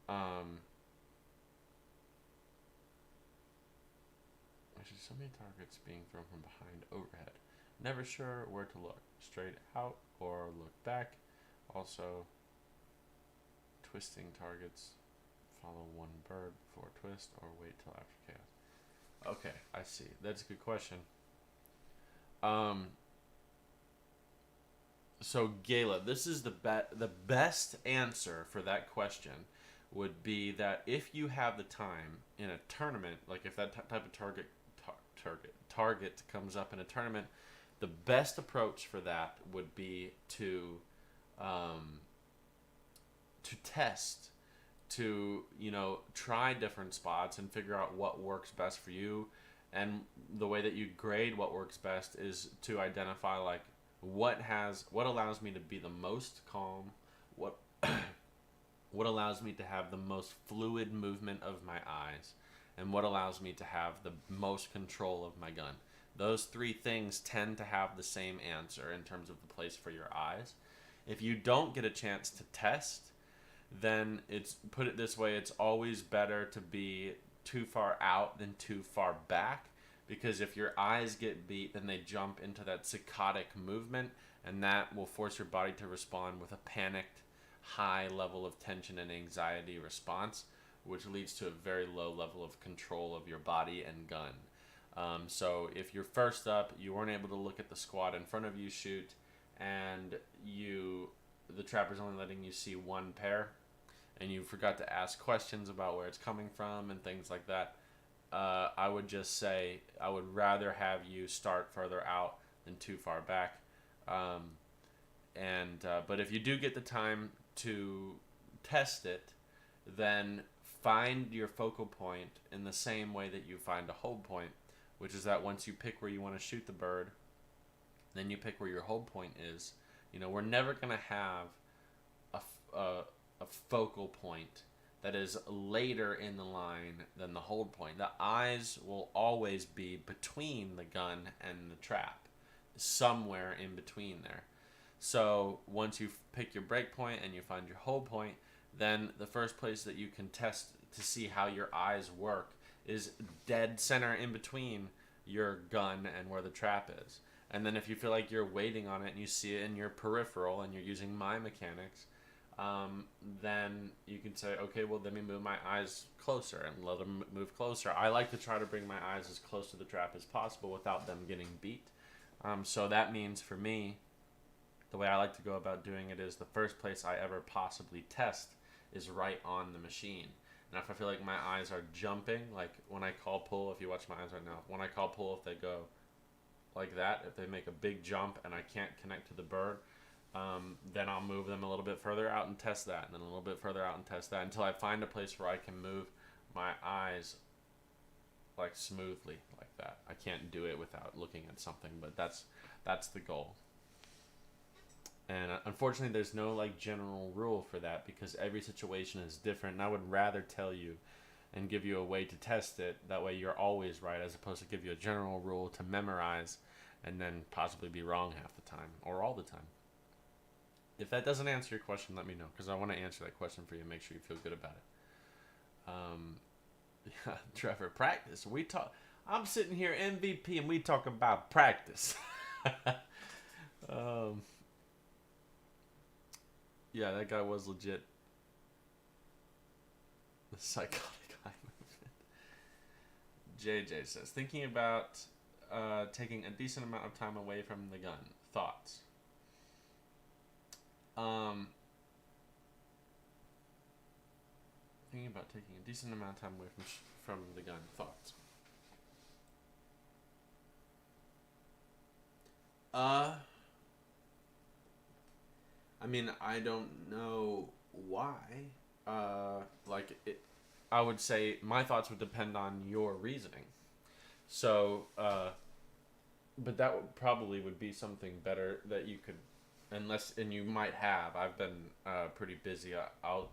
I see so many targets being thrown from behind overhead. Never sure where to look. Straight out or look back. Also, twisting targets. Follow one bird before twist or wait till after chaos. Okay, I see. That's a good question. So Gayla, this is the best answer for that question would be that if you have the time in a tournament, like if that type of target comes up in a tournament, the best approach for that would be to test, to try different spots and figure out what works best for you. And the way that you grade what works best is to identify like what allows me to be the most calm, what allows me to have the most fluid movement of my eyes, and what allows me to have the most control of my gun. Those three things tend to have the same answer in terms of the place for your eyes. If you don't get a chance to test, then put it this way, it's always better to be too far out than too far back, because if your eyes get beat, then they jump into that saccadic movement, and that will force your body to respond with a panicked, high level of tension and anxiety response, which leads to a very low level of control of your body and gun. So if you're first up, you weren't able to look at the squad in front of you shoot, and the trapper's only letting you see one pair, and you forgot to ask questions about where it's coming from and things like that, I would just say I would rather have you start further out than too far back. But if you do get the time to test it, then find your focal point in the same way that you find a hold point, which is that once you pick where you want to shoot the bird, then you pick where your hold point is. We're never going to have a focal point that is later in the line than the hold point. The eyes will always be between the gun and the trap, somewhere in between there. So once you pick your break point and you find your hold point, then the first place that you can test to see how your eyes work is dead center in between your gun and where the trap is. And then if you feel like you're waiting on it and you see it in your peripheral and you're using my mechanics, then you can say, okay, well, let me move my eyes closer and let them move closer. I like to try to bring my eyes as close to the trap as possible without them getting beat. So that means for me, the way I like to go about doing it is the first place I ever possibly test is right on the machine. And if I feel like my eyes are jumping, like when I call pull, if you watch my eyes right now, when I call pull, if they go like that, if they make a big jump and I can't connect to the bird, then I'll move them a little bit further out and test that, and then a little bit further out and test that until I find a place where I can move my eyes like smoothly like that. I can't do it without looking at something, but that's the goal. And unfortunately, there's no like general rule for that because every situation is different. And I would rather tell you and give you a way to test it. That way you're always right, as opposed to give you a general rule to memorize and then possibly be wrong half the time or all the time. If that doesn't answer your question, let me know, because I want to answer that question for you and make sure you feel good about it. Yeah, Trevor, practice. I'm sitting here MVP and we talk about practice. Yeah, that guy was legit. The psychotic eye movement. JJ says, thinking about taking a decent amount of time away from the gun. Thoughts? Thinking about taking a decent amount of time away from the gun. Thoughts? I mean, I don't know why. I would say my thoughts would depend on your reasoning. So, but that probably would be something better that you could, and you might have. I've been pretty busy. I'll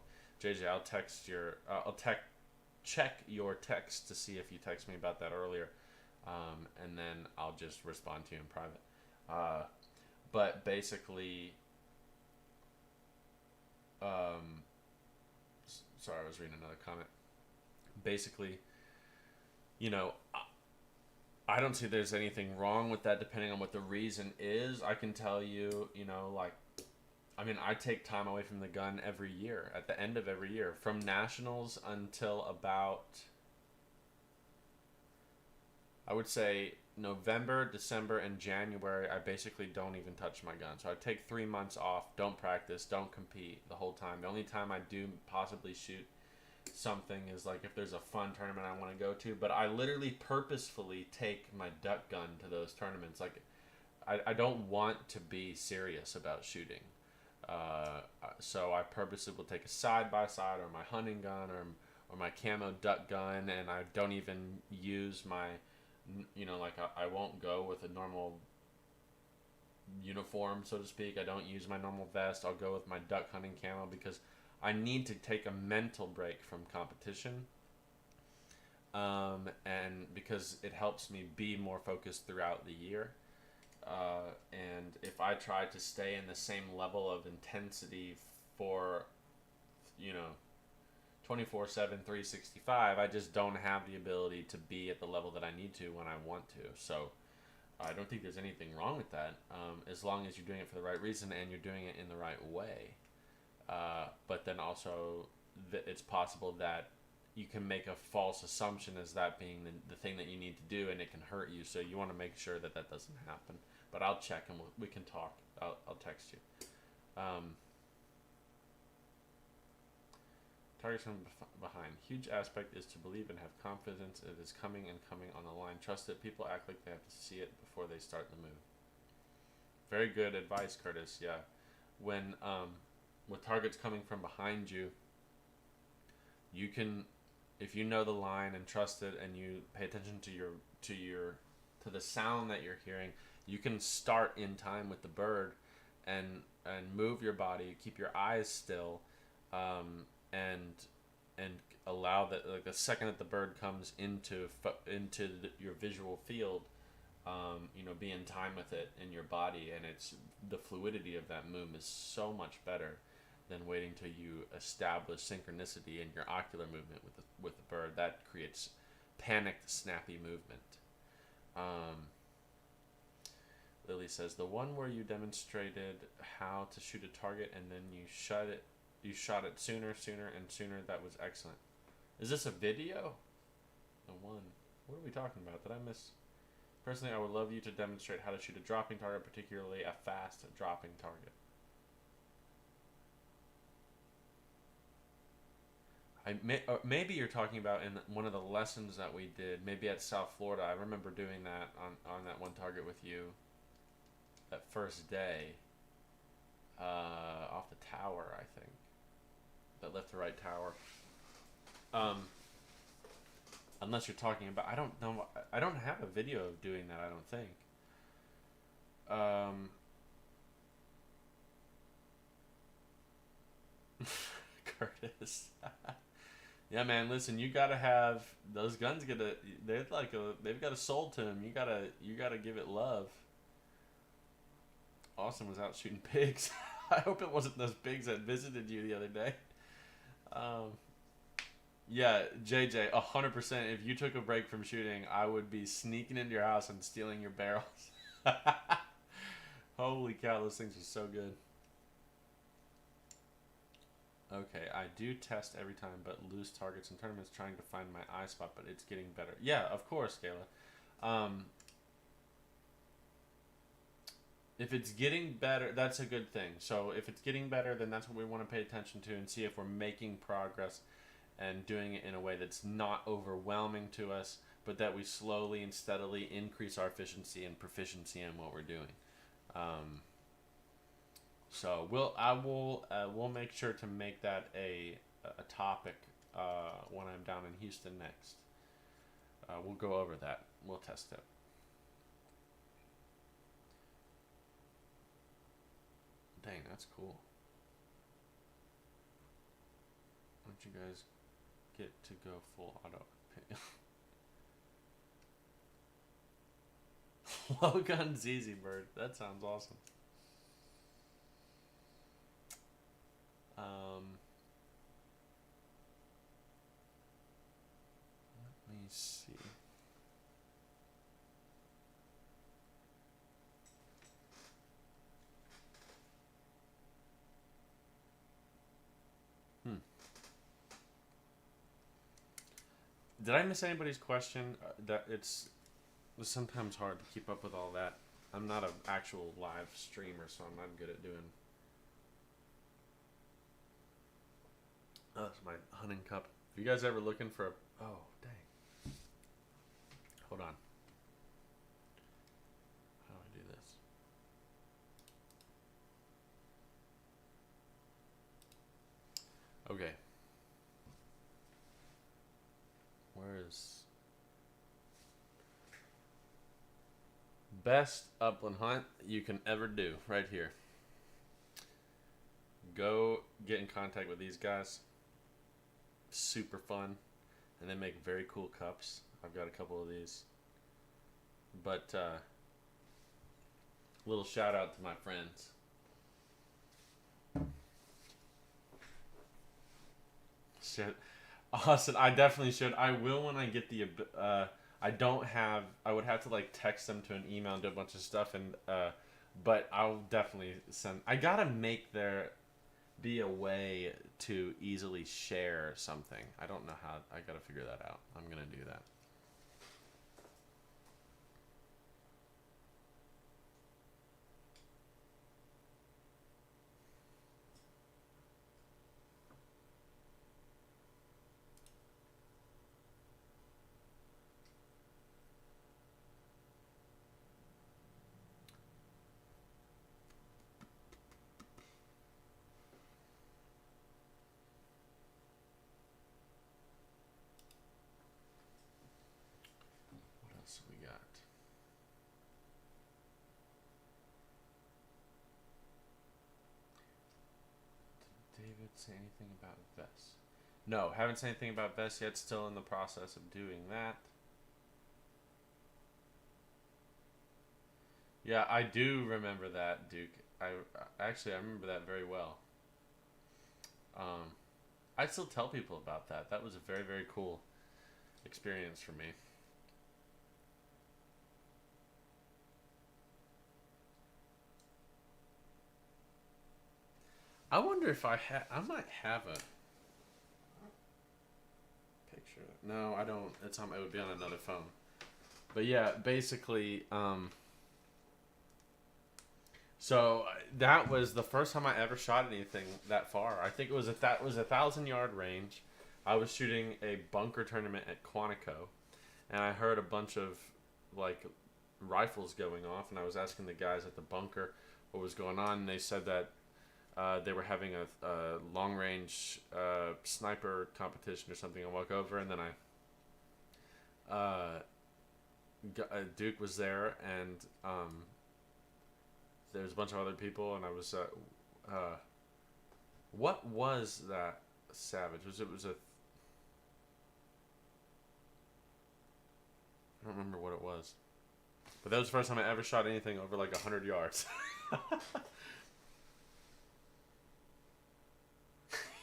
text your, check your text to see if you text me about that earlier, and then I'll just respond to you in private. But basically, sorry, I was reading another comment. Basically, I don't see there's anything wrong with that depending on what the reason is. I can tell you, I take time away from the gun every year, at the end of every year, from nationals until about, I would say, November, December, and January. I basically don't even touch my gun. So I take 3 months off, don't practice, don't compete the whole time. The only time I do possibly shoot something is like if there's a fun tournament I want to go to, but I literally purposefully take my duck gun to those tournaments. Like, I don't want to be serious about shooting. So I purposely will take a side-by-side or my hunting gun or my camo duck gun, and I don't even use my, I won't go with a normal uniform, so to speak. I don't use my normal vest. I'll go with my duck hunting camo because I need to take a mental break from competition, and because it helps me be more focused throughout the year. And if I try to stay in the same level of intensity for, 24/7, 365, I just don't have the ability to be at the level that I need to when I want to. So I don't think there's anything wrong with that, as long as you're doing it for the right reason and you're doing it in the right way. But then also, it's possible that you can make a false assumption as that being the thing that you need to do, and it can hurt you. So you want to make sure that doesn't happen. But I'll check and we can talk. I'll text you. Targets from behind. Huge aspect is to believe and have confidence it is coming on the line. Trust it. People act like they have to see it before they start the move. Very good advice, Curtis. Yeah. When with targets coming from behind you, you can, if you know the line and trust it and you pay attention to the sound that you're hearing, you can start in time with the bird and move your body, keep your eyes still, and and allow that, like the second that the bird comes into your visual field, be in time with it in your body, and it's the fluidity of that movement is so much better than waiting till you establish synchronicity in your ocular movement with the bird. That creates panicked, snappy movement. Lily says the one where you demonstrated how to shoot a target and then you shot it sooner and sooner. That was excellent. Is this a video? The one. What are we talking about? Did I miss? Personally, I would love you to demonstrate how to shoot a dropping target, particularly a fast dropping target. Maybe you're talking about in one of the lessons that we did, maybe at South Florida. I remember doing that on that one target with you that first day, off the tower, I think. That left to right tower. Unless you're talking about, I don't know. I don't have a video of doing that. I don't think. Curtis. Yeah, man. Listen, you gotta have those guns. They've got a soul to them. You gotta give it love. Austin was out shooting pigs. I hope it wasn't those pigs that visited you the other day. Yeah, JJ, 100%. If you took a break from shooting, I would be sneaking into your house and stealing your barrels. Holy cow, those things are so good. Okay, I do test every time, but lose targets in tournaments trying to find my eye spot, but it's getting better. Yeah, of course, Kayla. If it's getting better, that's a good thing. So if it's getting better, then that's what we want to pay attention to and see if we're making progress and doing it in a way that's not overwhelming to us, but that we slowly and steadily increase our efficiency and proficiency in what we're doing. So we'll make sure to make that a topic when I'm down in Houston next. We'll go over that. We'll test it. Dang, that's cool. Why don't you guys get to go full auto? Low gun ZZ Bird. That sounds awesome. Let me see. Did I miss anybody's question? That it's sometimes hard to keep up with all that. I'm not an actual live streamer, so I'm not good at doing. Oh, that's my hunting cup. If you guys ever looking for a... Oh, dang. Hold on. How do I do this? Okay. Where is... Best upland hunt you can ever do, right here. Go get in contact with these guys. Super fun, and they make very cool cups. I've got a couple of these, but little shout out to my friends. Shit, Austin, I definitely should. I will when I get the. I don't have. I would have to like text them to an email and do a bunch of stuff, and but I'll definitely send. I gotta make there be a way to easily share something. I don't know how. I gotta figure that out. I'm gonna do that. What else we got? Did David say anything about vests? No, haven't said anything about vests yet. Still in the process of doing that. Yeah, I do remember that, Duke. I actually I remember that very well. Um, I still tell people about that. That was a very very cool experience for me. I wonder if I might have a picture. No, I don't. It's on. It would be on another phone. But yeah, basically, so that was the first time I ever shot anything that far. I think it was that was 1,000 yard range. I was shooting a bunker tournament at Quantico, and I heard a bunch of like rifles going off, and I was asking the guys at the bunker what was going on, and they said that they were having a long range sniper competition or something. I walk over, and then Duke was there, and there was a bunch of other people, and I was what was that Savage? Was a I don't remember what it was, but that was the first time I ever shot anything over like 100 yards.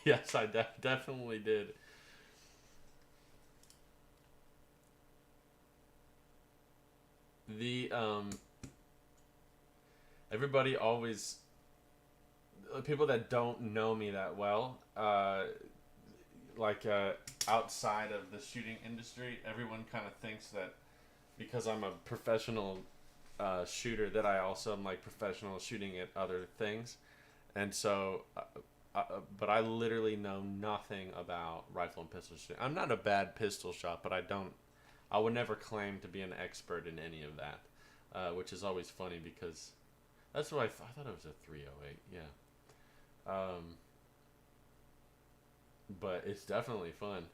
Yes, I definitely did. The everybody always people that don't know me that well, like outside of the shooting industry, everyone kind of thinks that because I'm a professional shooter that I also am like professional shooting at other things, and so. But I literally know nothing about rifle and pistol shooting. I'm not a bad pistol shot, but I don't. I would never claim to be an expert in any of that, which is always funny because that's what I thought it was a 308. Yeah. But it's definitely fun.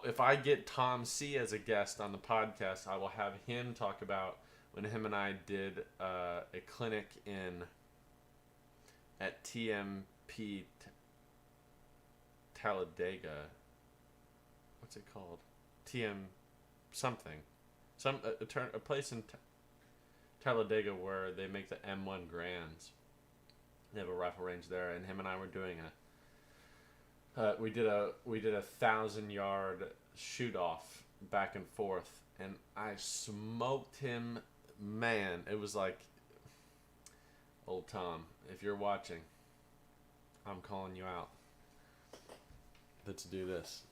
If I get Tom C as a guest on the podcast, I will have him talk about when him and I did a clinic in at TMP Talladega. What's it called? TM something. A place in Talladega where they make the M1 Grands. They have a rifle range there, and him and I were doing we did a 1,000 yard shoot off back and forth, and I smoked him. Man, it was like, old Tom, if you're watching, I'm calling you out. Let's do this.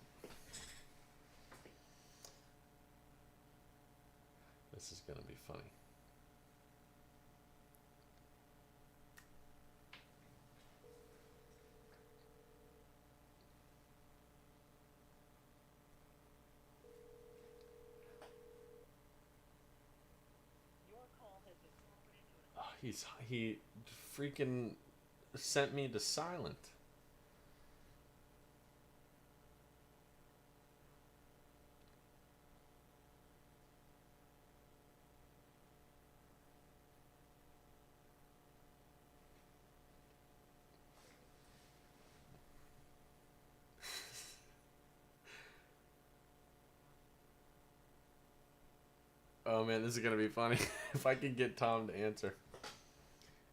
This is gonna be funny. He freaking sent me to silent. Oh man, this is gonna be funny if I can get Tom to answer.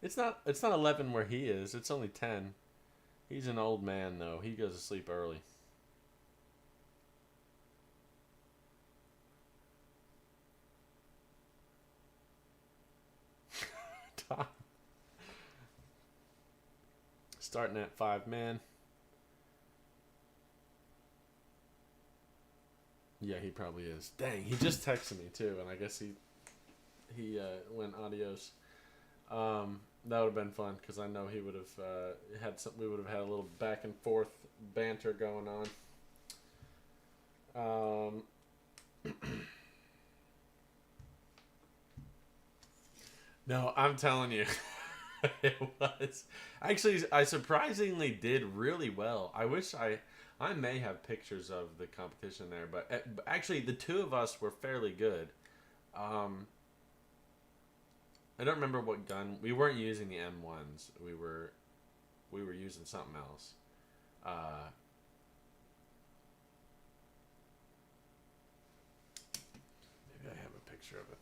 It's not 11 where he is. It's only 10. He's an old man though. He goes to sleep early. Tom. Starting at 5, man. Yeah, he probably is. Dang, he just texted me too, and I guess he went adios. That would have been fun because I know he would have had some. We would have had a little back and forth banter going on. No, I'm telling you, it was actually. I surprisingly did really well. I may have pictures of the competition there, but actually the two of us were fairly good. Um, I don't remember what gun we weren't using the M1s. We were using something else. Uh, picture of it.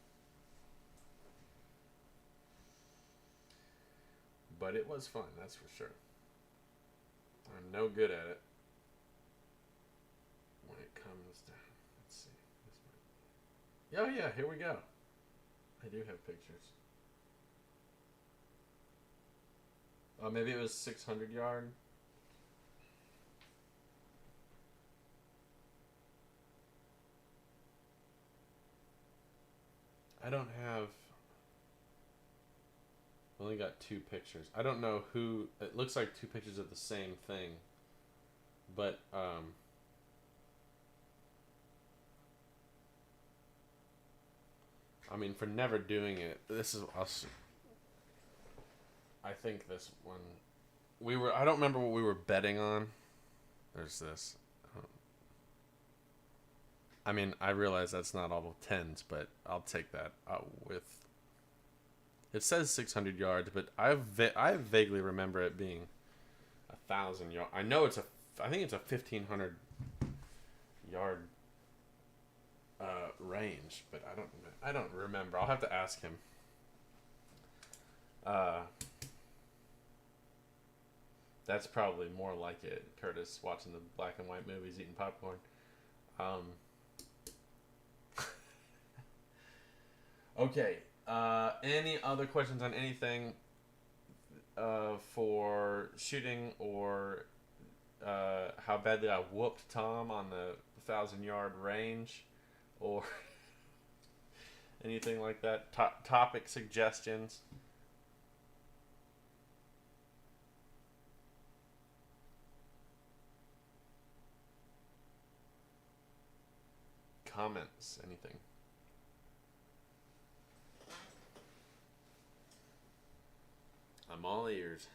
But it was fun, that's for sure. I'm no good at it when it comes down. Let's see. This might... Oh yeah, here we go. I do have pictures. Oh, maybe it was 600 yard. I don't have... I only got 2 pictures. I don't know who... It looks like 2 pictures of the same thing. But, I mean, for never doing it, this is us. I think this one... I don't remember what we were betting on. There's this. I mean, I realize that's not all 10s, but I'll take that with... It says 600 yards, but I vaguely remember it being 1,000 yards. I know I think it's a 1,500 yard range, but I don't remember. I'll have to ask him. That's probably more like it. Curtis watching the black and white movies, eating popcorn. Okay. Any other questions on anything for shooting or how badly I whooped Tom on the 1,000 yard range or anything like that? Topic suggestions? Comments? Anything? I'm all ears.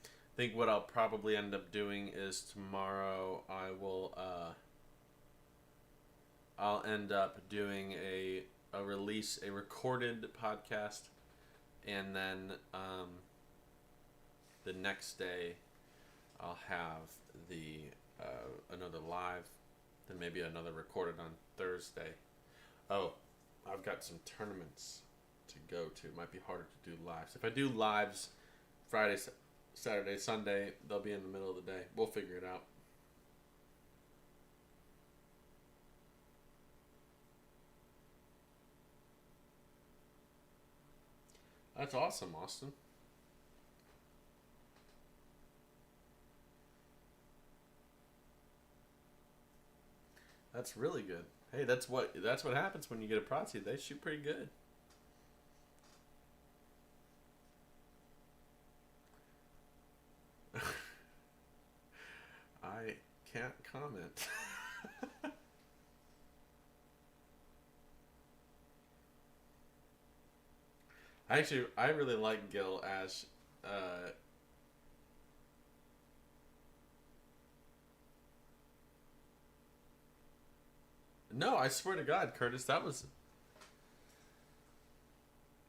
I think what I'll probably end up doing is tomorrow I'll end up doing a recorded podcast, and then the next day I'll have the another live, then maybe another recorded on Thursday. Oh, I've got some tournaments to go to. It might be harder to do lives. If I do lives Friday, Saturday, Sunday, they'll be in the middle of the day. We'll figure it out. That's awesome, Austin. That's really good. Hey, that's what happens when you get a proxy. They shoot pretty good. I can't comment. I really like Gil as no, I swear to God, Curtis, that was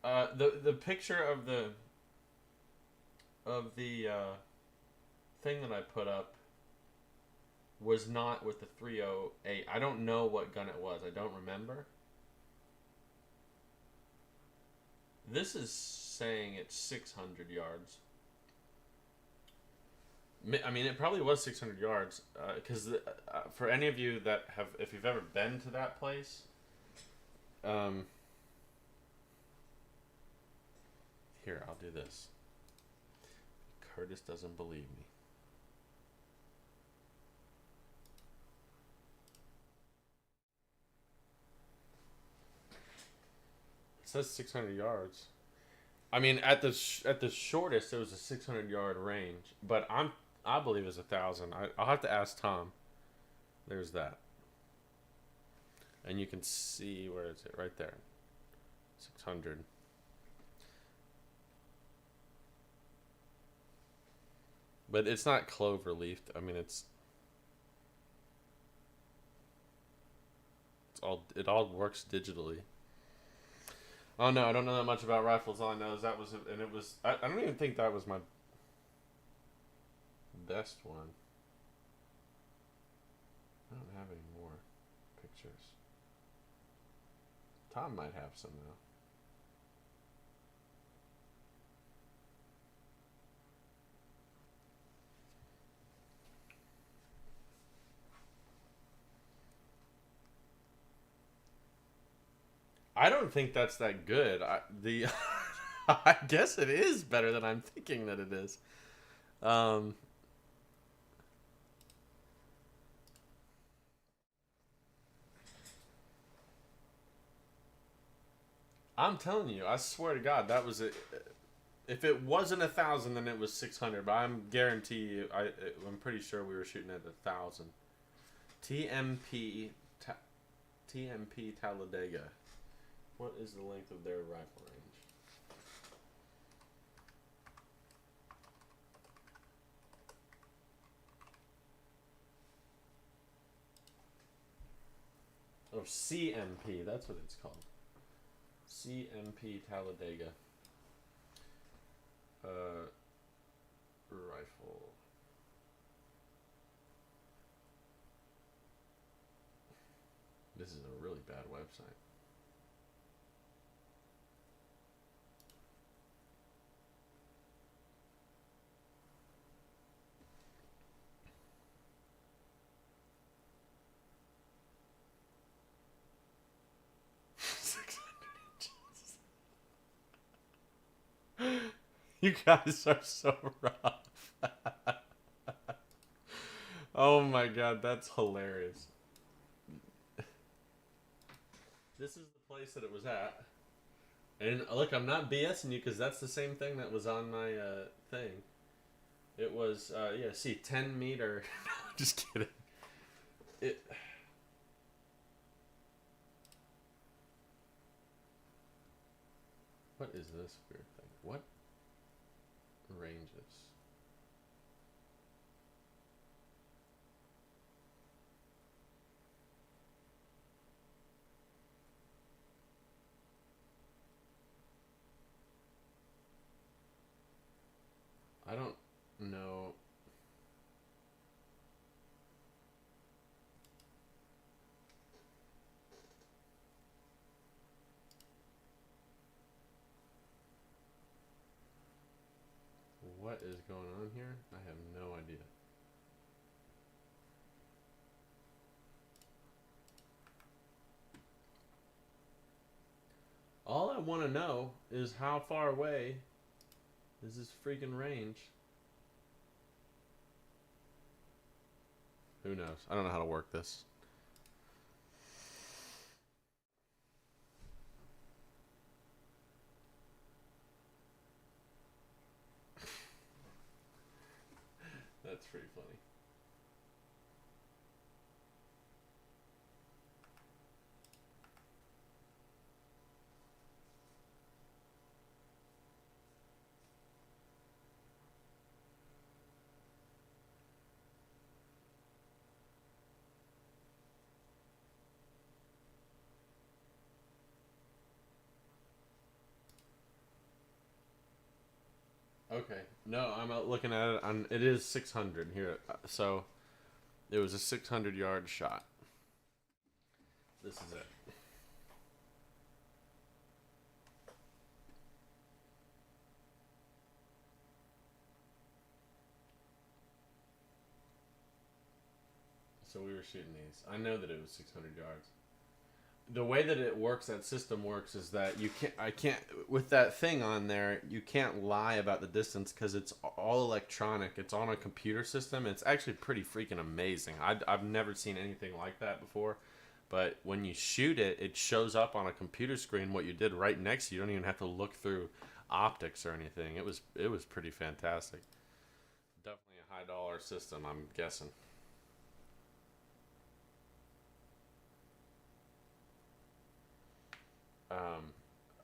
the picture of the thing that I put up was not with the 308. I don't know what gun it was. I don't remember. This is saying it's 600 yards. I mean, it probably was 600 yards, because for any of you that have, if you've ever been to that place, here, I'll do this. Curtis doesn't believe me. It says 600 yards. I mean, at the shortest, it was a 600 yard range, but I believe it's 1,000. I'll have to ask Tom. There's that, and you can see where is it right there, 600. But it's not clover leafed. I mean, it all works digitally. Oh no, I don't know that much about rifles. All I know is that was, and it was. I don't even think that was my best one. don't have any more pictures. Tom might have some though. I don't think that's that good. I guess it is better than I'm thinking that it is. Um, I'm telling you, I swear to God, that was it. If it wasn't 1,000, then it was 600. But I'm guarantee you, I'm pretty sure we were shooting at 1,000. TMP, TMP Talladega. What is the length of their rifle range? Oh, CMP. That's what it's called. CMP Talladega. Rifle. This is a really bad website. You guys are so rough. Oh my god, that's hilarious. This is the place that it was at. And look, I'm not BSing you because that's the same thing that was on my thing. It was, yeah, see, 10 meter. Just kidding. It. What is this weird thing? What ranges? I don't know. What is going on here? I have no idea. All I want to know is how far away is this freaking range? Who knows? I don't know how to work this. That's pretty funny. Okay. No, I'm looking at it. It is 600 here. So it was a 600-yard shot. This is it. So we were shooting these. I know that it was 600 yards. The way that it works, that system works, is that I can't, with that thing on there, you can't lie about the distance because it's all electronic. It's on a computer system. It's actually pretty freaking amazing. I've never seen anything like that before. But when you shoot it, it shows up on a computer screen what you did right next to you. You don't even have to look through optics or anything. It was pretty fantastic. Definitely a high dollar system, I'm guessing.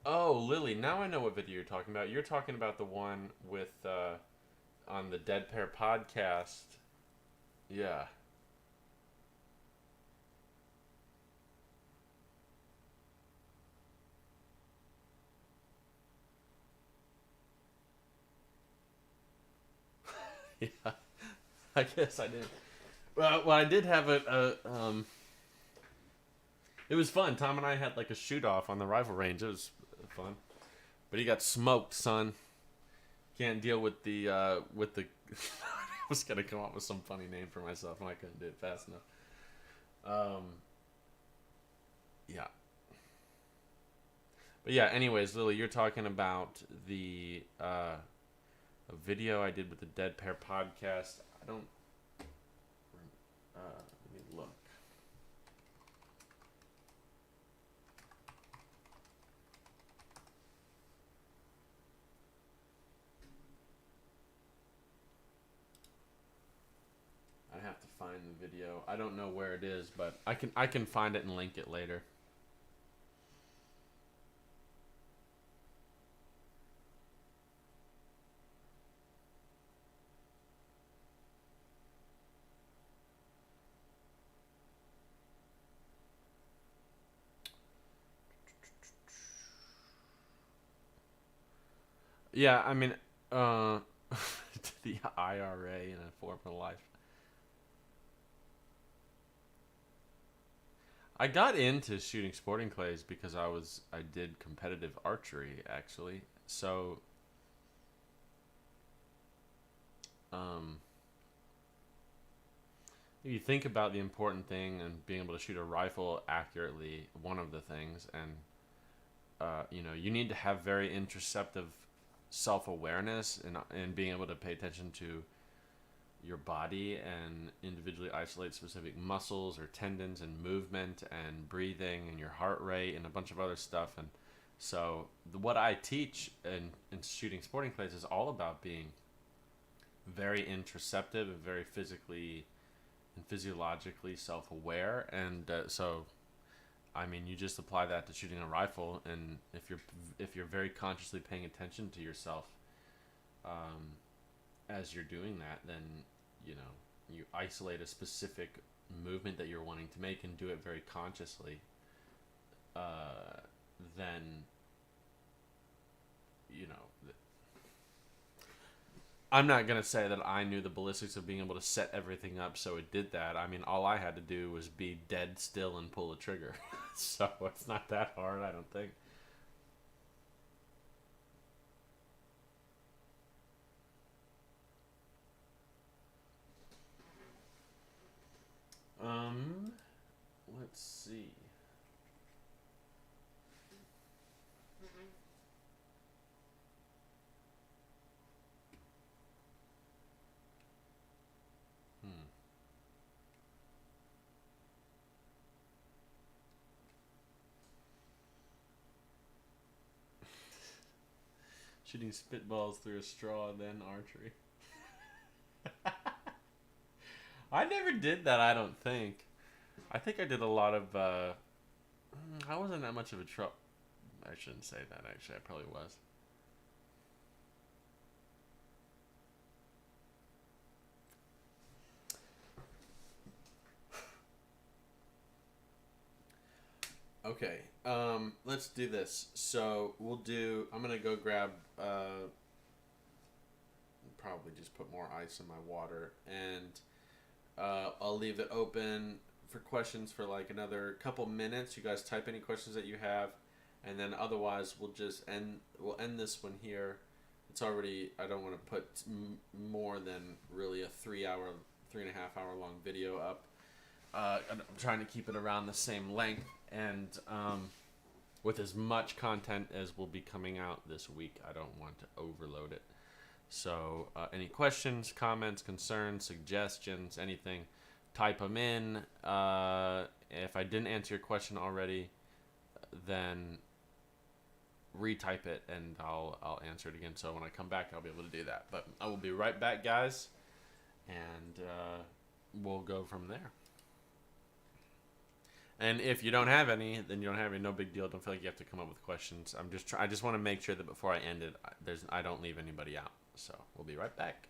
Oh, Lily, now I know what video you're talking about. You're talking about the one with on the Dead Pair podcast. Yeah. Yeah. I guess I did. Well, I did have it was fun. Tom and I had like a shoot off on the rifle range. It was fun, but he got smoked, son. Can't deal with the. I was gonna come up with some funny name for myself, and I couldn't do it fast enough. Yeah, but yeah. Anyways, Lily, you're talking about the a video I did with the Dead Pair podcast. I don't. Let me look. I have to find the video. I don't know where it is, but I can find it and link it later. Yeah, I mean, uh, the IRA and a former life. I got into shooting sporting clays because I did competitive archery actually. So, um, if you think about the important thing and being able to shoot a rifle accurately, one of the things, and you need to have very interceptive self awareness and being able to pay attention to your body and individually isolate specific muscles or tendons and movement and breathing and your heart rate and a bunch of other stuff. And so what I teach in shooting sporting clays is all about being very interoceptive and very physically and physiologically self-aware. And so I mean, you just apply that to shooting a rifle, and if you're very consciously paying attention to yourself as you're doing that, then you know you isolate a specific movement that you're wanting to make and do it very consciously. Then you know I'm not gonna say that I knew the ballistics of being able to set everything up so it did that. I mean, all I had to do was be dead still and pull a trigger. So it's not that hard, I don't think. Um, let's see. Hmm. Shooting spitballs through a straw, then archery. I never did that. I don't think. I think I did a lot of. I wasn't that much of a trouble. I shouldn't say that. Actually, I probably was. Okay. Let's do this. So we'll do. I'm gonna go grab. Probably just put more ice in my water, and I'll leave it open for questions for like another couple minutes. You guys type any questions that you have, and then otherwise we'll just end. We'll end this one here. It's already. I don't want to put more than really a 3 hour, 3.5 hour long video up. I'm trying to keep it around the same length and with as much content as will be coming out this week. I don't want to overload it. So, any questions, comments, concerns, suggestions, anything, type them in. If I didn't answer your question already, then retype it and I'll answer it again. So when I come back, I'll be able to do that. But I will be right back, guys, and we'll go from there. And if you don't have any, then you don't have any. No big deal. Don't feel like you have to come up with questions. I just want to make sure that before I end it, I don't leave anybody out. So we'll be right back.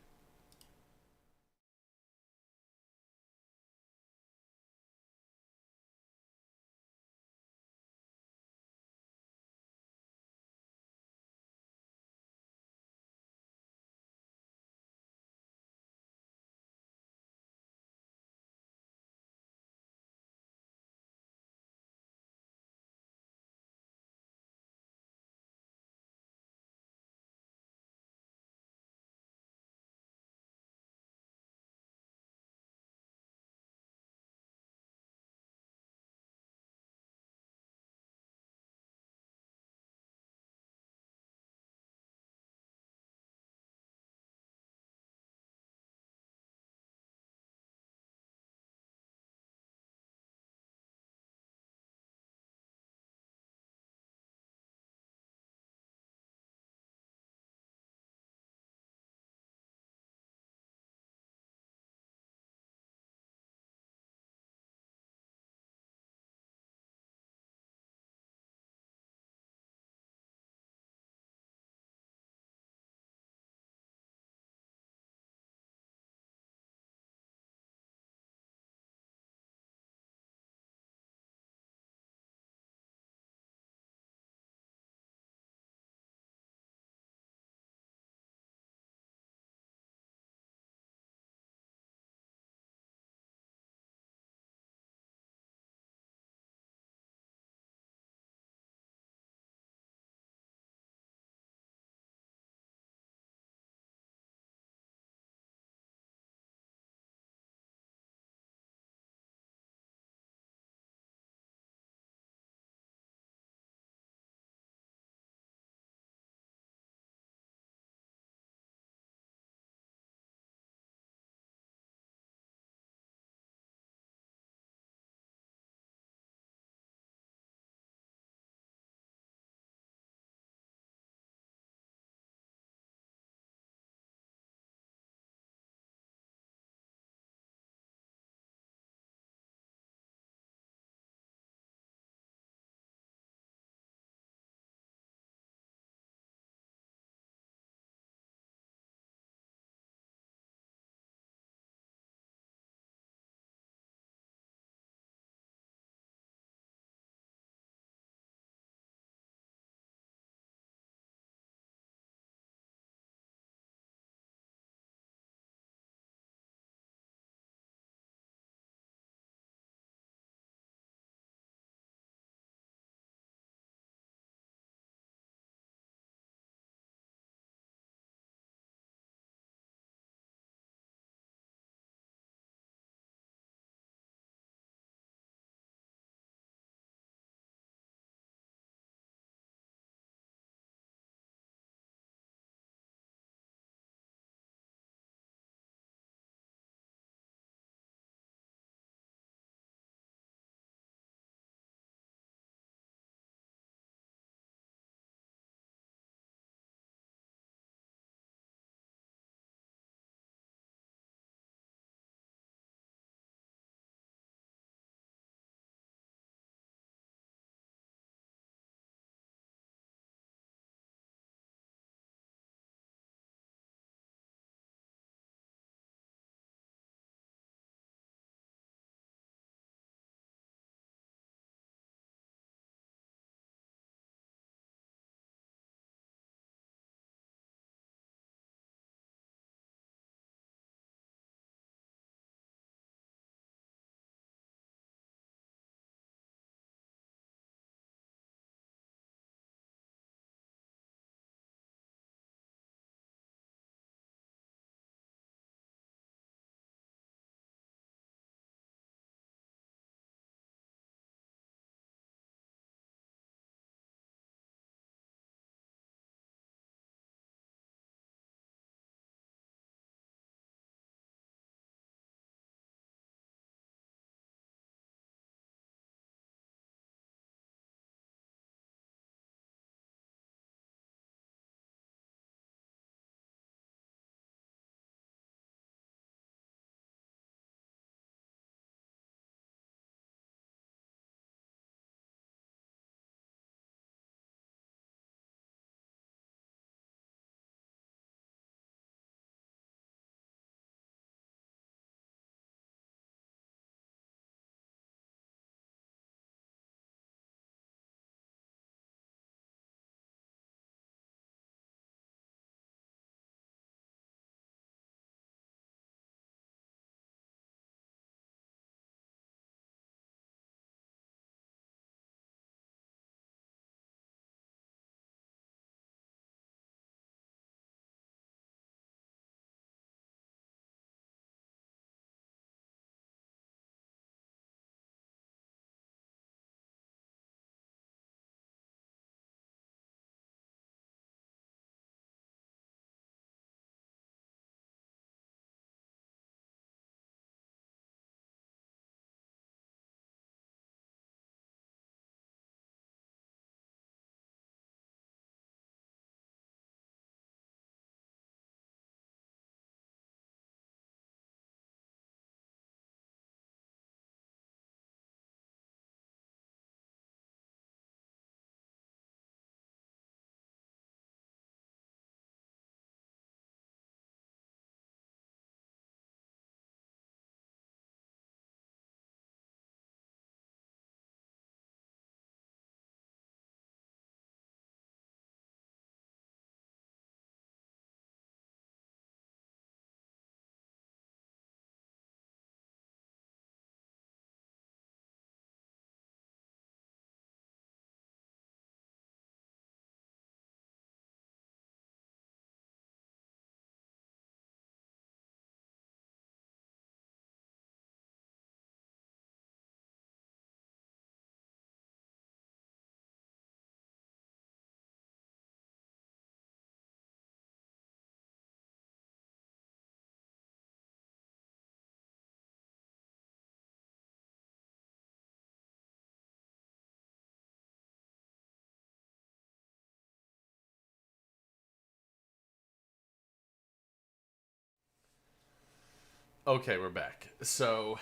Okay, we're back. So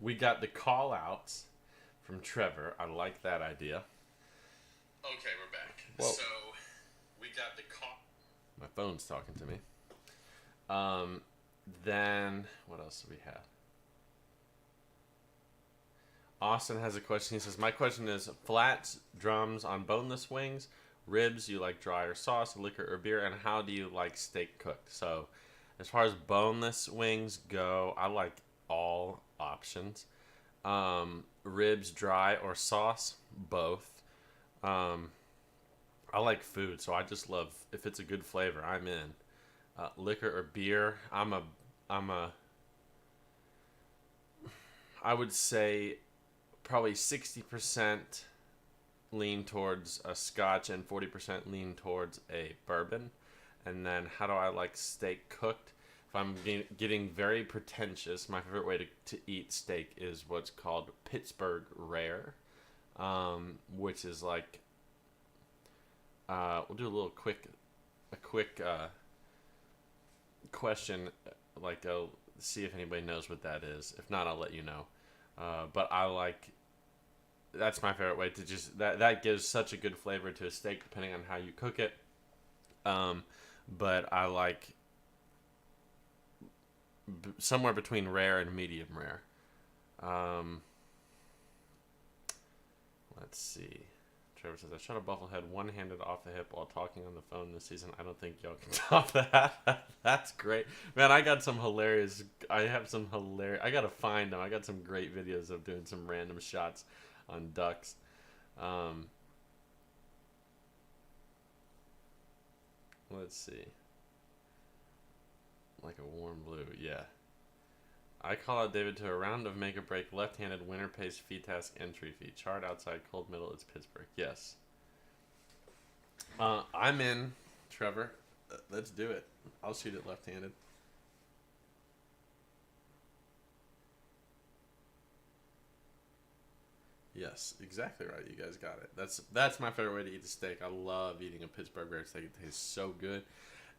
we got the call outs from Trevor. I like that idea. Okay, we're back. Whoa. So we got the call. My phone's talking to me. Then what else do we have? Austin has a question. He says, "My question is: flats, drums on boneless wings, ribs you like dry or sauce, liquor or beer, and how do you like steak cooked?" So, as far as boneless wings go, I like all options. Ribs, dry or sauce, both. I like food, so I just love if it's a good flavor, I'm in. Liquor or beer, I would say probably 60% lean towards a scotch and 40% lean towards a bourbon. And then how do I like steak cooked? If I'm getting very pretentious, my favorite way to eat steak is what's called Pittsburgh rare, which is like, we'll do a quick question, like see if anybody knows what that is. If not, I'll let you know. But I like, that's my favorite way to just, that gives such a good flavor to a steak depending on how you cook it. But I like somewhere between rare and medium rare. Let's see. Trevor says, "I shot a bufflehead one-handed off the hip while talking on the phone this season. I don't think y'all can top that." That's great. Man, I have some hilarious, I gotta find them. I got some great videos of doing some random shots on ducks. Let's see. Like a warm blue, yeah. I call out David to a round of make or break left-handed winner pace fee task entry fee. Chart outside, cold middle, it's Pittsburgh. Yes. I'm in, Trevor. Let's do it. I'll shoot it left-handed. Yes, exactly right. You guys got it. That's my favorite way to eat a steak. I love eating a Pittsburgh rare steak. It tastes so good.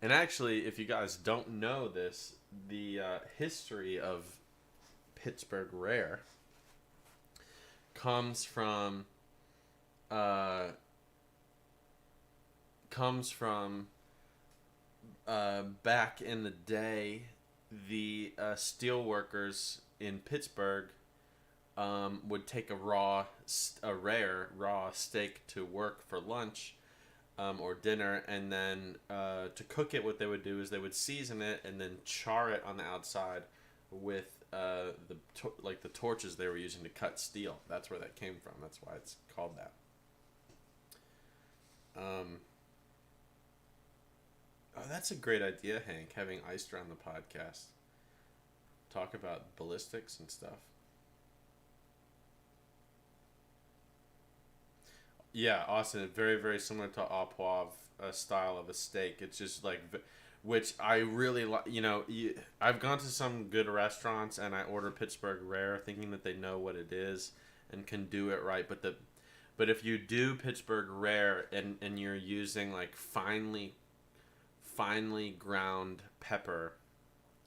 And actually, if you guys don't know this, the history of Pittsburgh rare comes from back in the day. The steel workers in Pittsburgh would take a rare raw steak to work for lunch. Or dinner, and then to cook it, what they would do is they would season it and then char it on the outside with the torches they were using to cut steel. That's where that came from. That's why it's called that. Oh, that's a great idea, Hank. Having Eister on the podcast, talk about ballistics and stuff. Yeah, Austin, very, very similar to au poivre style of a steak. It's just like, which I really like. I've gone to some good restaurants and I order Pittsburgh rare, thinking that they know what it is and can do it right. But if you do Pittsburgh rare and you're using like finely ground pepper,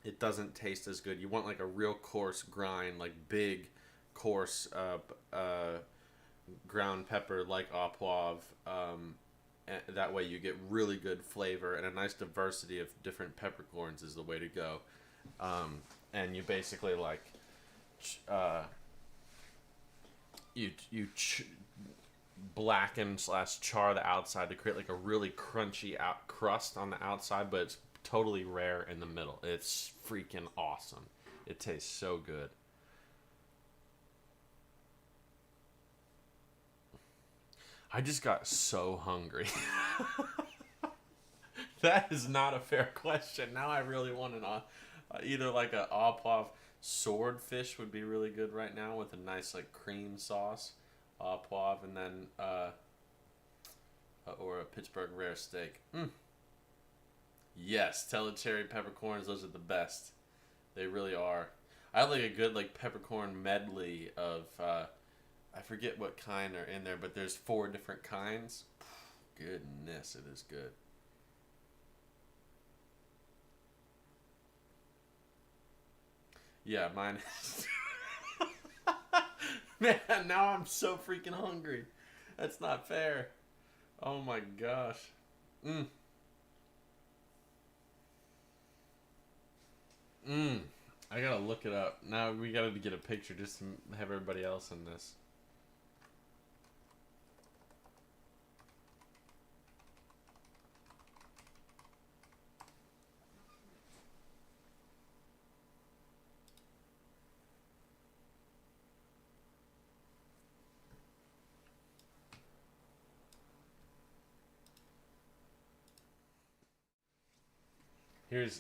it doesn't taste as good. You want like a real coarse grind, like big, coarse ground pepper like au poivre. That way you get really good flavor and a nice diversity of different peppercorns is the way to go. And you basically like blacken / char the outside to create like a really crunchy crust on the outside, but it's totally rare in the middle. It's freaking awesome. It tastes so good. I just got so hungry. That is not a fair question. Now I really want either like a au poivre swordfish would be really good right now with a nice like cream sauce, au poivre, and then or a Pittsburgh rare steak. Yes, Cherry peppercorns. Those are the best. They really are. I have like a good like peppercorn medley of. I forget what kind are in there, but there's 4 different kinds. Goodness, it is good. Yeah, mine is. Man, now I'm so freaking hungry. That's not fair. Oh my gosh. Mm. Mm. I gotta look it up. Now we gotta get a picture just to have everybody else in this.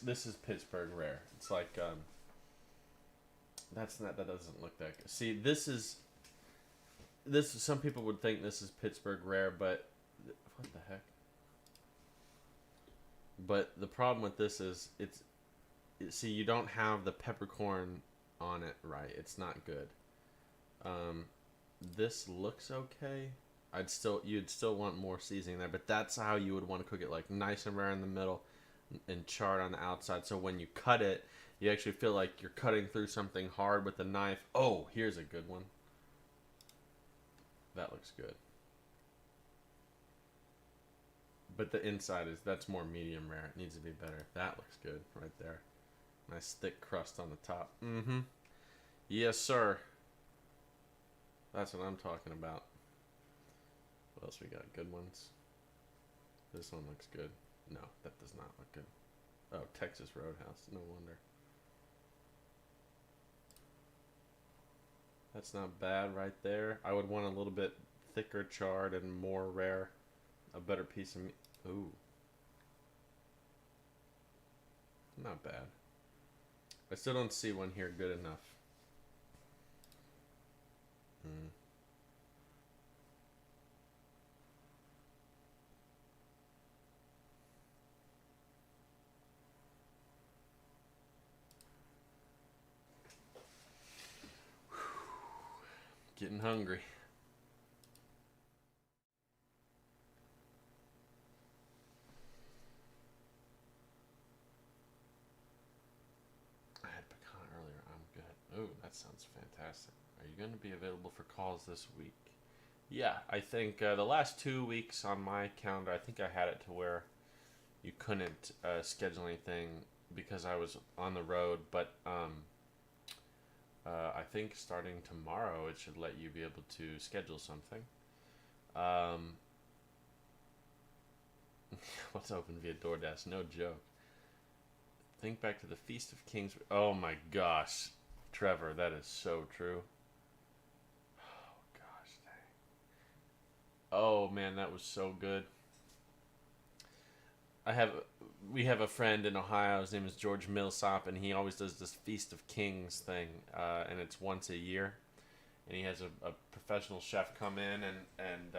This is Pittsburgh rare. It's like that doesn't look that good. See, this some people would think this is Pittsburgh rare, but what the heck? But the problem with this is see, you don't have the peppercorn on it right. It's not good. Um, this looks okay. You'd still want more seasoning there, but that's how you would want to cook it, like nice and rare in the middle and charred on the outside. So when you cut it, you actually feel like you're cutting through something hard with a knife. Oh, here's a good one. That looks good. But the inside that's more medium rare. It needs to be better. That looks good right there. Nice thick crust on the top. Mm-hmm. Yes, sir. That's what I'm talking about. What else we got? Good ones. This one looks good. No, that does not look good. Oh, Texas Roadhouse. No wonder. That's not bad right there. I would want a little bit thicker charred and more rare. A better piece of meat. Ooh. Not bad. I still don't see one here good enough. Hmm. Getting hungry. I had pecan earlier. I'm good. Oh, that sounds fantastic. Are you going to be available for calls this week? Yeah, I think the last 2 weeks on my calendar, I think I had it to where you couldn't schedule anything because I was on the road. But I think starting tomorrow, it should let you be able to schedule something. Um, what's open via DoorDash? No joke. Think back to the Feast of Kings. Oh my gosh, Trevor, that is so true. Oh gosh, dang. Oh man, that was so good. I have we have a friend in Ohio. His name is George Millsop, and he always does this Feast of Kings thing, and it's once a year. And he has a professional chef come in and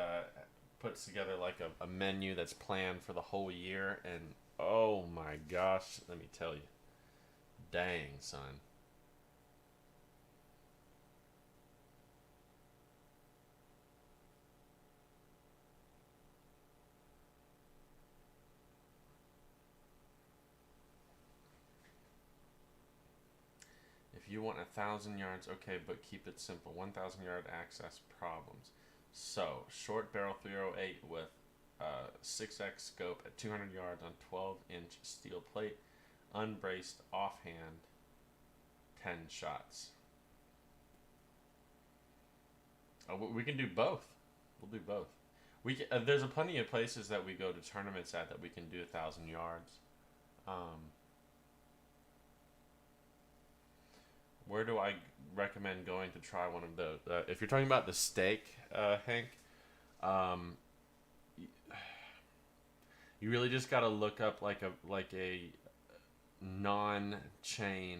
puts together like a menu that's planned for the whole year. And oh my gosh, let me tell you, dang son. If you want 1,000 yards, okay, but keep it simple. 1,000 yard access problems. So, short barrel 308 with 6x scope at 200 yards on 12-inch steel plate, unbraced offhand, 10 shots. Oh, we can do both. We'll do both. There's a plenty of places that we go to tournaments at that we can do 1,000 yards. Um, Where do I recommend going to try one of those? If you're talking about the steak, Hank, um, you really just got to look up like a non-chain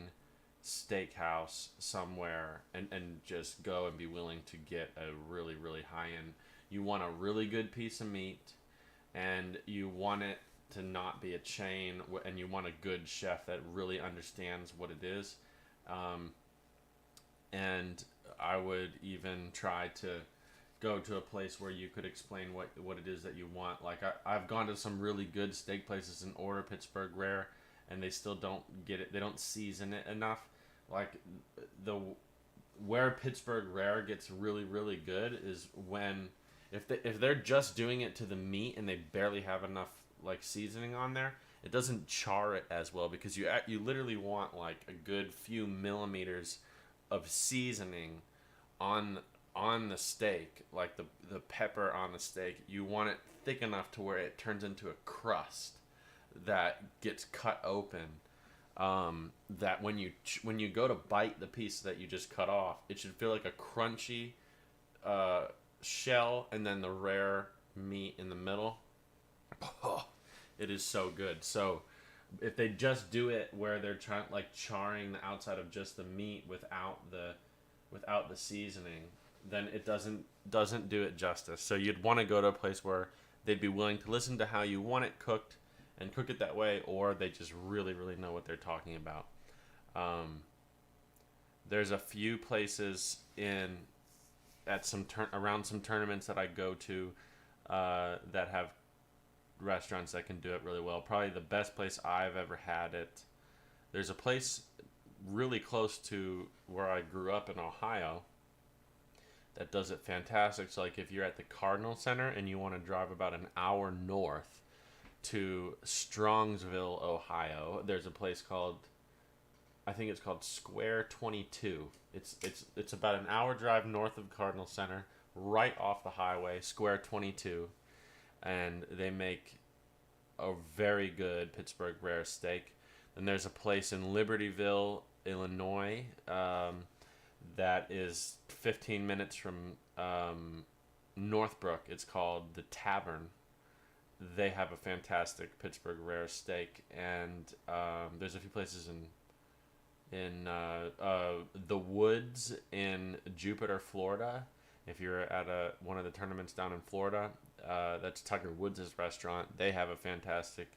steakhouse somewhere and just go and be willing to get a really really high end. You want a really good piece of meat, and you want it to not be a chain, and you want a good chef that really understands what it is. And I would even try to go to a place where you could explain what it is that you want. Like I've gone to some really good steak places and order Pittsburgh rare, and they still don't get it. They don't season it enough. Like the where Pittsburgh Rare gets really really good is when if they're just doing it to the meat and they barely have enough like seasoning on there, it doesn't char it as well because you literally want like a good few millimeters of seasoning on on the steak, like the pepper on the steak. You want it thick enough to where it turns into a crust that gets cut open. That when you go to bite the piece that you just cut off, it should feel like a crunchy uh, shell, and then the rare meat in the middle. Oh, it is so good. So if they just do it where they're trying like charring the outside of just the meat without the seasoning, then it doesn't do it justice. So you'd want to go to a place where they'd be willing to listen to how you want it cooked and cook it that way, or they just really really know what they're talking about. Um, there's a few places in at around some tournaments that I go to that have restaurants that can do it really well. Probably the best place I've ever had it. There's a place really close to where I grew up in Ohio that does it fantastic. So like if you're at the Cardinal Center and you want to drive about an hour north to Strongsville, Ohio, there's a place called, I think it's called Square 22. It's about an hour drive north of Cardinal Center, right off the highway, Square 22, and they make a very good Pittsburgh rare steak. Then there's a place in Libertyville, Illinois, that is 15 minutes from Northbrook. It's called the Tavern. They have a fantastic Pittsburgh rare steak, and there's a few places in the Woods in Jupiter, Florida. If you're at one of the tournaments down in Florida, that's Tucker Woods' restaurant. They have a fantastic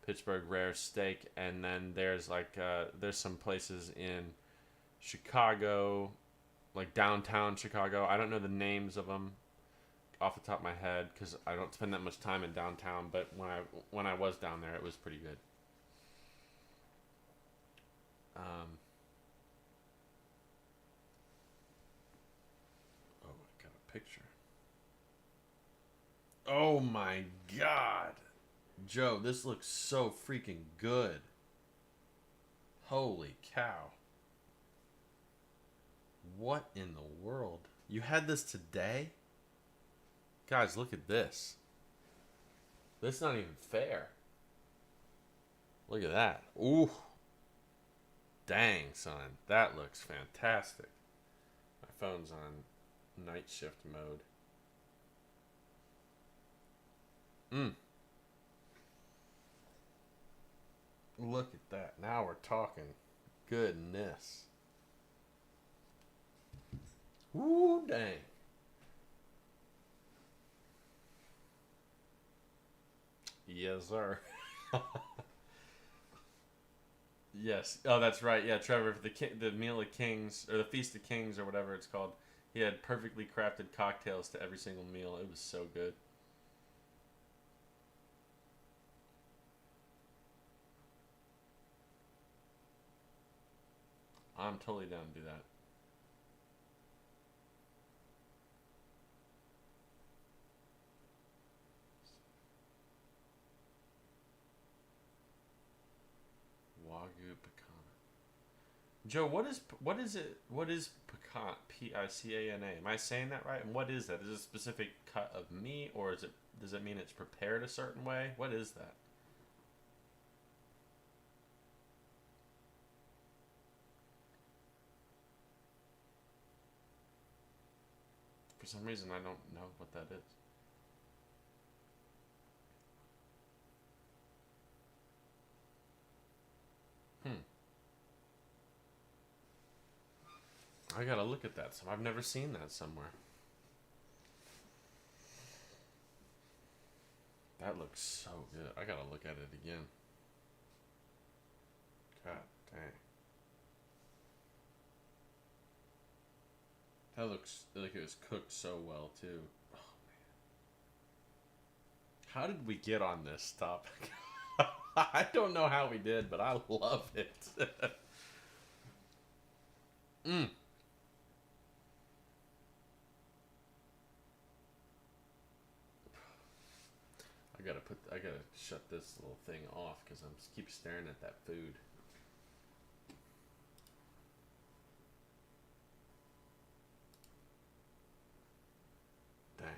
Pittsburgh rare steak, and then there's some places in Chicago, like downtown Chicago. I don't know the names of them off the top of my head because I don't spend that much time in downtown. But when I was down there, it was pretty good. Oh, I got a picture. Oh my God, Joe, this looks so freaking good. Holy cow! What in the world? You had this today? Guys, look at this. This is not even fair. Look at that. Ooh. Dang, son. That looks fantastic. My phone's on night shift mode. Look at that. Now we're talking. Goodness. Ooh, dang. Yes, sir. Yes. Oh, that's right. Yeah, Trevor, for the Meal of Kings, or the Feast of Kings, or whatever it's called, he had perfectly crafted cocktails to every single meal. It was so good. I'm totally down to do that. Wagyu pecan. Joe, what is pecan? Picana? Am I saying that right? And what is that? Is it a specific cut of meat, or does it mean it's prepared a certain way? What is that? For some reason, I don't know what that is. Hmm. I gotta look at that. I've never seen that somewhere. That looks so good. I gotta look at it again. God dang. That looks like it was cooked so well too. Oh man. How did we get on this topic? I don't know how we did, but I love it. Mm. I gotta shut this little thing off because I'm just keep staring at that food. Dang.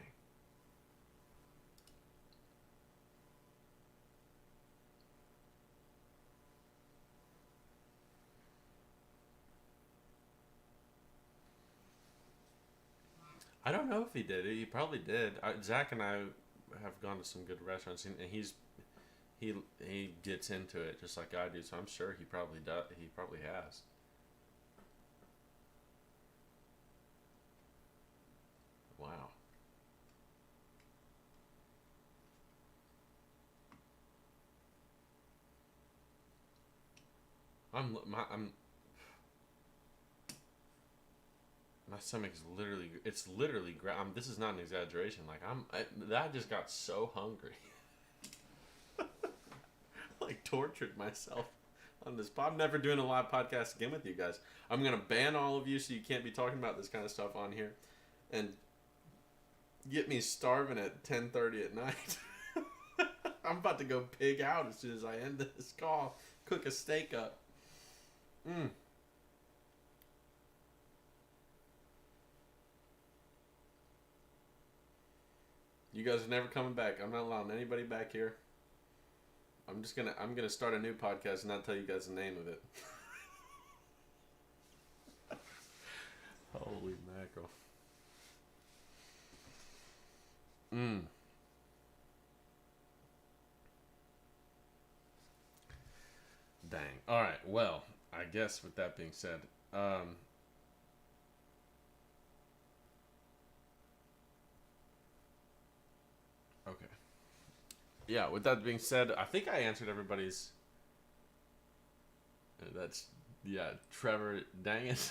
I don't know if he did. He probably did. Zach and I have gone to some good restaurants, and he gets into it just like I do. So I'm sure he probably does. He probably has. Wow. I'm my stomach's literally it's literally this is not an exaggeration. Like I just got so hungry. Like tortured myself on this. I'm never doing a live podcast again with you guys. I'm gonna ban all of you so you can't be talking about this kind of stuff on here, and get me starving at 10:30 at night. I'm about to go pig out as soon as I end this call. Cook a steak up. Mm. You guys are never coming back. I'm not allowing anybody back here. I'm gonna start a new podcast and not tell you guys the name of it. Holy mackerel. Mm. Dang. All right. Well, I guess with that being said, okay. Yeah. With that being said, I think I answered everybody's. That's yeah. Trevor, dang it.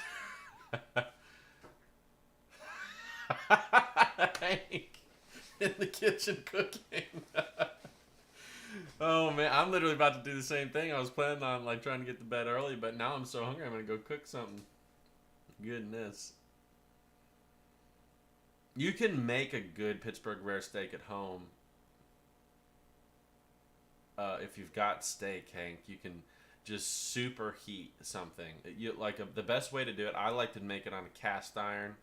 Hank in the kitchen cooking. Oh man, I'm literally about to do the same thing. I was planning on like trying to get to bed early, but now I'm so hungry. I'm gonna go cook something. Goodness, you can make a good Pittsburgh rare steak at home. If you've got steak, Hank, you can just superheat something. The best way to do it. I like to make it on a cast iron,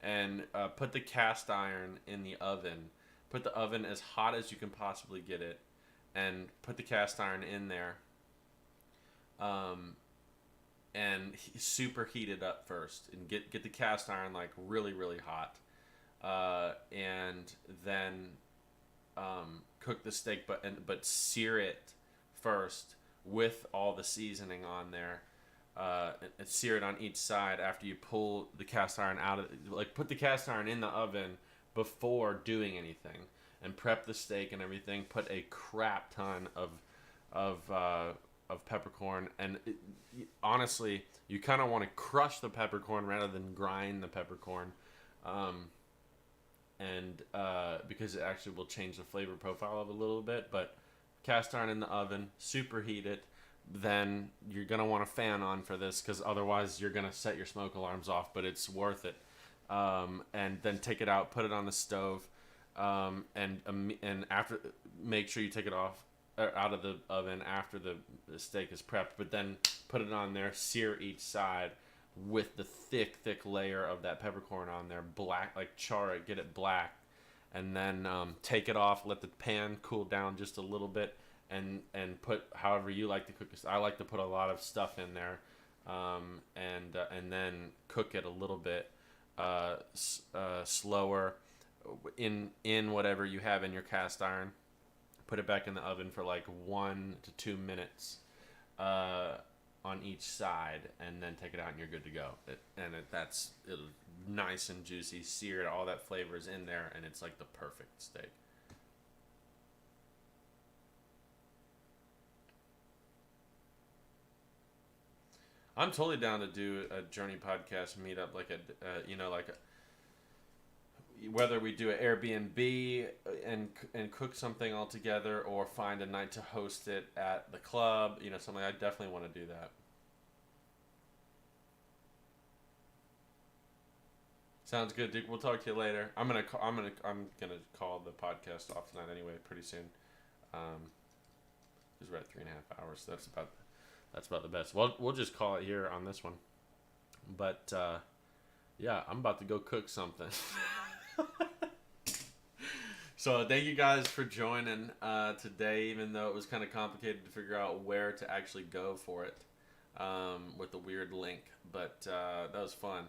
and put the cast iron in the oven. Put the oven as hot as you can possibly get it, and put the cast iron in there. Um, and super heat it up first, and get the cast iron like really really hot, and then cook the steak, but sear it first with all the seasoning on there. And sear it on each side after you pull the cast iron out of like put the cast iron in the oven before doing anything, and prep the steak and everything. Put a crap ton of peppercorn, and honestly, you kind of want to crush the peppercorn rather than grind the peppercorn, and because it actually will change the flavor profile of it a little bit. But cast iron in the oven, superheat it. Then you're gonna want a fan on for this because otherwise you're gonna set your smoke alarms off. But it's worth it. And then take it out, put it on the stove, and after make sure you take it off out of the oven after the steak is prepped. But then put it on there, sear each side with the thick layer of that peppercorn on there, black, like char it, get it black, and then take it off, let the pan cool down just a little bit, and put however you like to cook this. I like to put a lot of stuff in there, and then cook it a little bit slower in whatever you have in your cast iron. Put it back in the oven for like 1 to 2 minutes on each side, and then take it out, and you're good to go. That's nice and juicy, seared, all that flavor is in there, and it's like the perfect steak. I'm totally down to do a Journey podcast meetup, like whether we do an Airbnb and cook something all together, or find a night to host it at the club. Something I definitely want to do that. Sounds good, Duke. We'll talk to you later. I'm gonna call the podcast off tonight anyway, pretty soon. Because we're at 3.5 hours. So that's about the best. Well, we'll just call it here on this one. But yeah, I'm about to go cook something. So thank you guys for joining today, even though it was kind of complicated to figure out where to actually go for it with the weird link. But that was fun.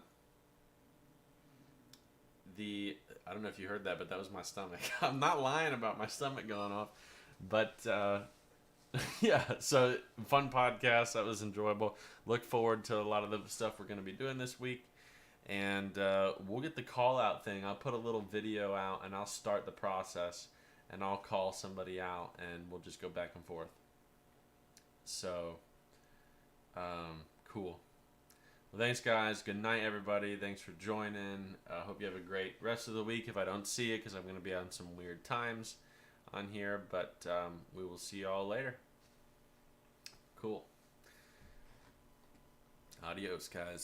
I don't know if you heard that, but that was my stomach. I'm not lying about my stomach going off. But yeah, so fun podcast. That was enjoyable. Look forward to a lot of the stuff we're going to be doing this week. And we'll get the call out thing. I'll put a little video out and I'll start the process and I'll call somebody out and we'll just go back and forth. So, cool. Well, thanks, guys. Good night, everybody. Thanks for joining. Hope you have a great rest of the week if I don't see you, because I'm going to be on some weird times on here. But we will see you all later. Cool. Adios, guys.